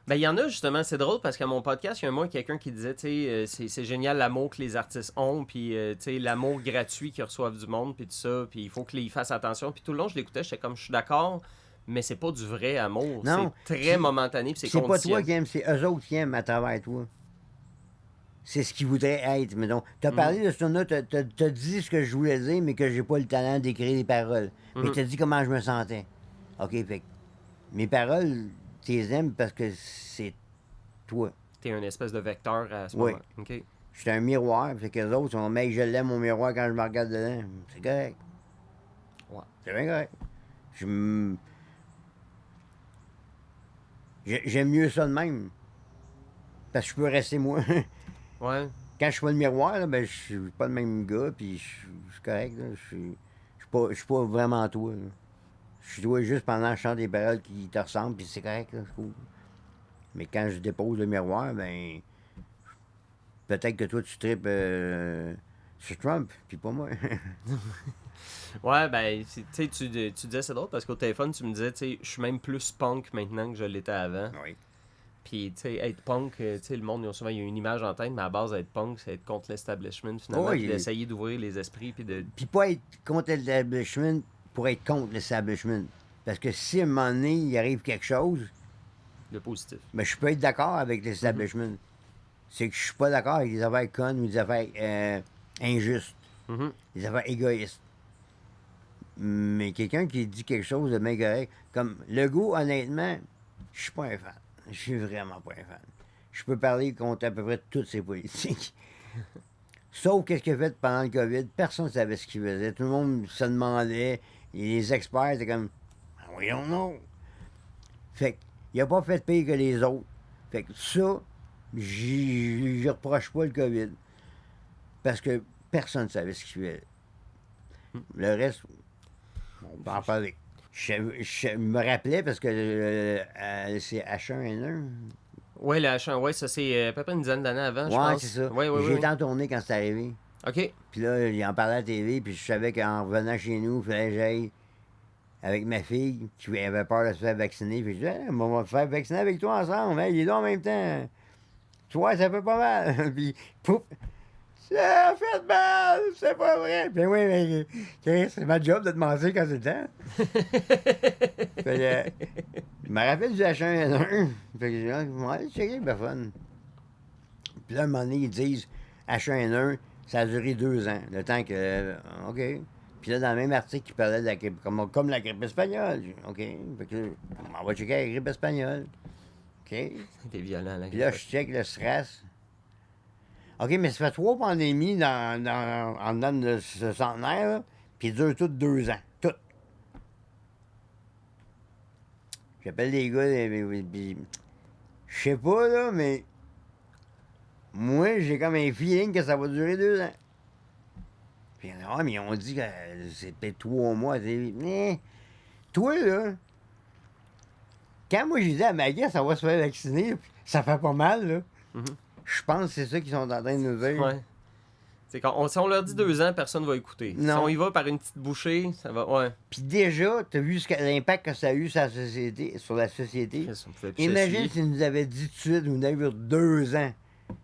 Ben, il y en a justement, c'est drôle parce qu'à mon podcast, il y a un mois quelqu'un qui disait, tu sais, c'est génial l'amour que les artistes ont, puis, tu sais, l'amour gratuit qu'ils reçoivent du monde, puis tout ça, puis il faut qu'ils fassent attention. Puis tout le long, je l'écoutais, j'étais comme, je suis d'accord, mais c'est pas du vrai amour. Non, c'est très momentané, puis c'est C'est pas conditionnel. toi qui aimes, c'est eux autres qui aiment à travers toi. C'est ce qu'ils voudraient être. Mais donc, t'as parlé de ce tournoi, t'as dit ce que je voulais dire, mais que j'ai pas le talent d'écrire les paroles. Mais t'as dit comment je me sentais. OK, fait que mes paroles, tu les aimes parce que c'est toi. T'es un espèce de vecteur à ce Oui. moment. OK. Je suis un miroir, fait que les autres sont, mec, je l'aime mon miroir quand je me regarde dedans. C'est correct. Ouais. C'est bien correct. J'aime mieux ça de même. Parce que je peux rester moi. Ouais. Quand je suis pas le miroir, là, ben, je suis pas le même gars, puis je suis correct. Là. Je suis pas vraiment toi. Là. Je suis toi juste pendant que je chante des paroles qui te ressemblent, puis c'est correct. Là, c'est cool. Mais quand je dépose le miroir, ben peut-être que toi, tu tripes sur Trump, puis pas moi. Ouais, ben, tu sais, tu disais c'est drôle parce qu'au téléphone, tu me disais, tu sais, je suis même plus punk maintenant que je l'étais avant. Oui. Puis, tu sais, être punk, tu sais, le monde, souvent, il y a une image en tête, mais à base, être punk, c'est être contre l'establishment, finalement, Oui, puis d'essayer d'ouvrir les esprits, puis de... Puis pas être contre l'establishment pour être contre l'establishment. Parce que si à un moment donné, il arrive quelque chose, Le positif. ben, je peux être d'accord avec l'establishment. C'est que je suis pas d'accord avec des affaires connes ou des affaires injustes, des affaires égoïstes. Mais quelqu'un qui dit quelque chose de bien correct, comme Legault, honnêtement, je suis pas un fan. Je suis vraiment pas un fan. Je peux parler contre à peu près toutes ses politiques. Sauf qu'est-ce qu'il a fait pendant le COVID, personne ne savait ce qu'il faisait. Tout le monde se demandait. Et les experts étaient comme voyons non. Fait qu'il n'a pas fait pire que les autres. Fait que ça, j'y reproche pas le COVID. Parce que personne ne savait ce qu'il faisait. Le reste, on peut en parler. Je me rappelais parce que c'est H1N1. Oui, le H1, ouais, ça c'est à peu près une dizaine d'années avant, je Ouais, pense. c'est ça. Oui, oui, J'ai oui. été en tournée quand c'est arrivé. OK. Puis là, il en parlait à la TV, puis je savais qu'en revenant chez nous, il fallait que j'aille avec ma fille qui avait peur de se faire vacciner. Puis je disais, hey, on va te faire vacciner avec toi ensemble. Hey, il est là en même temps. Toi, ça fait pas mal. Puis, pouf, ça fait mal, c'est pas vrai. Puis oui, mais c'est ma job de te mentir quand c'est le temps. Fait que, je me rappelle du H1N1. Fait que j'ai dit, ouais, c'est bien fun. Puis là, à un moment donné, ils disent H1N1, ça a duré 2 ans. Le temps que. OK. Puis là, dans le même article, il parlait de la grippe, comme la grippe espagnole. J'ai dit, OK. Fait que on va checker la grippe espagnole. OK. C'était violent, là. Puis là, je check le stress. OK, mais ça fait 3 pandémies en dedans de ce centenaire, là, puis ils durent toutes 2 ans. Toutes. J'appelle les gars, puis je sais pas, là, mais moi, j'ai comme un feeling que ça va durer 2 ans. Puis, ah, mais on dit que c'est peut-être 3 mois. Mais, toi, là, quand moi j'ai dit à Maggie, ça va se faire vacciner, ça fait pas mal, là. Mhm. Je pense que c'est ça qu'ils sont en train de nous dire. Ouais. C'est quand si on leur dit 2 ans, personne va écouter. Si Non. on y va par une petite bouchée, ça va. Ouais. Puis déjà, t'as vu l'impact que ça a eu sur la société. Chris, on pouvait plus Imagine s'essuyer. s'ils nous avaient dit tout de suite, nous avions 2 ans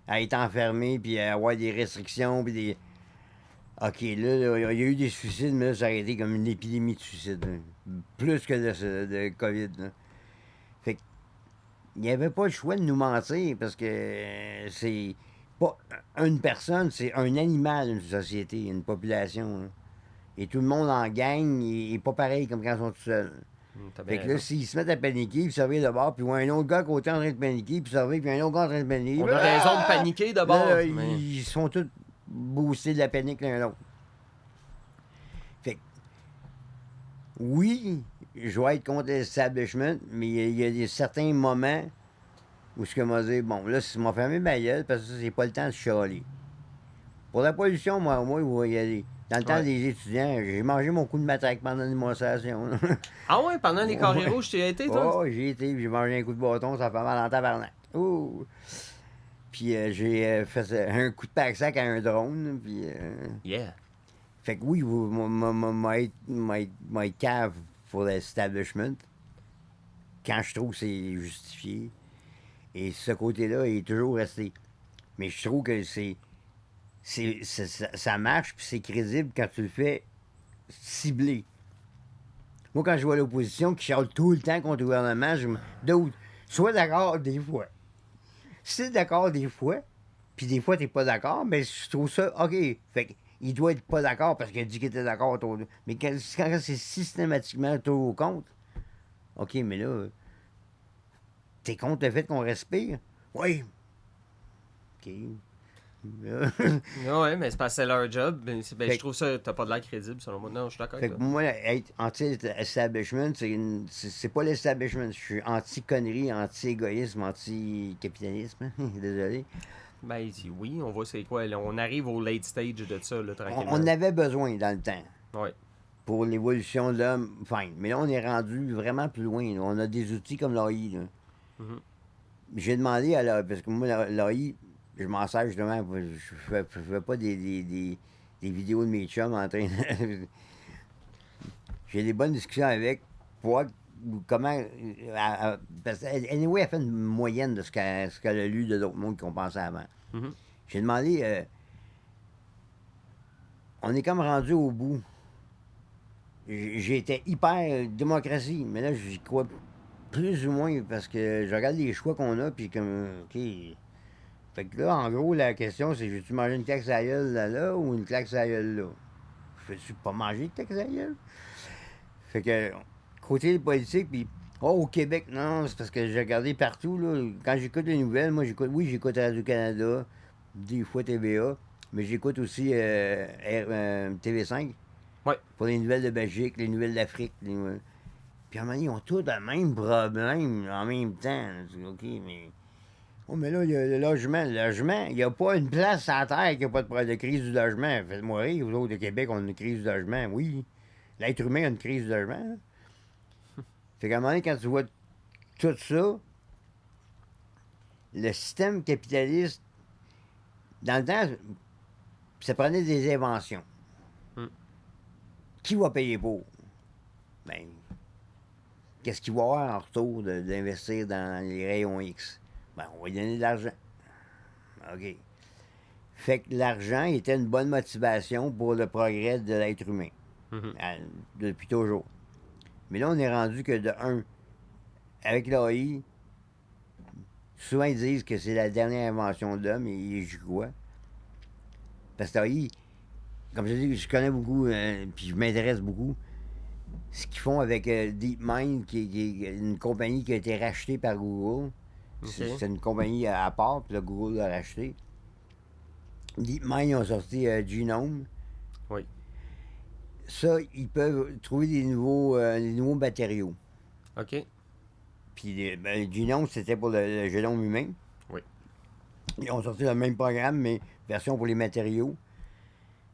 à être enfermés, puis à avoir des restrictions, puis des. OK, là, il y a eu des suicides, mais là, ça aurait été comme une épidémie de suicides. Là. Plus que de COVID. Là. Fait que, il n'y avait pas le choix de nous mentir, parce que c'est pas une personne, c'est un animal, une société, une population. Là. Et tout le monde en gagne, et pas pareil comme quand ils sont tout seuls. T'as bien Fait que là, raison. s'ils se mettent à paniquer, puis servir de bord, puis voient un autre gars à côté en train de paniquer, puis servir, puis un autre gars en train de paniquer. On a raison de paniquer d'abord. Là, mais- ils sont tous boostés de la panique l'un l'autre. Fait que, oui, je vais être contre l'establishment, mais il y a certains moments où ce que m'a dit, bon, là, c'est m'a fermé ma gueule parce que c'est pas le temps de chialer. Pour la pollution, moi, il va y aller. Dans le temps Ouais. des étudiants, j'ai mangé mon coup de matraque pendant une démonstration. Ah ouais, pendant les carrés Ouais. rouges, tu y as été, toi? Oh, j'y étais, puis j'ai mangé un coup de bâton, ça fait mal en tabarnak. Ouh! Puis j'ai fait un coup de pack-sac à un drone, puis... Yeah. Fait que oui, m'a être cave pour l'establishment, quand je trouve que c'est justifié. Et ce côté-là est toujours resté. Mais je trouve que ça marche, puis c'est crédible quand tu le fais ciblé. Moi, quand je vois l'opposition qui chiale tout le temps contre le gouvernement, sois d'accord des fois. Si t'es d'accord des fois, puis des fois t'es pas d'accord, mais je trouve ça OK. Fait qu'il doit être pas d'accord parce qu'il a dit qu'il était d'accord. Mais quand c'est systématiquement tout contre, OK, mais là, t'es contre le fait qu'on respire? Oui. OK. Ouais, mais c'est parce que c'est leur job. Ben, Fait- je trouve ça, t'as pas de l'air crédible, selon moi. Non, je suis d'accord Fait avec que toi. moi, être anti-establishment, c'est pas l'establishment. Je suis anti-connerie, anti-égoïsme, anti-capitalisme. Désolé. Ben, oui, on voit c'est quoi. Là, on arrive au late stage de ça, là, On tranquillement. en avait besoin dans le temps Ouais. pour l'évolution de l'homme. Fine. Mais là, on est rendu vraiment plus loin. Là. On a des outils comme l'AI. Là. Mhm. J'ai demandé à l'AI, parce que moi, l'AI, je m'en sers justement. Je fais pas des vidéos de mes chums en train de... J'ai des bonnes discussions avec pour voir comment. Parce qu'anyway, elle fait une moyenne de ce qu'elle a lu de d'autres mondes qu'on pensait avant. Mhm. J'ai demandé. On est comme rendu au bout. J'étais hyper démocratie, mais là, j'y crois plus ou moins parce que je regarde les choix qu'on a, puis comme. OK. Fait que là, en gros, la question, c'est veux-tu manger une claque à la gueule là ou une claque à la gueule là? Je fais-tu pas manger une claque à la gueule? Fait que, côté politique, puis, au Québec, non, c'est parce que j'ai regardé partout, là. Quand j'écoute les nouvelles, moi, j'écoute Radio-Canada, des fois TVA, mais j'écoute aussi TV5 Ouais. pour les nouvelles de Belgique, les nouvelles d'Afrique. Puis à un moment donné, ils ont tous le même problème en même temps. Je dis, OK, mais. Oh, mais là, il y a le logement. Le logement, il n'y a pas une place à terre qui n'a pas de crise du logement. Faites-moi rire, vous autres, au Québec, on a une crise du logement. Oui, l'être humain a une crise du logement. Là. Fait qu'à un moment donné, quand tu vois tout ça, le système capitaliste, dans le temps, ça prenait des inventions. Hmm. Qui va payer pour? Ben, qu'est-ce qu'il va y avoir en retour d'investir dans les rayons X? Ben, on va lui donner de l'argent. OK. Fait que l'argent était une bonne motivation pour le progrès de l'être humain. Mhm. Depuis toujours. Mais là, on est rendu que de un, avec l'AI, souvent ils disent que c'est la dernière invention de l'homme, et je crois. Parce que l'AI, comme je dis, je connais beaucoup, puis je m'intéresse beaucoup. Ce qu'ils font avec DeepMind, qui est une compagnie qui a été rachetée par Google. OK. C'est une compagnie à part, puis là, Google l'a racheté. DeepMind, ils ont sorti Genome. Oui. Ça, ils peuvent trouver des nouveaux matériaux. OK. Puis le Genome, c'était pour le génome humain. Oui. Ils ont sorti le même programme, mais version pour les matériaux.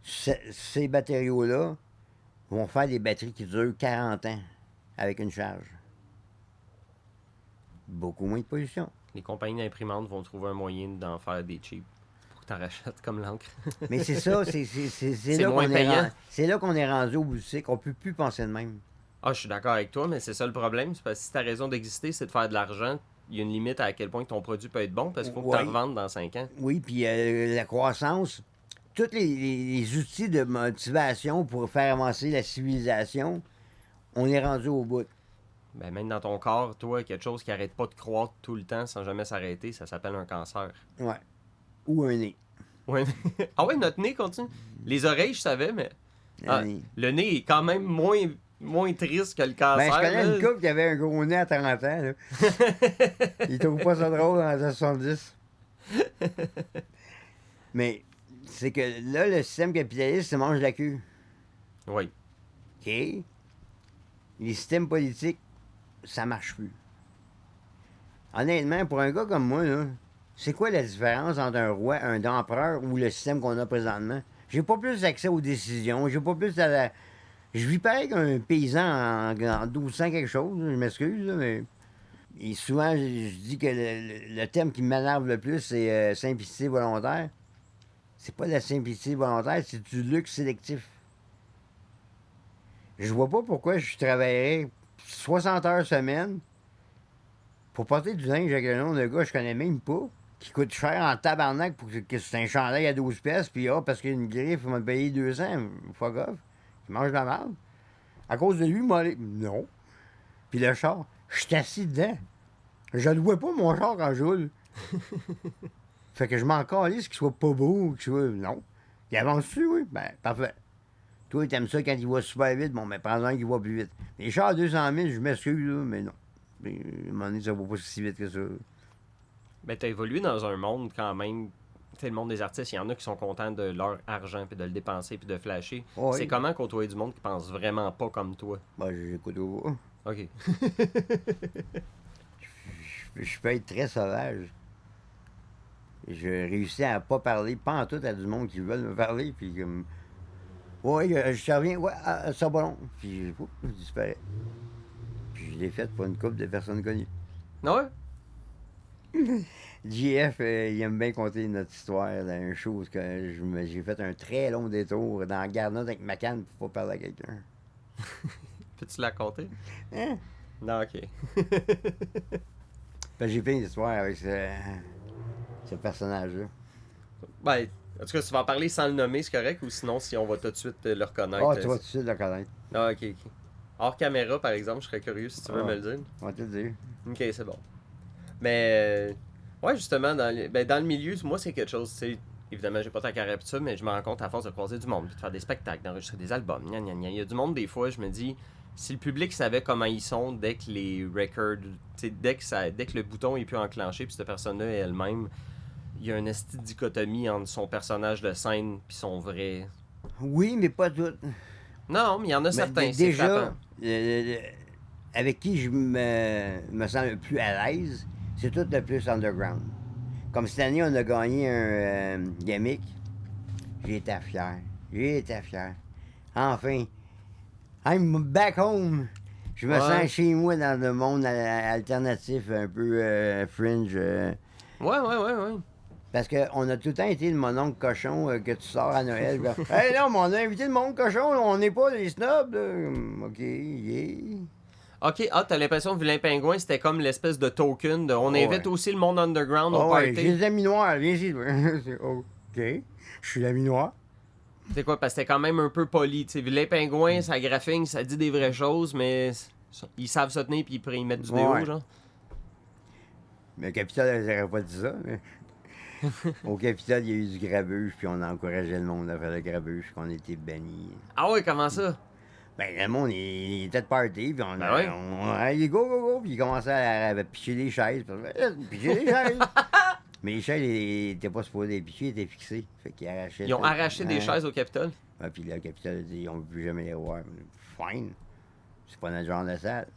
Ces matériaux-là vont faire des batteries qui durent 40 ans avec une charge. Beaucoup moins de pollution. Les compagnies d'imprimantes vont trouver un moyen d'en faire des cheap pour que tu en rachètes comme l'encre. Mais c'est ça, c'est là moins qu'on payant. c'est là qu'on est rendu au bout du cycle. On peut plus penser de même. Ah, je suis d'accord avec toi, mais c'est ça le problème. C'est parce que si ta raison d'exister, c'est de faire de l'argent, il y a une limite à quel point ton produit peut être bon parce qu'il faut que tu Ouais. en revendes dans 5 ans. Oui, puis la croissance, tous les outils de motivation pour faire avancer la civilisation, on est rendu au bout. Ben, même dans ton corps, toi, quelque chose qui arrête pas de croître tout le temps sans jamais s'arrêter, ça s'appelle un cancer. Ouais. Ou un nez. Ouais. Ah ouais, notre nez continue. Les oreilles, je savais, mais Un ah, nez. le nez est quand même moins triste que le cancer. Ben, je connais là. une couple qui avait un gros nez à 30 ans. Là. Ils trouvent pas ça drôle en 70. Mais c'est que là, le système capitaliste se mange la queue. Oui. OK? Les systèmes politiques, ça marche plus. Honnêtement, pour un gars comme moi, là, c'est quoi la différence entre un roi, un empereur ou le système qu'on a présentement? J'ai pas plus accès aux décisions, j'ai pas plus à la... Je vis pareil qu'un paysan en 1200 quelque chose, je m'excuse, là, mais... Et souvent, je dis que le terme qui m'énerve le plus, c'est simplicité volontaire. C'est pas de la simplicité volontaire, c'est du luxe sélectif. Je vois pas pourquoi je travaillerais 60 heures semaine pour porter du linge avec un nom de gars que je connais même pas, qui coûte cher en tabarnak pour que c'est un chandail à 12 pièces, puis parce qu'il y a une griffe, il m'a payé 200, fuck off. Il mange de la merde. À cause de lui, il m'a allé... Non. Puis le char, je suis assis dedans. Je ne vois pas mon char quand je roule. Fait que je m'en calisse qu'il soit pas beau, qu'il soit... Non. Il avance-tu, oui? Ben, parfait. Toi, t'aimes ça quand il va super vite. Bon, mais prends un qui va plus vite. Les chars à 200 000, je m'excuse, là, mais non. Mais, à un moment donné, ça va pas si vite que ça. Ben, t'as évolué dans un monde quand même. Tu sais, le monde des artistes, il y en a qui sont contents de leur argent, puis de le dépenser, puis de flasher. Ouais. C'est comment côtoyer du monde qui pense vraiment pas comme toi? Ben, j'écoute au... OK. Je peux être très sauvage. Je réussis à pas parler, pas en tout à du monde qui veulent me parler, puis comme... Ouais, je te reviens, ouais, ça va long. Puis, je disparais. Puis je l'ai fait pour une couple de personnes connues. Ouais? JF, il aime bien conter notre histoire dans un show, parce que j'ai fait un très long détour dans la garnotte avec ma canne pour pas parler à quelqu'un. Peux-tu la compter? Hein? Non, OK. Ben, j'ai plein d'histoires avec ce personnage-là. Ben, en tout cas, tu vas en parler sans le nommer, c'est correct? Ou sinon, si on va tout de suite le reconnaître? Ah, tu vas tout de suite le connaître. Ah, OK, OK. Hors caméra, par exemple, je serais curieux si tu veux Ah. me le dire. On va te le dire. OK, c'est bon. Mais, ouais, justement, dans le milieu, moi, c'est quelque chose, tu sais, évidemment, j'ai pas ta carrière pis ça, mais je me rends compte à force de croiser du monde, puis de faire des spectacles, d'enregistrer des albums, gna gna gna. Il y a du monde, des fois, je me dis, si le public savait comment ils sont dès que les records, dès que le bouton est plus enclenché, puis cette personne-là est elle-même, il y a une esti de dichotomie entre son personnage de scène puis son vrai. Oui, mais pas tout. Non, mais il y en a Mais certains, c'est déjà, frappant. avec qui je me sens le plus à l'aise, c'est tout le plus underground. Comme cette année, on a gagné un gimmick. J'étais fier. J'étais fier. Enfin, I'm back home. Je me Ouais. sens chez moi dans le monde alternatif, un peu fringe. Ouais. Parce qu'on a tout le temps été le mononcle cochon que tu sors à Noël. Hey non, mais on a invité le mononcle cochon, là, on n'est pas des snobs. Là. OK, yeah. Ok, t'as l'impression que Vilain Pingouin, c'était comme l'espèce de token de on Ouais. invite aussi le monde underground au Oh, ouais, party. j'ai des amis noirs, viens ici. OK, je suis l'ami noir. C'est quoi, parce que c'était quand même un peu poli. T'sais, Vilain Pingouin, ça graphine, ça dit des vraies choses, mais ils savent se tenir puis ils mettent du déo, Ouais. genre. Mais le Capitole, elle n'aurait pas dit ça. Mais... Au Capitole, il y a eu du grabuge, puis on encourageait le monde à faire le grabuge, qu'on était bannis. Ah ouais, comment ça? Ben, le monde, il était de party, puis on Ben ouais. allait go, puis il commençait à picher des chaises. Picher des chaises. Mais les chaises, ils n'étaient pas supposés les picher, ils étaient fixés. Fait qu'ils arrachaient. Ils ont arraché des chaises au Capitole? Ouais, puis là, le Capitole a dit, on ne veut plus jamais les voir. Fine. C'est pas notre genre de salle.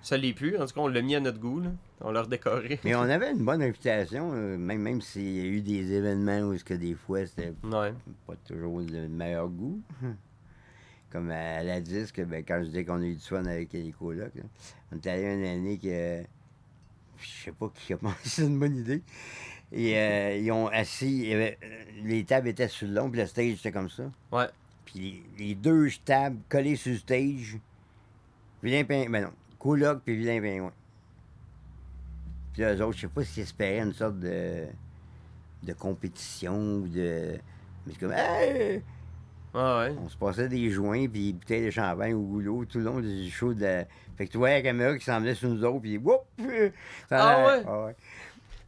Ça l'est plus, en tout cas, on l'a mis à notre goût, là. On l'a redécoré. Mais on avait une bonne réputation, même s'il y a eu des événements où que des fois c'était Ouais. pas toujours le meilleur goût. Comme à la disque, ben, quand je dis qu'on a eu du fun avec les colocs, là, on est allé une année que je sais pas qui a pensé c'est une bonne idée. Et ils ont assis, les tables étaient sur le long, puis le stage était comme ça. Ouais. Puis les deux tables collées sur le stage, Vilain Pingouin, ben non, coloc puis Vilain Pingouin. Puis là, eux autres, je sais pas s'ils espéraient une sorte de compétition ou de. Mais c'est comme, hey! Ouais. On se passait des joints puis des bouteilles de champagne au goulot tout le long du show de la... Fait que tu voyais la caméra qui s'en venait sur nous autres puis whoop! Ah ouais? Ah ouais.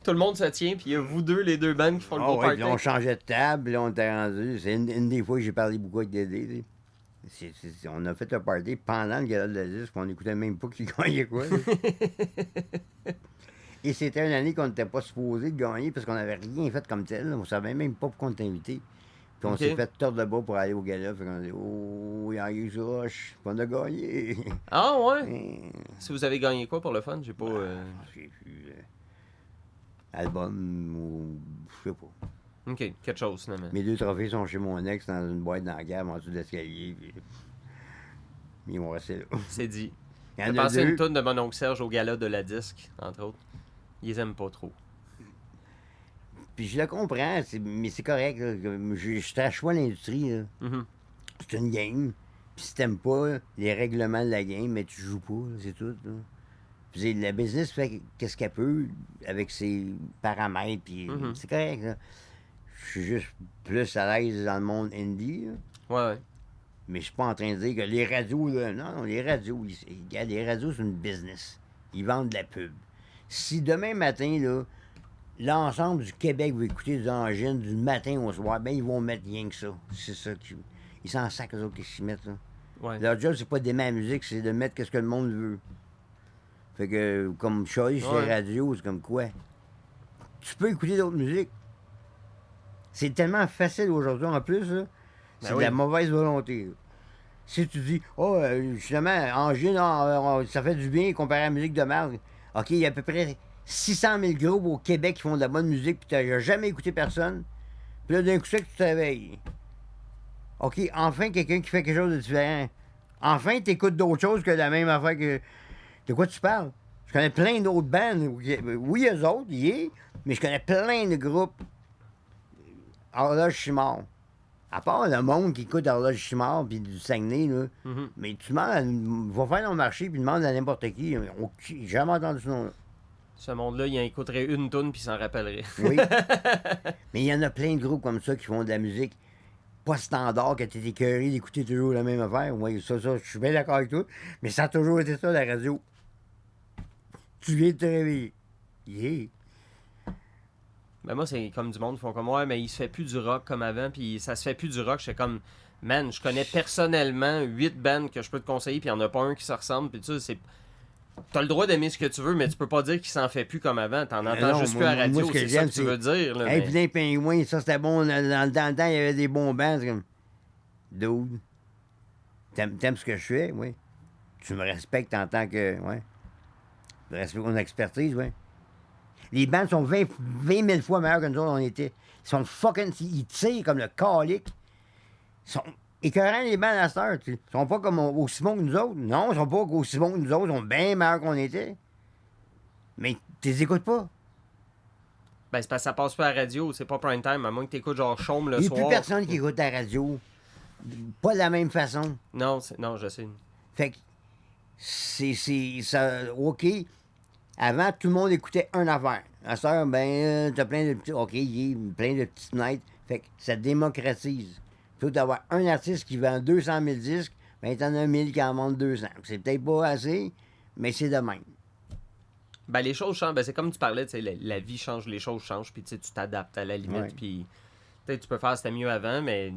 Tout le monde se tient, puis il y a vous deux, les deux bands qui font le Ah gros ouais, party. puis là, on changeait de table, puis là, on était rendu. C'est une des fois que j'ai parlé beaucoup avec Dédé. Tu sais. On a fait le party pendant le gala de la disque, on n'écoutait même pas qui gagnait quoi. Et c'était une année qu'on n'était pas supposé de gagner parce qu'on n'avait rien fait comme tel. Là. On savait même pas pourquoi on était invité. Puis on Ok. s'est fait tordre de bas pour aller au gala. Fait qu'on a dit, oh, il y a eu Rush, on a gagné. Ah ouais? Hein. Si vous avez gagné quoi pour le fun? J'ai pas... J'ai vu album ou je sais pas. Ok, quelque chose, finalement. Mes deux trophées sont chez mon ex dans une boîte dans la gamme en dessous de l'escalier. Puis... Ils vont rester là. C'est dit. Il y J'ai en a pensé à deux. une toune de mon oncle Serge au gala de la disque, entre autres. Ils les aiment pas trop. Puis je le comprends, mais c'est correct. Là. Je trache pas l'industrie. Là. Mhm. C'est une game. Puis si t'aimes pas les règlements de la game, mais tu joues pas, là, c'est tout. Là. Puis la business fait qu'est-ce qu'elle peut avec ses paramètres. Puis Mhm. c'est correct. Là. Je suis juste plus à l'aise dans le monde indie. Là. Ouais. Mais je suis pas en train de dire que les radios, là, non, les radios, regarde, les radios, c'est une business. Ils vendent de la pub. Si demain matin, là, l'ensemble du Québec veut écouter des engines du matin au soir, ben ils vont mettre rien que ça. C'est ça qu'ils... Ils s'en sacrent, eux autres, qu'est-ce qu'ils mettent, là. Ouais. Leur job, c'est pas d'aimer la musique, c'est de mettre qu'est-ce que le monde veut. Fait que, comme choice sur Ouais. les radios, c'est comme quoi? Tu peux écouter d'autres musiques. C'est tellement facile aujourd'hui, en plus, là. C'est Ben de la oui. mauvaise volonté. Là. Si tu dis, oh, justement, Angers, ça fait du bien comparé à la musique de merde. OK, il y a à peu près 600 000 groupes au Québec qui font de la bonne musique, puis tu n'as jamais écouté personne. Puis là, d'un coup, c'est que tu te réveilles. OK, enfin, quelqu'un qui fait quelque chose de différent. Enfin, tu écoutes d'autres choses que la même affaire que. De quoi tu parles? Je connais plein d'autres bandes. Oui, eux autres, mais je connais plein de groupes. Horloge Chimard. À part le monde qui écoute Horloge Chimard puis du Saguenay, là. Mhm. Mais tu demandes, va faire ton marché puis demande à n'importe qui. J'ai jamais entendu ce nom-là. Ce monde-là, il en écouterait une toune puis il s'en rappellerait. Oui. Mais il y en a plein de groupes comme ça qui font de la musique pas standard, que t'es écœuré d'écouter toujours la même affaire. Oui, ça, je suis bien d'accord avec toi. Mais ça a toujours été ça, la radio. Tu viens de te réveiller. Yeah. Ben moi, c'est comme du monde, ils font comme, ouais, mais il se fait plus du rock comme avant, puis ça se fait plus du rock. J'étais comme, man, je connais personnellement 8 bands que je peux te conseiller, puis il n'y en a pas un qui se ressemble, puis tu sais, c'est. T'as le droit d'aimer ce que tu veux, mais tu peux pas dire qu'il s'en fait plus comme avant. T'en entends Non, juste plus à la radio, ce que c'est ça j'aime, que tu veux dire. Là, Hey, mais... puis les pingouins, ça c'était bon. Dans le temps, il y avait des bons bands. C'est comme. Dude. T'aimes ce que je fais, oui. Tu me respectes en tant que. Ouais. Tu respectes mon expertise, oui. Les bands sont 20 000 fois meilleurs que nous autres, on était. Ils sont fucking. Ils tirent comme le calique. Ils sont écœurants, les bands à cette heure. Ils sont pas comme aussi bons que nous autres. Non, ils sont pas aussi bons que nous autres. Ils sont bien meilleurs qu'on était. Mais tu les écoutes pas. Ben, c'est parce que ça passe plus à la radio, c'est pas prime time, à moins que t'écoutes genre Chaume le Il n'y a soir. plus personne qui écoute la radio. Pas de la même façon. Non, non, je sais. Fait que c'est ça. OK. Avant, tout le monde écoutait une affaire. À cette heure, ben, t'as plein de petits. OK, il y a plein de petites fenêtres. Fait que ça démocratise. Plutôt d'avoir un artiste qui vend 200 000 disques, ben, t'en as 1000 qui en vendent 200. C'est peut-être pas assez, mais c'est de même. Ben, les choses changent. Ben, c'est comme tu parlais, tu sais, la vie change, les choses changent, puis tu t'adaptes à la limite. Ouais. Puis, tu peux faire c'était mieux avant, mais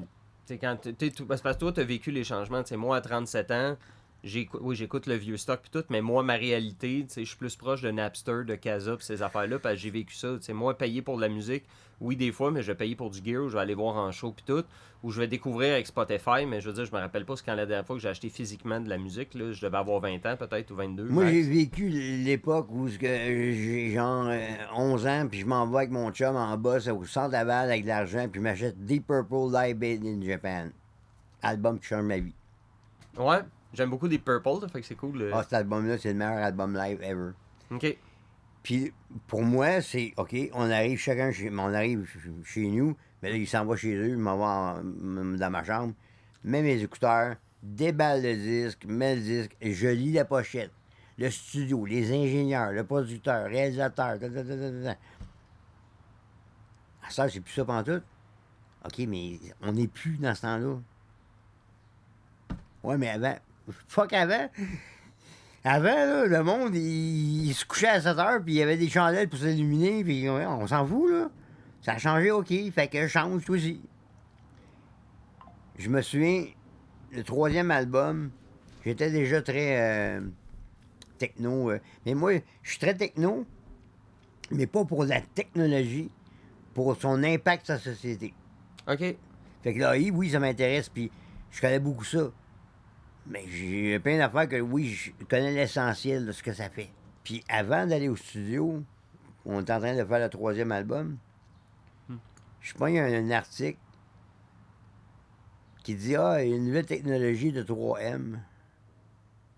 quand c'est parce que toi, tu as vécu les changements. Moi, à 37 ans, j'écoute le vieux stock puis tout, mais moi, ma réalité, je suis plus proche de Napster, de Casa pis ces affaires-là, parce que j'ai vécu ça. Moi, payer pour de la musique, oui, des fois, mais je vais payer pour du gear, ou je vais aller voir en show puis tout, ou je vais découvrir avec Spotify, mais je veux dire, je me rappelle pas c'est quand la dernière fois que j'ai acheté physiquement de la musique, là, je devais avoir 20 ans peut-être, ou 22. Moi, max. j'ai vécu l'époque où j'ai genre 11 ans, puis je m'en vais avec mon chum en bas au centre Laval avec de l'argent, puis je m'achète Deep Purple Live in Japan. Album qui change ma vie. Ouais, j'aime beaucoup des Purple, ça fait que c'est cool. Ah, cet album-là, c'est le meilleur album live ever. Ok. Puis pour moi, c'est OK, on arrive chacun on arrive chez nous, mais là, il s'en va chez eux, il m'en va dans ma chambre, mets mes écouteurs, déballe le disque, mets le disque, et je lis la pochette. Le studio, les ingénieurs, le producteur, le réalisateur, Ah, ça, c'est plus ça pantoute. OK, mais on n'est plus dans ce temps-là. Ouais, mais avant. Fuck avant. Avant, là, le monde, il se couchait à 7 heures, puis il y avait des chandelles pour s'illuminer, puis ouais, on s'en fout, là. Ça a changé, OK, fait que je change, toi aussi. Je me souviens, le troisième album, j'étais déjà très techno. Mais moi, je suis très techno, mais pas pour la technologie, pour son impact sur la société. Ok. Fait que là, oui, ça m'intéresse, puis je connais beaucoup ça. Mais j'ai plein d'affaires que, oui, je connais l'essentiel de ce que ça fait. Puis avant d'aller au studio, on est en train de faire le troisième album, je sais pas, il y a un article qui dit, ah, il y a une nouvelle technologie de 3M.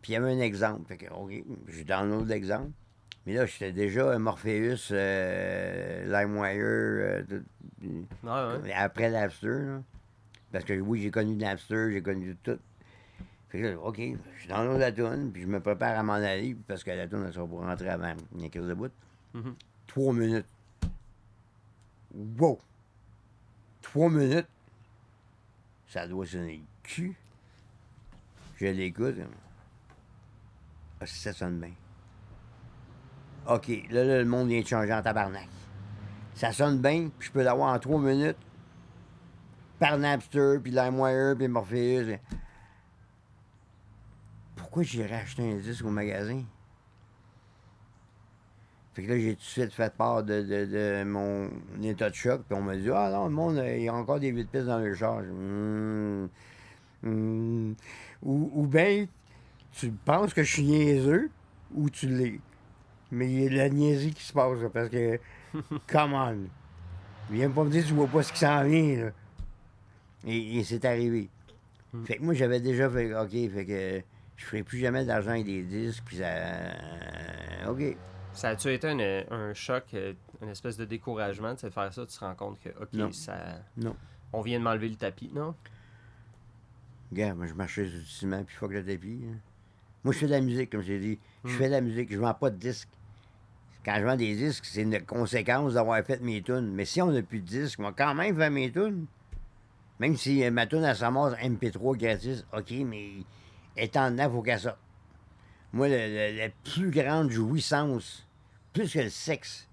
Puis il y avait un exemple. Fait que, OK, je download l'exemple. Mais là, j'étais déjà un Morpheus, LimeWire, Ouais. après Napster. Là. Parce que oui, j'ai connu Napster, j'ai connu tout. Fait que là, OK, je download la toune, puis je me prépare à m'en aller, parce que la toune, elle sera pour rentrer avant une crise de bout. 3 minutes. Wow! 3 minutes. Ça doit sonner le cul. Je l'écoute. Ah, ça sonne bien. OK, là, le monde vient de changer en tabarnak. Ça sonne bien, puis je peux l'avoir en 3 minutes. Par Napster, puis LimeWire, puis Morpheus. Pourquoi j'irais acheter un disque au magasin? Fait que là, j'ai tout de suite fait part de mon état de choc, puis on m'a dit, ah non, le monde, il y a encore des 8 pistes dans le charge. Ou bien, tu penses que je suis niaiseux, ou tu l'es. Mais il y a de la niaiserie qui se passe, là, parce que, come on. Viens pas me dire que tu vois pas ce qui s'en vient, là. Et c'est arrivé. Fait que moi, j'avais déjà fait, OK, fait que je ferai plus jamais d'argent avec des disques, puis ça... OK. Ça a-tu été un choc, une espèce de découragement de faire ça? Tu te rends compte que, OK, Non. ça... Non. On vient de m'enlever le tapis, non? Regarde, moi, je marchais sur du ciment, puis fuck le tapis. Hein. Moi, je fais de la musique, comme je t'ai dit. Je fais de la musique, je vends pas de disques. Quand je vends des disques, c'est une conséquence d'avoir fait mes tunes. Mais si on n'a plus de disques, on va quand même faire mes tunes. Même si ma tune, elle se ramasse MP3 gratis, OK, mais étant dedans, il faut qu'elle sorte. Moi, la plus grande jouissance, plus que le sexe,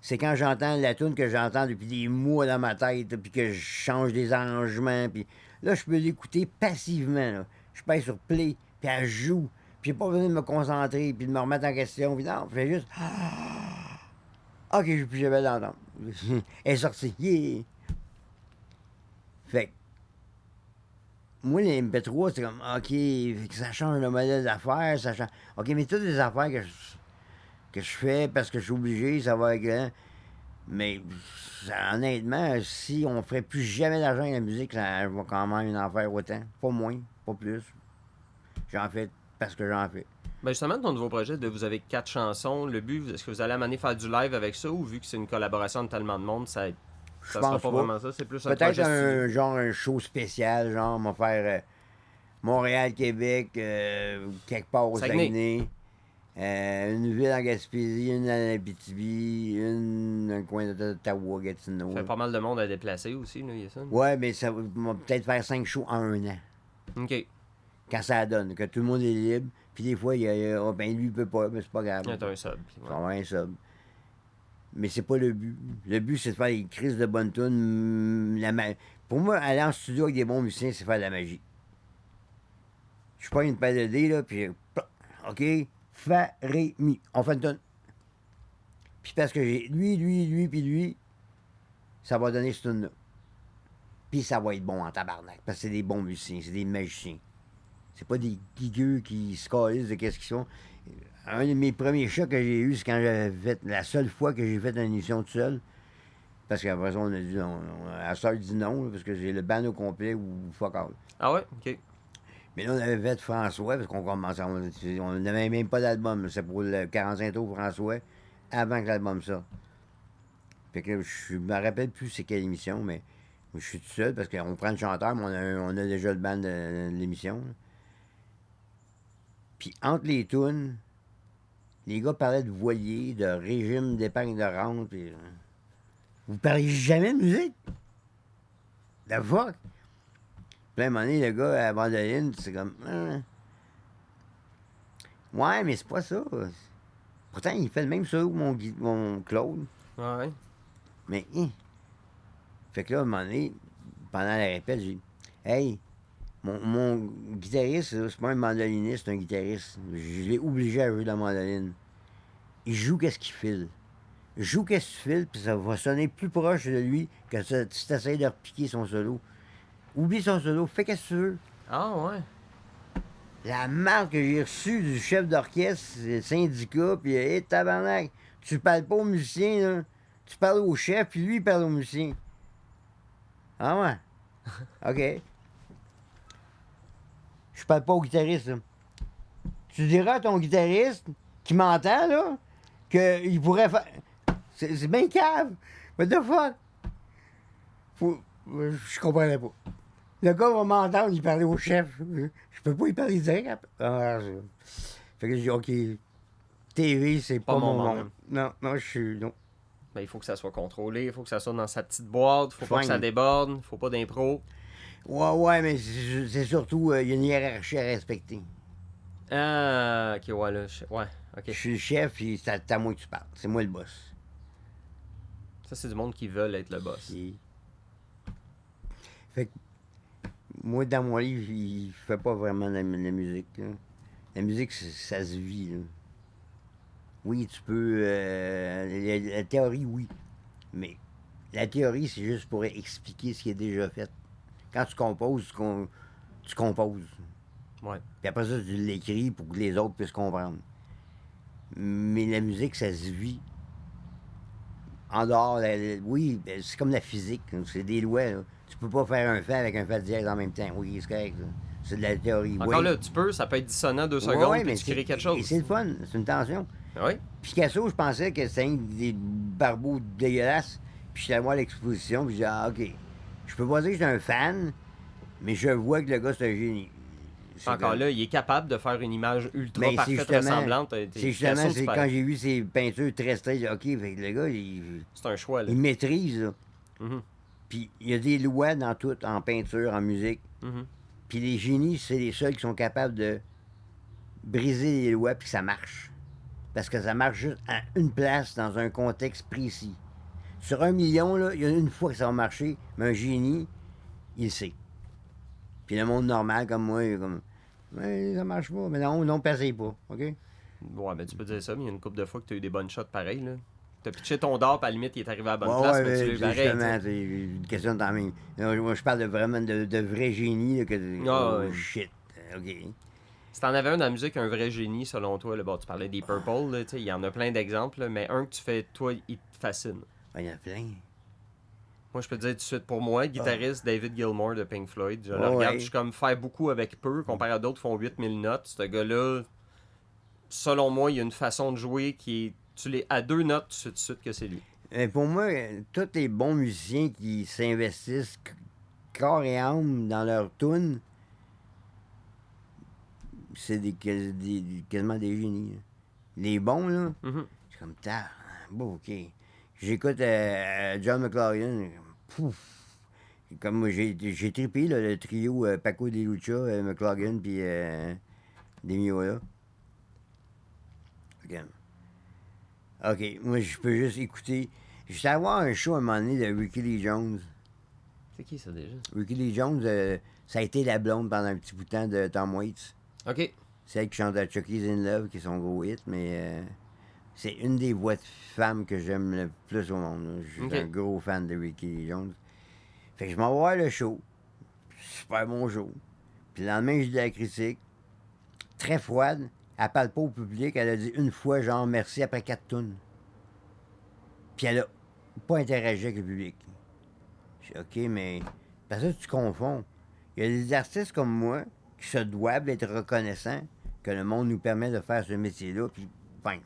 c'est quand j'entends la tune que j'entends depuis des mois dans ma tête, puis que je change des arrangements, puis là, je peux l'écouter passivement. Là. Je pèse sur play, puis elle joue, puis j'ai pas besoin de me concentrer, puis de me remettre en question, puis non, je fais juste... OK, j'ai plus jamais l'entendre. Elle est sortie. Yeah! Fait que, moi, les MP3, c'est comme, OK, fait que ça change le modèle d'affaires, ça change... OK, mais toutes les affaires que je fais parce que je suis obligé, ça va avec... Mais honnêtement, si on ne ferait plus jamais d'argent avec la musique, ça, je vais quand même en faire autant. Pas moins, pas plus. J'en fais parce que j'en fais. Ben justement, ton nouveau projet, vous avez 4 chansons. Le but, est-ce que vous allez amener faire du live avec ça ou vu que c'est une collaboration de tellement de monde, ça sera pas vraiment ça? C'est plus un Peut-être projet genre un show spécial, genre, on va faire Montréal, Québec, quelque part au Saguenay. Une ville en Gaspésie, une en Abitibi, une dans le coin d'Ottawa, Gatineau. Ça fait pas mal de monde à déplacer aussi, là, il y a ça. Ouais, mais ça va peut-être faire 5 shows en un an. OK. Quand ça donne, que tout le monde est libre. Puis des fois, il y a oh, ben lui, il peut pas, mais c'est pas grave. Il y a un sub. Il va avoir un sub. Mais c'est pas le but. Le but, c'est de faire des crises de bonnes tunes. Pour moi, aller en studio avec des bons musiciens, c'est faire de la magie. Je prends une paire de dés, là, puis OK, fa, ré, mi. On fait une tune. Puis parce que j'ai lui, puis lui, ça va donner cette tune-là. Puis ça va être bon en tabarnak, parce que c'est des bons musiciens, c'est des magiciens. C'est pas des guigueux qui se calissent de qu'est-ce qu'ils sont. Un de mes premiers chocs que j'ai eu, c'est quand j'avais fait, la seule fois que j'ai fait une émission tout seul. Parce qu'après ça, on a dit, la soeur dit non, parce que j'ai le band au complet ou fuck all. Ah ouais? OK. Mais là, on avait fait François, parce qu'on commençait, on n'avait même pas d'album. C'est pour le 45 tours François, avant que l'album sorte. Fait que je me rappelle plus c'est quelle émission, mais je suis tout seul, parce qu'on prend le chanteur, mais on a déjà le band de l'émission. Là. Puis entre les tunes, les gars parlaient de voilier, de régime d'épargne de rente. Puis, vous parlez jamais de musique? The fuck? Puis à un moment donné, le gars à la mandoline, c'est comme... Ouais, mais c'est pas ça. Pourtant, il fait le même solo que mon Claude. Ouais. Mais, Fait que là, à un moment donné, pendant la répète, j'ai dit, hey, mon guitariste, là, c'est pas un mandoliniste, c'est un guitariste. Je l'ai obligé à jouer de la mandoline. Il joue qu'est-ce qu'il file. Joue qu'est-ce qu'il file, puis ça va sonner plus proche de lui que si tu essaies de repiquer son solo. Oublie son solo, fais qu'est-ce que tu veux. Ah ouais. La marque que j'ai reçue du chef d'orchestre, le syndicat, puis hey, tabarnak, tu parles pas au musicien, là. Tu parles au chef, puis lui, il parle au musicien. Ah ouais? OK. Je parle pas au guitariste, là. Tu diras à ton guitariste qui m'entend, là, qu'il pourrait faire... C'est bien cave. What the fuck? Je comprenais pas. Le gars va m'entendre, il parlait au chef. Je peux pas y parler direct. Fait que j'ai dit, OK, TV, c'est pas mon monde. Non, je suis... Non. Ben, il faut que ça soit contrôlé, il faut que ça soit dans sa petite boîte, il faut pas que ça déborde, il faut pas d'impro. Ouais, mais c'est surtout, il y a une hiérarchie à respecter. Ah, ok, ouais, là, ouais, ok. Je suis le chef, puis c'est à moi que tu parles. C'est moi le boss. Ça, c'est du monde qui veut être le boss. Fait que, moi, dans mon livre, il fait pas vraiment la musique. Là. La musique, ça se vit. Là. Oui, tu peux... la théorie, oui. Mais la théorie, c'est juste pour expliquer ce qui est déjà fait. Quand tu composes, tu composes. Ouais. Puis après ça, tu l'écris pour que les autres puissent comprendre. Mais la musique, ça se vit. En dehors, oui, c'est comme la physique. C'est des lois. Là. Tu peux pas faire un fa avec un fa dièse en même temps. Oui, c'est correct. Là. C'est de la théorie. Encore oui. Là, tu peux, ça peut être dissonant 2 secondes, puis tu crées quelque chose. Et c'est le fun, c'est une tension. Oui. Picasso, je pensais que c'était des barbeaux dégueulasses. Puis je suis allé voir l'exposition, puis je dis, ah, OK. Je peux pas dire que j'étais un fan, mais je vois que le gars, c'est un génie. Encore là, il est capable de faire une image ultra parfaite, ressemblante. C'est justement, c'est quand j'ai vu ses peintures très straight, OK, fait que le gars, c'est un choix, là. Il maîtrise, là. Mm-hmm. Puis il y a des lois dans tout, en peinture, en musique. Mm-hmm. Puis les génies, c'est les seuls qui sont capables de briser les lois puis que ça marche. parce que ça marche juste à une place dans un contexte précis. Sur 1 million, là, il y a une fois que ça va marcher, mais un génie, il sait. Puis le monde normal comme moi, il est comme mais ça marche pas. Mais non, non, passez pas. OK? Ouais, ben tu peux dire ça, mais il y a une couple de fois que tu as eu des bonnes shots pareil, là. T'as pitché ton dard, puis à la limite, il est arrivé à la bonne Ouais, place, ouais, mais tu l'as eu pareil. justement, c'est une question de timing. Moi, je parle vraiment de vrai génie, là, que Ah, oh ouais. shit. OK. Si t'en avais un dans la musique, un vrai génie, selon toi, là, bon, tu parlais des Purple, là, tu sais, il y en a plein d'exemples, là, mais un que tu fais, toi, il te fascine. Il y en a plein. Moi, je peux te dire tout de suite, pour moi, guitariste David Gilmour de Pink Floyd, je le Ouais, regarde, ouais. je suis comme faire beaucoup avec peu, comparé à d'autres qui font 8000 notes. Ce gars-là, selon moi, il y a une façon de jouer qui est. Tu l'es à 2 notes, tu sais tout de suite que c'est lui. Pour moi, tous les bons musiciens qui s'investissent corps et âme dans leur tune, c'est quasiment des génies. Là. Les bons, là, Mhm. c'est comme tard. Bon, OK. J'écoute John McLaughlin. Pouf. Comme moi, j'ai trippé là, le trio Paco de Lucha, McLaughlin, puis Demiola. OK. OK, moi, je peux juste écouter. J'étais allé voir un show à un moment donné de Ricky Lee Jones. C'est qui ça déjà? Ricky Lee Jones, ça a été la blonde pendant un petit bout de temps de Tom Waits. Ok. C'est elle qui chante à Chucky's in Love, qui est son gros hit, mais c'est une des voix de femmes que j'aime le plus au monde. Là. Je suis Ok. un gros fan de Ricky Lee Jones. Fait que je m'en vais voir le show. Super bon show. Puis le lendemain, j'ai de la critique. Très froide. Elle parle pas au public. Elle a dit une fois, genre, merci après 4 tonnes. Puis elle a pas interagi avec le public. Je dis, OK, mais. Parce que tu confonds. Il y a des artistes comme moi qui se doivent d'être reconnaissants que le monde nous permet de faire ce métier-là. Puis, ben.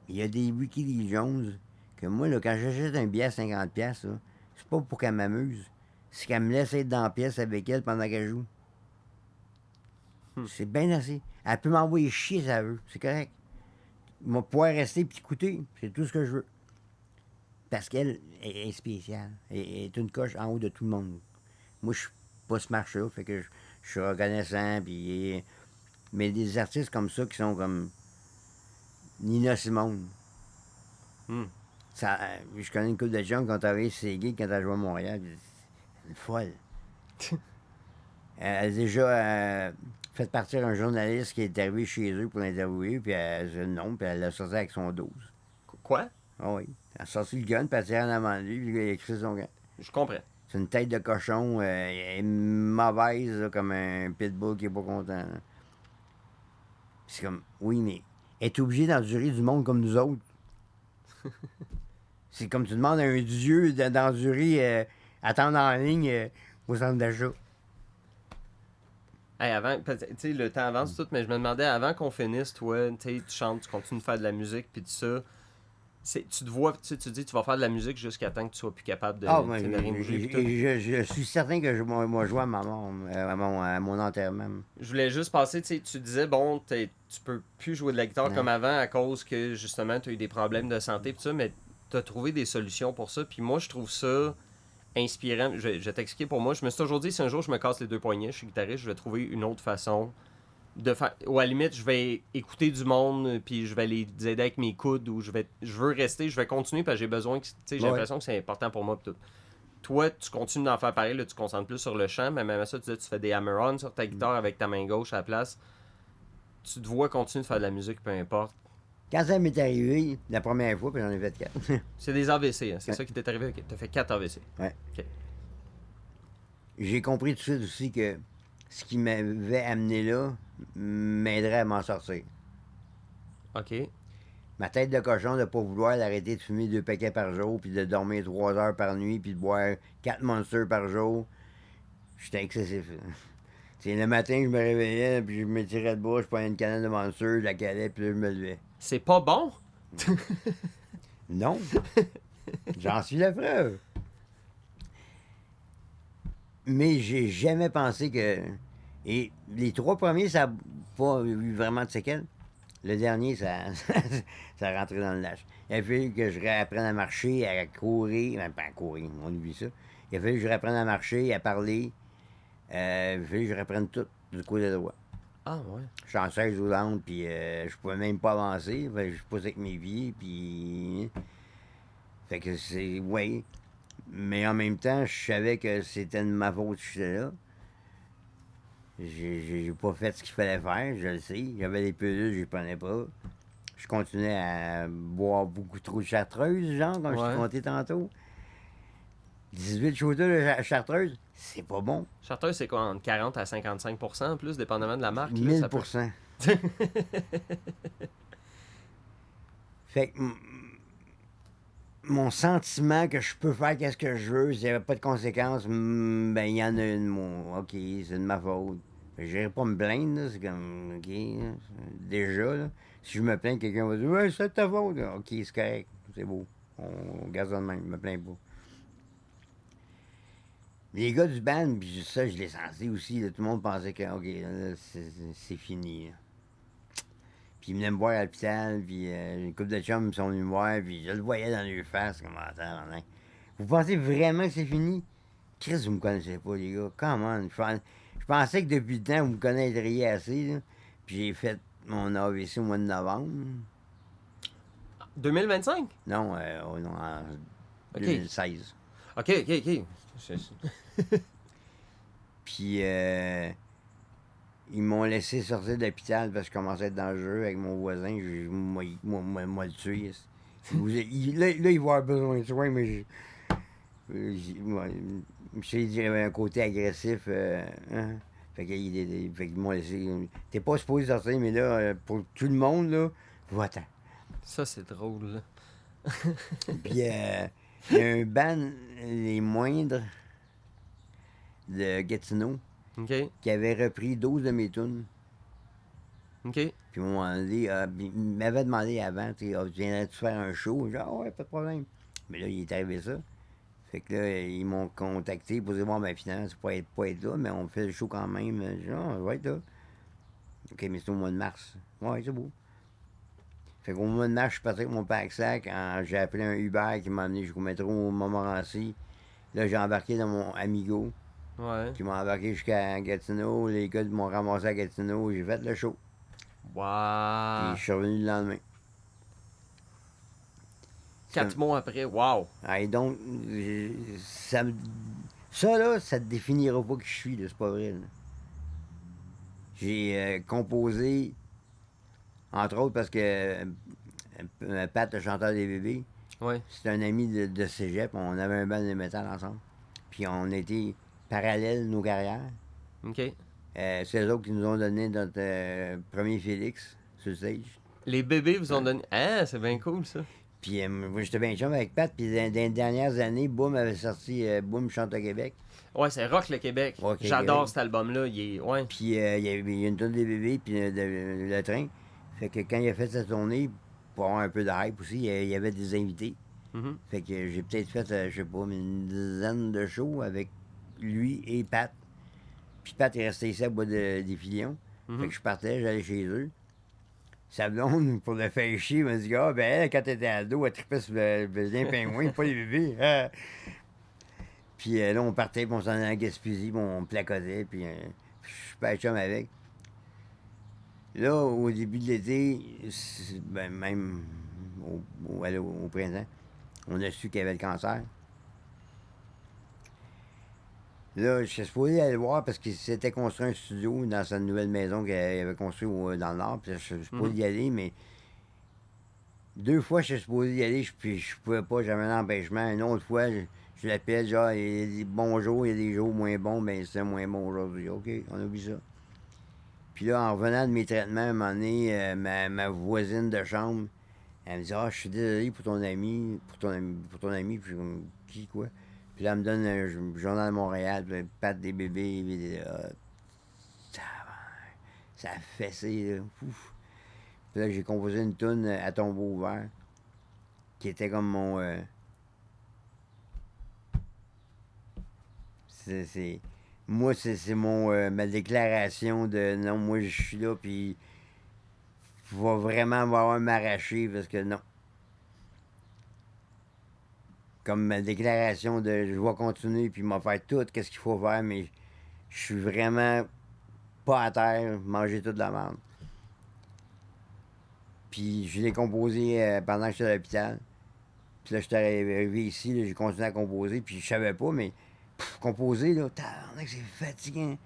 Il y a des Ricky Lee Jones que moi, là, quand j'achète un billet à 50$, là, c'est pas pour qu'elle m'amuse. C'est qu'elle me laisse être dans la pièce avec elle pendant qu'elle joue. C'est bien assez. Elle peut m'envoyer chier si elle veut. C'est correct. Elle va pouvoir rester et écouter. C'est tout ce que je veux. Parce qu'elle est spéciale. Elle est une coche en haut de tout le monde. Moi, je suis pas ce marché-là. Fait que je suis reconnaissant. Puis, mais des artistes comme ça qui sont comme Nina Simone. Hmm. Ça, je connais une couple de gens qui ont travaillé chez Seguin quand elle jouait à Montréal. C'est une folle. Elle a déjà fait partir un journaliste qui est arrivé chez eux pour l'interviewer, puis elle a dit non, puis elle l'a sorti avec son 12. Quoi? Ah oui. Elle a sorti le gun, puis elle a en avant de lui, puis il a écrit son gun. Je comprends. C'est une tête de cochon, elle est mauvaise, là, comme un pitbull qui est pas content. Là. C'est comme, oui, mais elle est obligée d'endurer du monde comme nous autres. C'est comme tu demandes à un dieu d'endurer, attendre en ligne au centre d'achat. Hey, avant, tu sais, le temps avance tout, mais je me demandais avant qu'on finisse, toi, tu sais, tu chantes, tu continues de faire de la musique, puis tout ça. Tu te vois, tu dis, tu vas faire de la musique jusqu'à temps que tu sois plus capable de, Ah, tu moi, sais, de rien bouger. Puis tout. je suis certain que je vais jouer à ma mort, à mon enterrement. Je voulais juste passer, tu sais, tu disais, bon, tu peux plus jouer de la guitare Non. comme avant à cause que, justement, tu as eu des problèmes de santé, puis ça, mais tu as trouvé des solutions pour ça. Puis moi, je trouve ça inspirant. Je vais t'expliquer pour moi. Je me suis toujours dit, si un jour je me casse les 2 poignets, je suis guitariste, je vais trouver une autre façon de faire. Ou à la limite, je vais écouter du monde, puis je vais les aider avec mes coudes, ou je veux rester, je vais continuer, parce que j'ai besoin, tu sais, j'ai Ouais. l'impression que c'est important pour moi. Pis tout. Toi, tu continues d'en faire pareil, là, tu te concentres plus sur le chant, mais même à ça, tu dis, tu fais des hammer-on sur ta guitare avec ta main gauche à la place. Tu te vois continuer de faire de la musique, peu importe. Quand ça m'est arrivé, la première fois, puis j'en ai fait 4. C'est des AVC, hein? C'est Ouais. ça qui t'est arrivé. Ok. T'as fait 4 AVC. Ouais. Ok. J'ai compris tout de suite aussi que ce qui m'avait amené là m'aiderait à m'en sortir. OK. Ma tête de cochon de ne pas vouloir arrêter de fumer 2 paquets par jour, puis de dormir 3 heures par nuit, puis de boire 4 monsters par jour, j'étais excessif. C'est le matin, je me réveillais, puis je me tirais de bas, je prenais une canne de monster, je la calais, puis là, je me levais. C'est pas bon? Non. J'en suis la preuve. Mais j'ai jamais pensé que... Et les 3 premiers, ça n'a pas eu vraiment de séquelles. Le dernier, ça a rentré dans le lâche. Il a fallu que je réapprenne à marcher, à courir. Pas à courir, on oublie ça. Il a fallu que je réapprenne à marcher, à parler. Il a fallu que je réapprenne tout du côté droit. Ah, ouais. Je suis en chaise roulante, puis je pouvais même pas avancer. Fait que je pousse avec mes pieds, puis... Fait que c'est... Oui. Mais en même temps, je savais que c'était de ma faute que j'étais là. J'ai pas fait ce qu'il fallait faire, je le sais. J'avais des pilules, je les prenais pas. Je continuais à boire beaucoup trop de chartreuse, genre, comme je t'ai Ouais. conté tantôt. 18 shooters de chartreuse, c'est pas bon. Chartreuse, c'est quoi, entre 40 à 55 en plus, dépendamment de la marque? Là, 1000 ça peut... Fait que mon sentiment que je peux faire qu'est-ce que je veux, s'il n'y avait pas de conséquences, ben il y en a une, moi. OK, c'est de ma faute. Je n'irai pas me plaindre, là, c'est comme, OK, là, déjà, là, si je me plains, quelqu'un va dire, ouais, c'est de ta faute. OK, c'est correct, c'est beau. On garde ça de même, je me plains pas. Les gars du band, puis ça, je l'ai senti aussi, là, tout le monde pensait que, OK, là, c'est fini. Là. Puis ils venaient me voir à l'hôpital, puis une couple de chums sont venus me voir, puis je le voyais dans les faces, comme attends, vous pensez vraiment que c'est fini? Chris, vous me connaissez pas, les gars. Comment? Je pensais que depuis le temps, vous me connaîtriez assez, là. Puis j'ai fait mon AVC au mois de novembre. 2025? Non, non, en OK. 2016. OK, OK, OK. Puis ils m'ont laissé sortir de l'hôpital parce que je commençais à être dangereux avec mon voisin. Moi le tuer. Là, il va avoir besoin de soins, mais je dit, il avait un côté agressif. Hein? Fait qu'ils m'ont laissé. T'es pas supposé sortir, mais là, pour tout le monde, là, va-t'en. Ça, c'est drôle, là. Puis il y a un band, les moindres, de Gatineau, OK. qui avait repris 12 de mes tunes. OK. Puis ils m'avaient demandé avant, tu viendrais-tu faire un show? J'ai dit, ah ouais, pas de problème. Mais là, il est arrivé ça. Fait que là, ils m'ont contacté pour dire, bon, ben finalement, c'est pas être là, mais on fait le show quand même. J'ai dit, ah, je vais être là. OK, mais c'est au mois de mars. Ouais, c'est beau. Fait qu'au mois de mars, je suis parti avec mon pack-sac. J'ai appelé un Uber qui m'a amené jusqu'au métro Montmorency. Là, j'ai embarqué dans mon Amigo, Ouais. qui m'a embarqué jusqu'à Gatineau. Les gars m'ont ramassé à Gatineau. J'ai fait le show. Wow. Puis je suis revenu le lendemain. 4 mois après, wow. Et donc, ça, là, ça te définira pas qui je suis, là, c'est pas vrai. Là. J'ai composé, entre autres, parce que Pat, le chanteur des bébés, Ouais. c'est un ami de cégep. On avait un band de métal ensemble. Puis on était parallèles, nos carrières. OK. C'est eux autres qui nous ont donné notre premier Félix sur le stage. Les bébés vous ont donné... Ah, c'est bien cool, ça. Puis moi, j'étais bien chum avec Pat. Puis dans les dernières années, Boom avait sorti Boom chante au Québec. Ouais, c'est Rock le Québec. Rock le J'adore Québec. cet album-là. Il est... Ouais. Puis il y a une tournée des bébés, puis le train. Fait que quand il a fait sa tournée, pour avoir un peu de hype aussi, il y avait des invités. Mhm. Fait que j'ai peut-être fait, je sais pas, une dizaine de shows avec lui et Pat. Puis Pat est resté ici à bois des Filions. Mhm. Fait que je partais, j'allais chez eux. Sa blonde, pour le faire chier, m'a dit, ah, ben elle, quand elle était ado, elle trippait sur le pingouin, pas les bébés. Ah. Puis là, on partait, puis on s'en allait à Gaspésie, puis on placotait, puis je suis pas chum avec. Là, au début de l'été, ben, même au printemps, on a su qu'il avait le cancer. Là, je suis supposé aller le voir parce qu'il s'était construit un studio dans sa nouvelle maison qu'il avait construit dans le nord. Puis je suis supposé y aller, mais 2 fois, je suis supposé y aller, puis je pouvais pas, j'avais un empêchement. Une autre fois, je l'appelle, genre, il y a des bons jours, il y a des jours moins bons, ben c'est moins bon aujourd'hui. OK, on a vu ça. Puis là, en revenant de mes traitements, à un moment donné, ma voisine de chambre, elle me dit, ah, je suis désolé pour ton ami, puis je suis comme, qui, quoi? Puis là, elle me donne un journal de Montréal, puis Pat des bébés, puis ça a fessé, là. Ouf. Puis là, j'ai composé une toune à tombeau ouvert, qui était comme mon... Moi, c'est ma déclaration de non, moi, je suis là, puis je vais vraiment avoir m'arracher, parce que non. Comme ma déclaration de je vais continuer, puis m'en faire tout, qu'est-ce qu'il faut faire, mais je suis vraiment pas à terre, manger toute la merde. Puis je l'ai composé pendant que j'étais à l'hôpital. Puis là, j'étais arrivé ici, là, j'ai continué à composer, puis je savais pas, mais composer, là, c'est fatigant.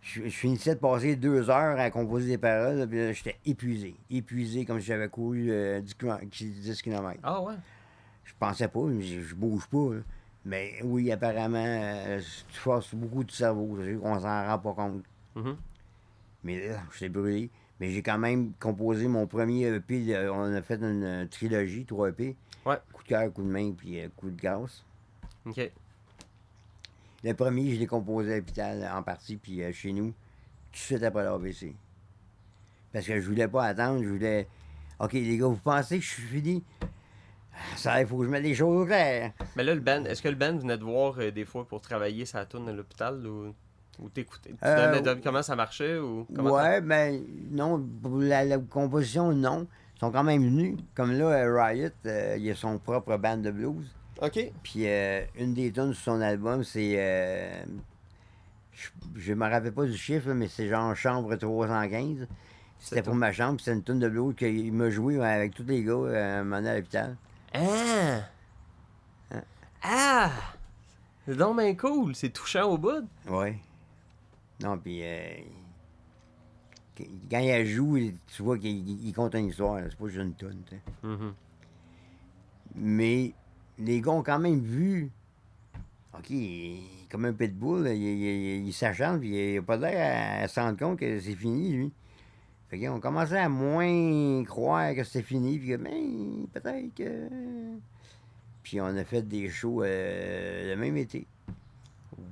Je finissais de passer 2 heures à composer des paroles, là, puis là, j'étais épuisé. Épuisé comme si j'avais couru 10 km. Ah ouais? Je pensais pas, mais je bouge pas. Là. Mais oui, apparemment, tu forces beaucoup de cerveau. On s'en rend pas compte. Mhm. Mais là, je t'ai brûlé. Mais j'ai quand même composé mon premier EP. On a fait une trilogie, 3 EP. Ouais. Coup de cœur, coup de main, puis coup de gaz. OK. Le premier, je l'ai composé à l'hôpital en partie, puis chez nous, tout de suite après l'AVC. Parce que je voulais pas attendre, je voulais... OK, les gars, vous pensez que je suis fini? Ça, il faut que je mette les choses au clair. Mais là, le band, est-ce que le band venait te voir des fois pour travailler sa tourne à l'hôpital ou t'écoutais? Tu donnais comment ça marchait ou comment ouais, ben non, pour la composition, non. Ils sont quand même venus. Comme là, Riot, il a son propre band de blues. OK. Puis une des tunes sur son album, c'est... je me rappelle pas du chiffre, là, mais c'est genre Chambre 315. C'était pour ma chambre, puis c'est une tune de blues qu'il m'a joué avec tous les gars à un moment donné à l'hôpital. Ah! Hein? Ah! C'est donc bien cool, c'est touchant au bout. Ouais. Non, puis quand il joue, tu vois qu'il compte une histoire, là. C'est pas juste une tune, tu sais. Mhm. Mais les gars ont quand même vu. OK, comme un pitbull, il s'achante, puis il n'a pas l'air à se rendre compte que c'est fini, lui. Fait qu'ils ont commencé à moins croire que c'était fini, puis que, ben, peut-être que. Puis on a fait des shows le même été.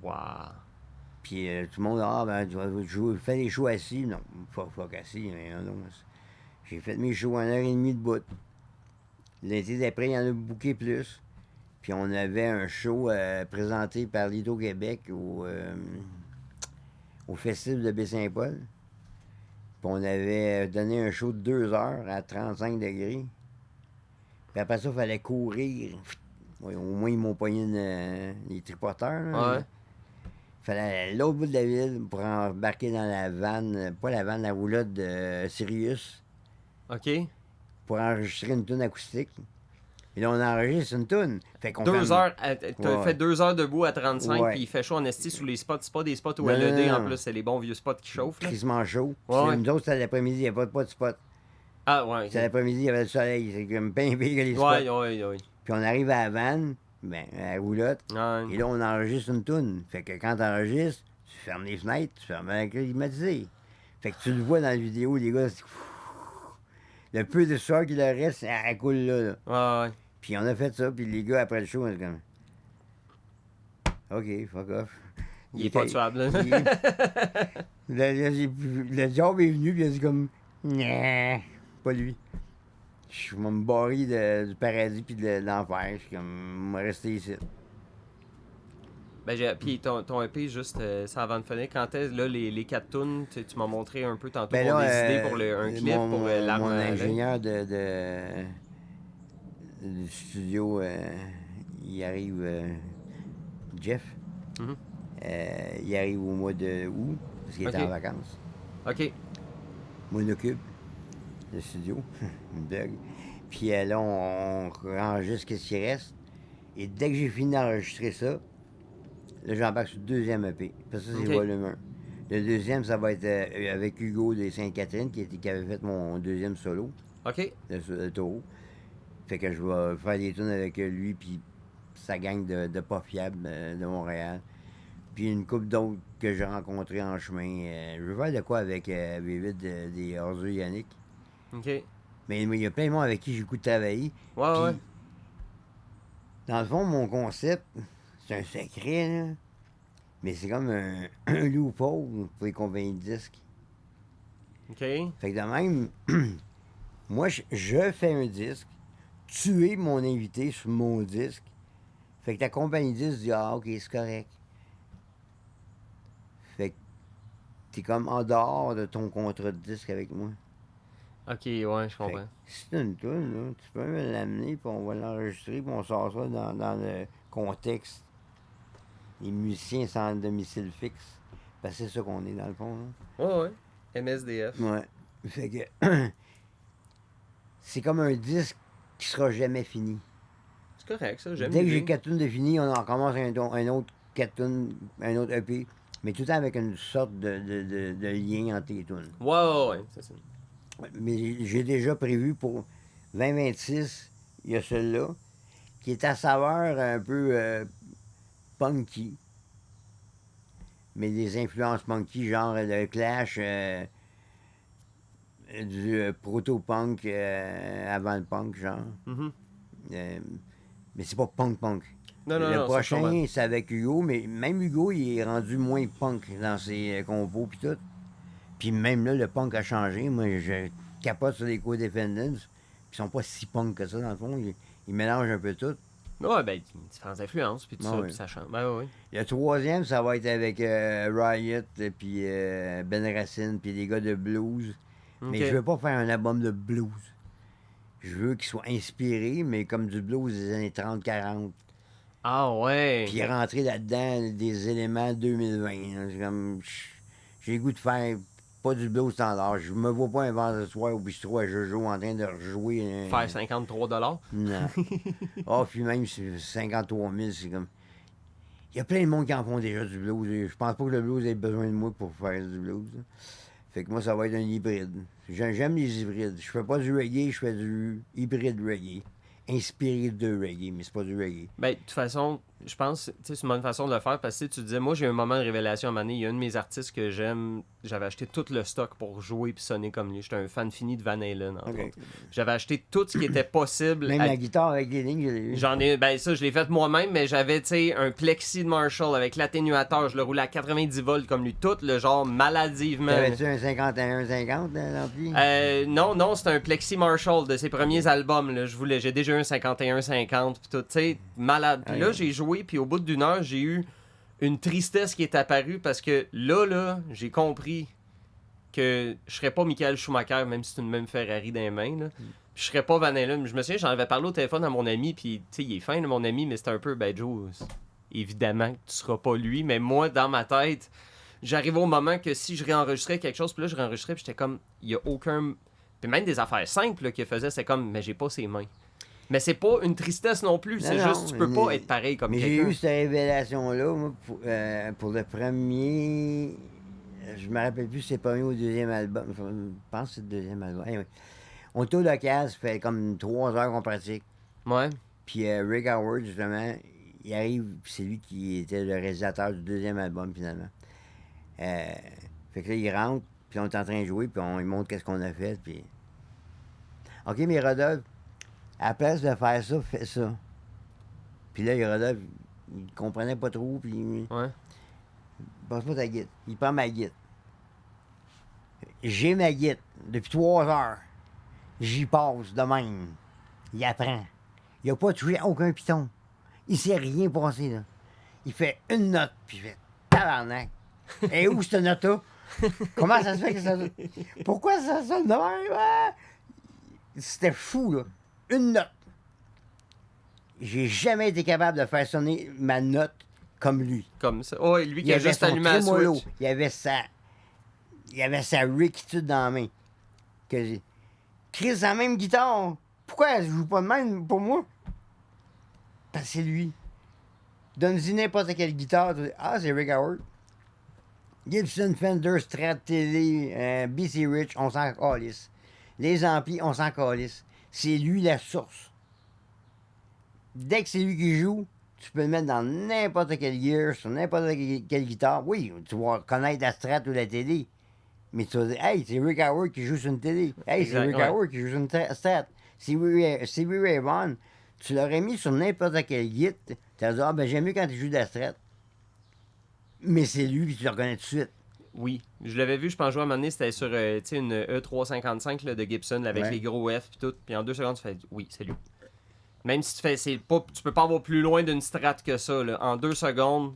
Wow. Puis tout le monde, ben, tu vas jouer, fais des shows assis. Non, fuck assis, mais non. J'ai fait mes shows 1h30 de bout. L'été d'après, il y en a booké plus. Puis on avait un show présenté par l'Hydro-Québec au Festival de Baie-Saint-Paul. Puis on avait donné un show de 2 heures à 35 degrés. Puis après ça, il fallait courir. Ouais, au moins, ils m'ont pogné les tripoteurs. Là. Ouais. Il fallait aller à l'autre bout de la ville pour embarquer dans la vanne, pas la vanne, la roulotte de Sirius, OK. pour enregistrer une toune acoustique. Et là, on enregistre une toune. Fait qu'on 2 fait... heures, t'as fait 2 heures debout à 35, Ouais. puis il fait chaud en esti sous les spots. C'est pas des spots au Non, LED non, en non. plus, c'est les bons vieux spots qui chauffent. Là. Tristement chaud. Ouais, ouais. Nous autres, c'était l'après-midi, il n'y avait pas de spot. Ah, ouais. C'était l'après-midi, il y avait le soleil. C'est comme bien pire que les spots. Ouais. Puis on arrive à la vanne, ben, à la roulotte, Ouais. et là, on enregistre une toune. Fait que quand tu enregistres, tu fermes les fenêtres, tu fermes la climatisée. Fait que tu le vois dans la vidéo, les gars, c'est... Le peu de soir qu'il leur reste, elle coule là. Ouais. Puis on a fait ça, puis les gars, après le show, on était comme... OK, fuck off. Il est pas tuable. Là. Le job est venu, puis il a dit comme... Nah, pas lui. Je vais me barrer du paradis puis de l'enfer. Je suis comme... Je vais rester ici. Ben, puis ton EP, juste ça avant de finir, quand est là, les 4 tunes, tu m'as montré un peu tantôt Ben pour là, des idées pour un clip, pour l'arme. Mon ingénieur du studio, il arrive... Jeff. Mhm. Il arrive au mois de août, parce qu'il était en vacances. OK. Monocube, le studio, une blague. Puis là, on enregistre ce qui reste. Et dès que j'ai fini d'enregistrer ça, là, j'embarque sur le deuxième EP. Parce que ça, c'est volume 1. Le deuxième, ça va être avec Hugo de Sainte-Catherine, qui avait fait mon deuxième solo, OK. le taureau. Fait que je vais faire des tunes avec lui, puis sa gang de pas fiables de Montréal. Puis une couple d'autres que j'ai rencontrés en chemin. Je veux faire de quoi avec Vivid des Orzeux Yannick. OK. Mais il y a plein de monde avec qui j'ai le goût de travailler. Ouais, Puis, ouais. dans le fond, mon concept, c'est un secret, là. Mais c'est comme un loophole pour les compagnies de disques. OK. Fait que de même, moi, je fais un disque. Tu es mon invité sur mon disque. Fait que ta compagnie de disques dit « Ah, OK, c'est correct. » Fait que t'es comme en dehors de ton contrat de disque avec moi. OK, ouais, je comprends. Fait que si t'as une toune, là, tu peux me l'amener, puis on va l'enregistrer, puis on sort ça dans le contexte. Les musiciens sans domicile fixe. Parce que c'est ça qu'on est, dans le fond. Ouais. MSDF. Ouais. Fait que c'est comme un disque qui sera jamais fini. C'est correct, ça. J'aime Dès que l'idée. j'ai 4 tunes de fini, on en recommence un autre 4 tunes, un autre EP. Mais tout le temps avec une sorte de lien entre les tunes. Ouais, c'est ça. Mais j'ai déjà prévu pour 2026, il y a celui-là, qui est à saveur un peu punky. Mais des influences punky, genre le Clash, du proto-punk avant le punk, genre. Mhm. Mais c'est pas punk. Non, Le ça, je comprends. prochain, c'est avec Hugo, mais même Hugo, il est rendu moins punk dans ses compos pis tout. Puis même là, le punk a changé. Moi, je capote sur les Co-Defendants. Ils sont pas si punk que ça, dans le fond. Ils mélangent un peu tout. Ouais, ben, différentes influences, puis tout Ah ça, oui. puis ça change. Ben oui. Le troisième, ça va être avec Riot, puis Ben Racine, puis les gars de blues. Mais je veux pas faire un album de blues. Je veux qu'il soit inspiré, mais comme du blues des années 30-40. Ah ouais. Puis rentrer là-dedans des éléments 2020. Hein. C'est comme, j'ai le goût de faire pas du blues standard. Je me vois pas un vendredi soir au bistrot à Jojo en train de rejouer. Faire 53$. Non. Ah, puis même 53 000, c'est comme. Il y a plein de monde qui en font déjà du blues. Je pense pas que le blues ait besoin de moi pour faire du blues. Hein. Fait que moi, ça va être un hybride. J'aime les hybrides. Je fais pas du reggae, je fais du hybride reggae. Inspiré de reggae, mais c'est pas du reggae. Ben, de toute façon, je pense que c'est une bonne façon de le faire parce que tu disais, moi j'ai eu un moment de révélation à un moment donné. Il y a un de mes artistes que j'aime, j'avais acheté tout le stock pour jouer puis sonner comme lui. J'étais un fan fini de Van Halen, entre Ok. autres. J'avais acheté tout ce qui était possible. Même la guitare avec des lignes, je l'ai eu. J'en ai, ben ça, je l'ai fait moi-même, mais j'avais, tu sais, un plexi de Marshall avec l'atténuateur. Je le roulais à 90 volts comme lui, tout le genre maladivement. T'avais-tu un 51-50 l'ampli? Non, c'était un plexi Marshall de ses premiers albums. Là. J'ai déjà eu un 51-50 puis tout, tu sais, malade. Puis là, j'ai joué, puis au bout d'une heure, j'ai eu une tristesse qui est apparue parce que là, j'ai compris que je serais pas Michael Schumacher, même si c'est une même Ferrari dans les mains. Là. Puis je serais pas Van Halen. Je me souviens, j'en avais parlé au téléphone à mon ami, puis tu sais, il est fin, là, mon ami, mais c'était un peu, ben Joe, évidemment que tu seras pas lui, mais moi, dans ma tête, j'arrivais au moment que si je réenregistrais quelque chose, puis là, je réenregistrais, puis j'étais comme, il y a aucun... Puis même des affaires simples là, qu'il faisait, c'est comme, mais j'ai pas ses mains. Mais c'est pas une tristesse non plus, c'est Non, juste, tu peux pas être pareil comme mais j'ai quelqu'un. eu cette révélation-là, moi, pour le premier. Je me rappelle plus si c'est le premier ou le deuxième album. Je pense que c'est le deuxième album. Anyway. On est au local, ça fait comme 3 heures qu'on pratique. Ouais. Puis Rick Howard, justement, il arrive, puis c'est lui qui était le réalisateur du deuxième album, finalement. Fait que là, il rentre, puis on est en train de jouer, puis il montre qu'est-ce qu'on a fait, puis... OK, mais Rodolphe, à la place de faire ça, fais ça. Puis là, Rodolphe, il comprenait pas trop, puis... Ouais. Passe-moi ta guide. Il prend ma guide. J'ai ma guide depuis 3 heures. J'y passe de même. Il apprend. Il a pas touché aucun piton. Il sait rien passer, là. Il fait une note, puis il fait tabarnak. Et où cette note-là? Comment ça se fait que ça... Pourquoi ça sonne de même? Ah! C'était fou, là. Une note. J'ai jamais été capable de faire sonner ma note comme lui. Comme ça. Oh, lui qui Il a avait juste son allumé la trémolo. switch. Il avait sa rickitude dans la main. Chris, la même guitare. Pourquoi elle joue pas de même pour moi? Parce que c'est lui. Donne-y n'importe quelle guitare. Ah, c'est Rick Howard. Gibson, Fender, Strat, Tele, BC Rich, on s'en calisse. Les amplis, on s'en calisse. C'est lui la source. Dès que c'est lui qui joue, tu peux le mettre dans n'importe quel gear, sur n'importe quelle guitare. Oui, tu vas connaître la Strat ou la télé. Mais tu vas dire, hey, c'est Rick Howard qui joue sur une télé. Hey, c'est Exact, Rick ouais. Howard qui joue sur une Strat. C'est Ray Vaughan. Tu l'aurais mis sur n'importe quel git. Tu vas dire, ah, ben j'aime mieux quand il joue de la Strat. Mais c'est lui, puis tu le reconnais tout de suite. Oui. Je l'avais vu, je pense, jouer à un moment donné, c'était sur tu sais, une E355 là, de Gibson là, avec Ouais. les gros F et tout. Puis en 2 secondes, tu fais oui, c'est lui. Même si tu fais, tu peux pas avoir plus loin d'une strat que ça. Là. En 2 secondes,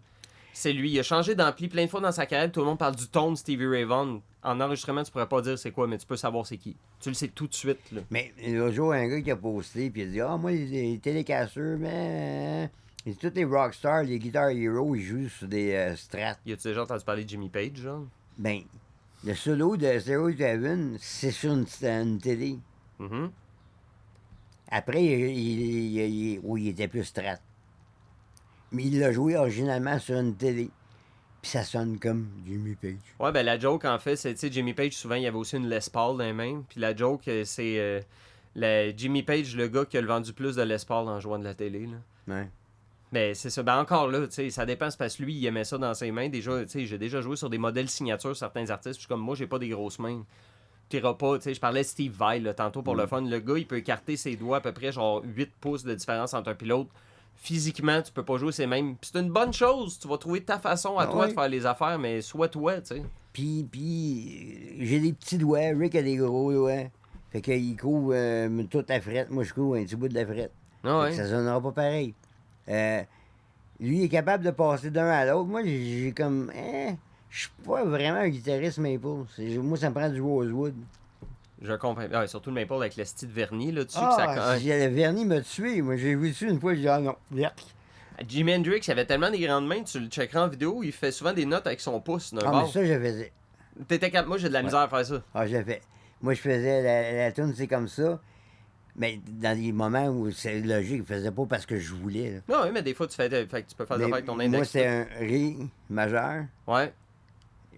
c'est lui. Il a changé d'ampli plein de fois dans sa carrière. Tout le monde parle du ton de Stevie Ray Vaughan. En enregistrement, tu pourrais pas dire c'est quoi, mais tu peux savoir c'est qui. Tu le sais tout de suite. Là. Mais l'autre jour, un gars qui a posté, puis il a dit, ah, moi, les télécasseurs, mais Et tous les rockstars, les Guitar Hero, ils jouent sur des Strat. Y a-tu déjà entendu parler de Jimmy Page, genre? Ben, le solo de Zero to Heaven, c'est sur une télé. Mhm. Après, il était plus Strat. Mais il l'a joué originalement sur une télé. Puis ça sonne comme Jimmy Page. Ouais, ben la joke, en fait, c'est, tu sais, Jimmy Page, souvent, il y avait aussi une Les Paul dans les mains. Puis la joke, c'est Jimmy Page, le gars qui a le vendu plus de Les Paul en jouant de la télé, là. Ouais. Mais c'est ça. Ben encore là, tu sais, ça dépend, c'est parce que lui, il aimait ça dans ses mains. Déjà, tu sais, j'ai déjà joué sur des modèles signature, certains artistes. Puis comme moi, j'ai pas des grosses mains. T'iras pas, tu sais, je parlais de Steve Vai, là, tantôt pour le fun. Le gars, il peut écarter ses doigts à peu près, genre 8 pouces de différence entre un pilote. Physiquement, tu peux pas jouer ces mêmes. Puis c'est une bonne chose. Tu vas trouver ta façon à toi de faire les affaires, mais sois toi, tu sais. Puis j'ai des petits doigts. Rick a des gros doigts. Fait qu'il couvre toute la frette. Moi, je couvre un petit bout de la frette. Ah ouais. Ça sonnera pas pareil. Lui, il est capable de passer d'un à l'autre. Moi, j'ai comme... je suis pas vraiment un guitariste maple. Moi, ça me prend du Rosewood. Je comprends. Ah, surtout le maple avec le style vernis là-dessus. Le vernis m'a tué. Moi, j'ai vu dessus une fois, j'ai dit, ah non, yerk. Jimi Hendrix, il avait tellement des grandes mains, tu le checkeras en vidéo, il fait souvent des notes avec son pouce d'un bord. Mais ça, je faisais. Moi, j'ai de la misère à faire ça. Ah, je l'ai fait. Moi, je faisais la tune, c'est comme ça. Mais dans des moments où c'est logique, je faisais pas parce que je voulais. Là. Non, oui, mais des fois, fait que tu peux faire des affaires avec ton index. Moi, c'est un Ré majeur. Ouais.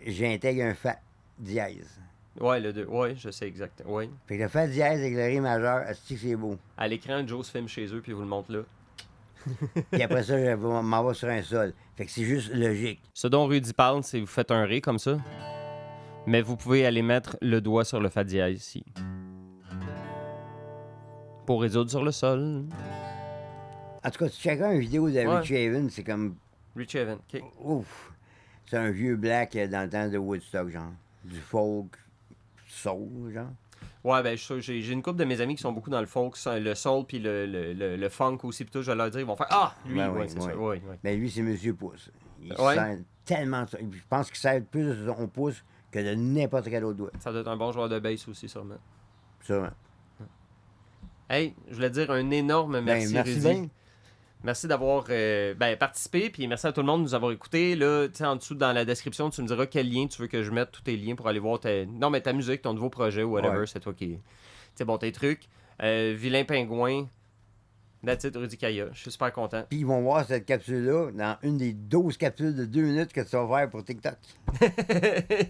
J'intègre un Fa dièse. Ouais, le 2. Ouais, je sais exactement. Ouais. Fait que le Fa dièse avec le Ré majeur, c'est beau. À l'écran, Joe se filme chez eux, puis il vous le montre là. Puis après ça, je m'en vais sur un sol. Fait que c'est juste logique. Ce dont Rudy parle, c'est vous faites un Ré comme ça, mais vous pouvez aller mettre le doigt sur le Fa dièse ici. Pour résoudre sur le sol. En tout cas, si tu checkes une vidéo de Richie Havens, c'est comme... Richie Havens, OK. Ouf! C'est un vieux black dans le temps de Woodstock, genre. Du folk, soul, genre. Ouais, ben, j'ai une couple de mes amis qui sont beaucoup dans le folk, le soul, puis le funk aussi, puis tout, je vais leur dire, ils vont faire « Ah! Lui, ben ouais, c'est ça. Ouais. Ben lui, c'est Monsieur Pouce. Il sent tellement... Je pense qu'il sert plus de son pouce que de n'importe quel autre doigt. Ça doit être un bon joueur de bass aussi, sûrement. Sûrement. Hey, je voulais dire un énorme merci, merci Rudy. bien. Merci d'avoir participé, puis merci à tout le monde de nous avoir écoutés. Là, en dessous, dans la description, tu me diras quel lien tu veux que je mette, tous tes liens pour aller voir ta musique, ton nouveau projet ou whatever, c'est toi qui... C'est bon, tes trucs. Vilain Pingouin, that's it, Rudy Kaya. Je suis super content. Puis ils vont voir cette capsule-là dans une des 12 capsules de 2 minutes que tu vas faire pour TikTok.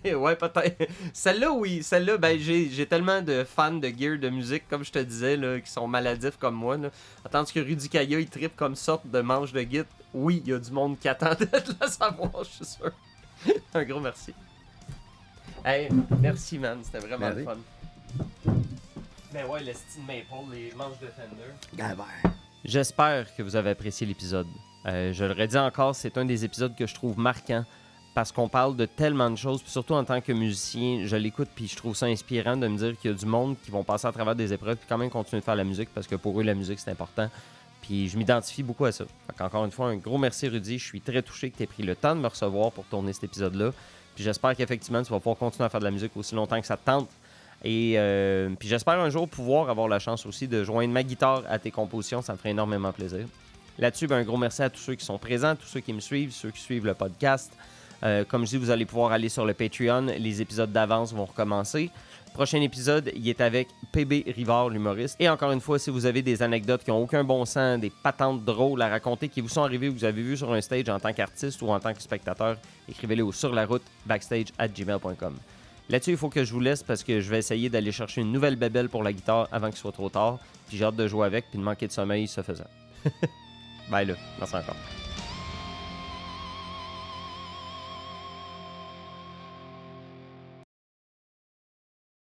Ouais, peut-être. Celle-là, oui. Celle-là, ben, j'ai tellement de fans de gear de musique, comme je te disais, là, qui sont maladifs comme moi. Là. Tandis que Rudy Kaya, il trippe comme sorte de manche de guitare. Oui, il y a du monde qui attendait de le savoir, je suis sûr. Un gros merci. Hey, merci, man. C'était vraiment le fun. Ben ouais, le style Maple, les manches de Fender. J'espère que vous avez apprécié l'épisode. Je le redis encore, c'est un des épisodes que je trouve marquant parce qu'on parle de tellement de choses, puis surtout en tant que musicien, je l'écoute puis je trouve ça inspirant de me dire qu'il y a du monde qui vont passer à travers des épreuves puis quand même continuer de faire la musique parce que pour eux, la musique, c'est important. Puis je m'identifie beaucoup à ça. Encore une fois, un gros merci Rudy. Je suis très touché que tu aies pris le temps de me recevoir pour tourner cet épisode-là. Puis j'espère qu'effectivement, tu vas pouvoir continuer à faire de la musique aussi longtemps que ça te tente. Et puis j'espère un jour pouvoir avoir la chance aussi de joindre ma guitare à tes compositions. Ça me ferait énormément plaisir. Là-dessus, un gros merci à tous ceux qui sont présents, tous ceux qui me suivent, ceux qui suivent le podcast. Comme je dis, vous allez pouvoir aller sur le Patreon. Les épisodes d'avance vont recommencer. Prochain épisode, il est avec PB Rivard, l'humoriste. Et encore une fois, si vous avez des anecdotes qui n'ont aucun bon sens, des patentes drôles à raconter, qui vous sont arrivées ou que vous avez vu sur un stage en tant qu'artiste ou en tant que spectateur, écrivez-les au sur la route backstage@gmail.com. Là-dessus, il faut que je vous laisse parce que je vais essayer d'aller chercher une nouvelle bébelle pour la guitare avant qu'il soit trop tard. Puis j'ai hâte de jouer avec puis de manquer de sommeil, ça faisant. Bye là. Merci encore.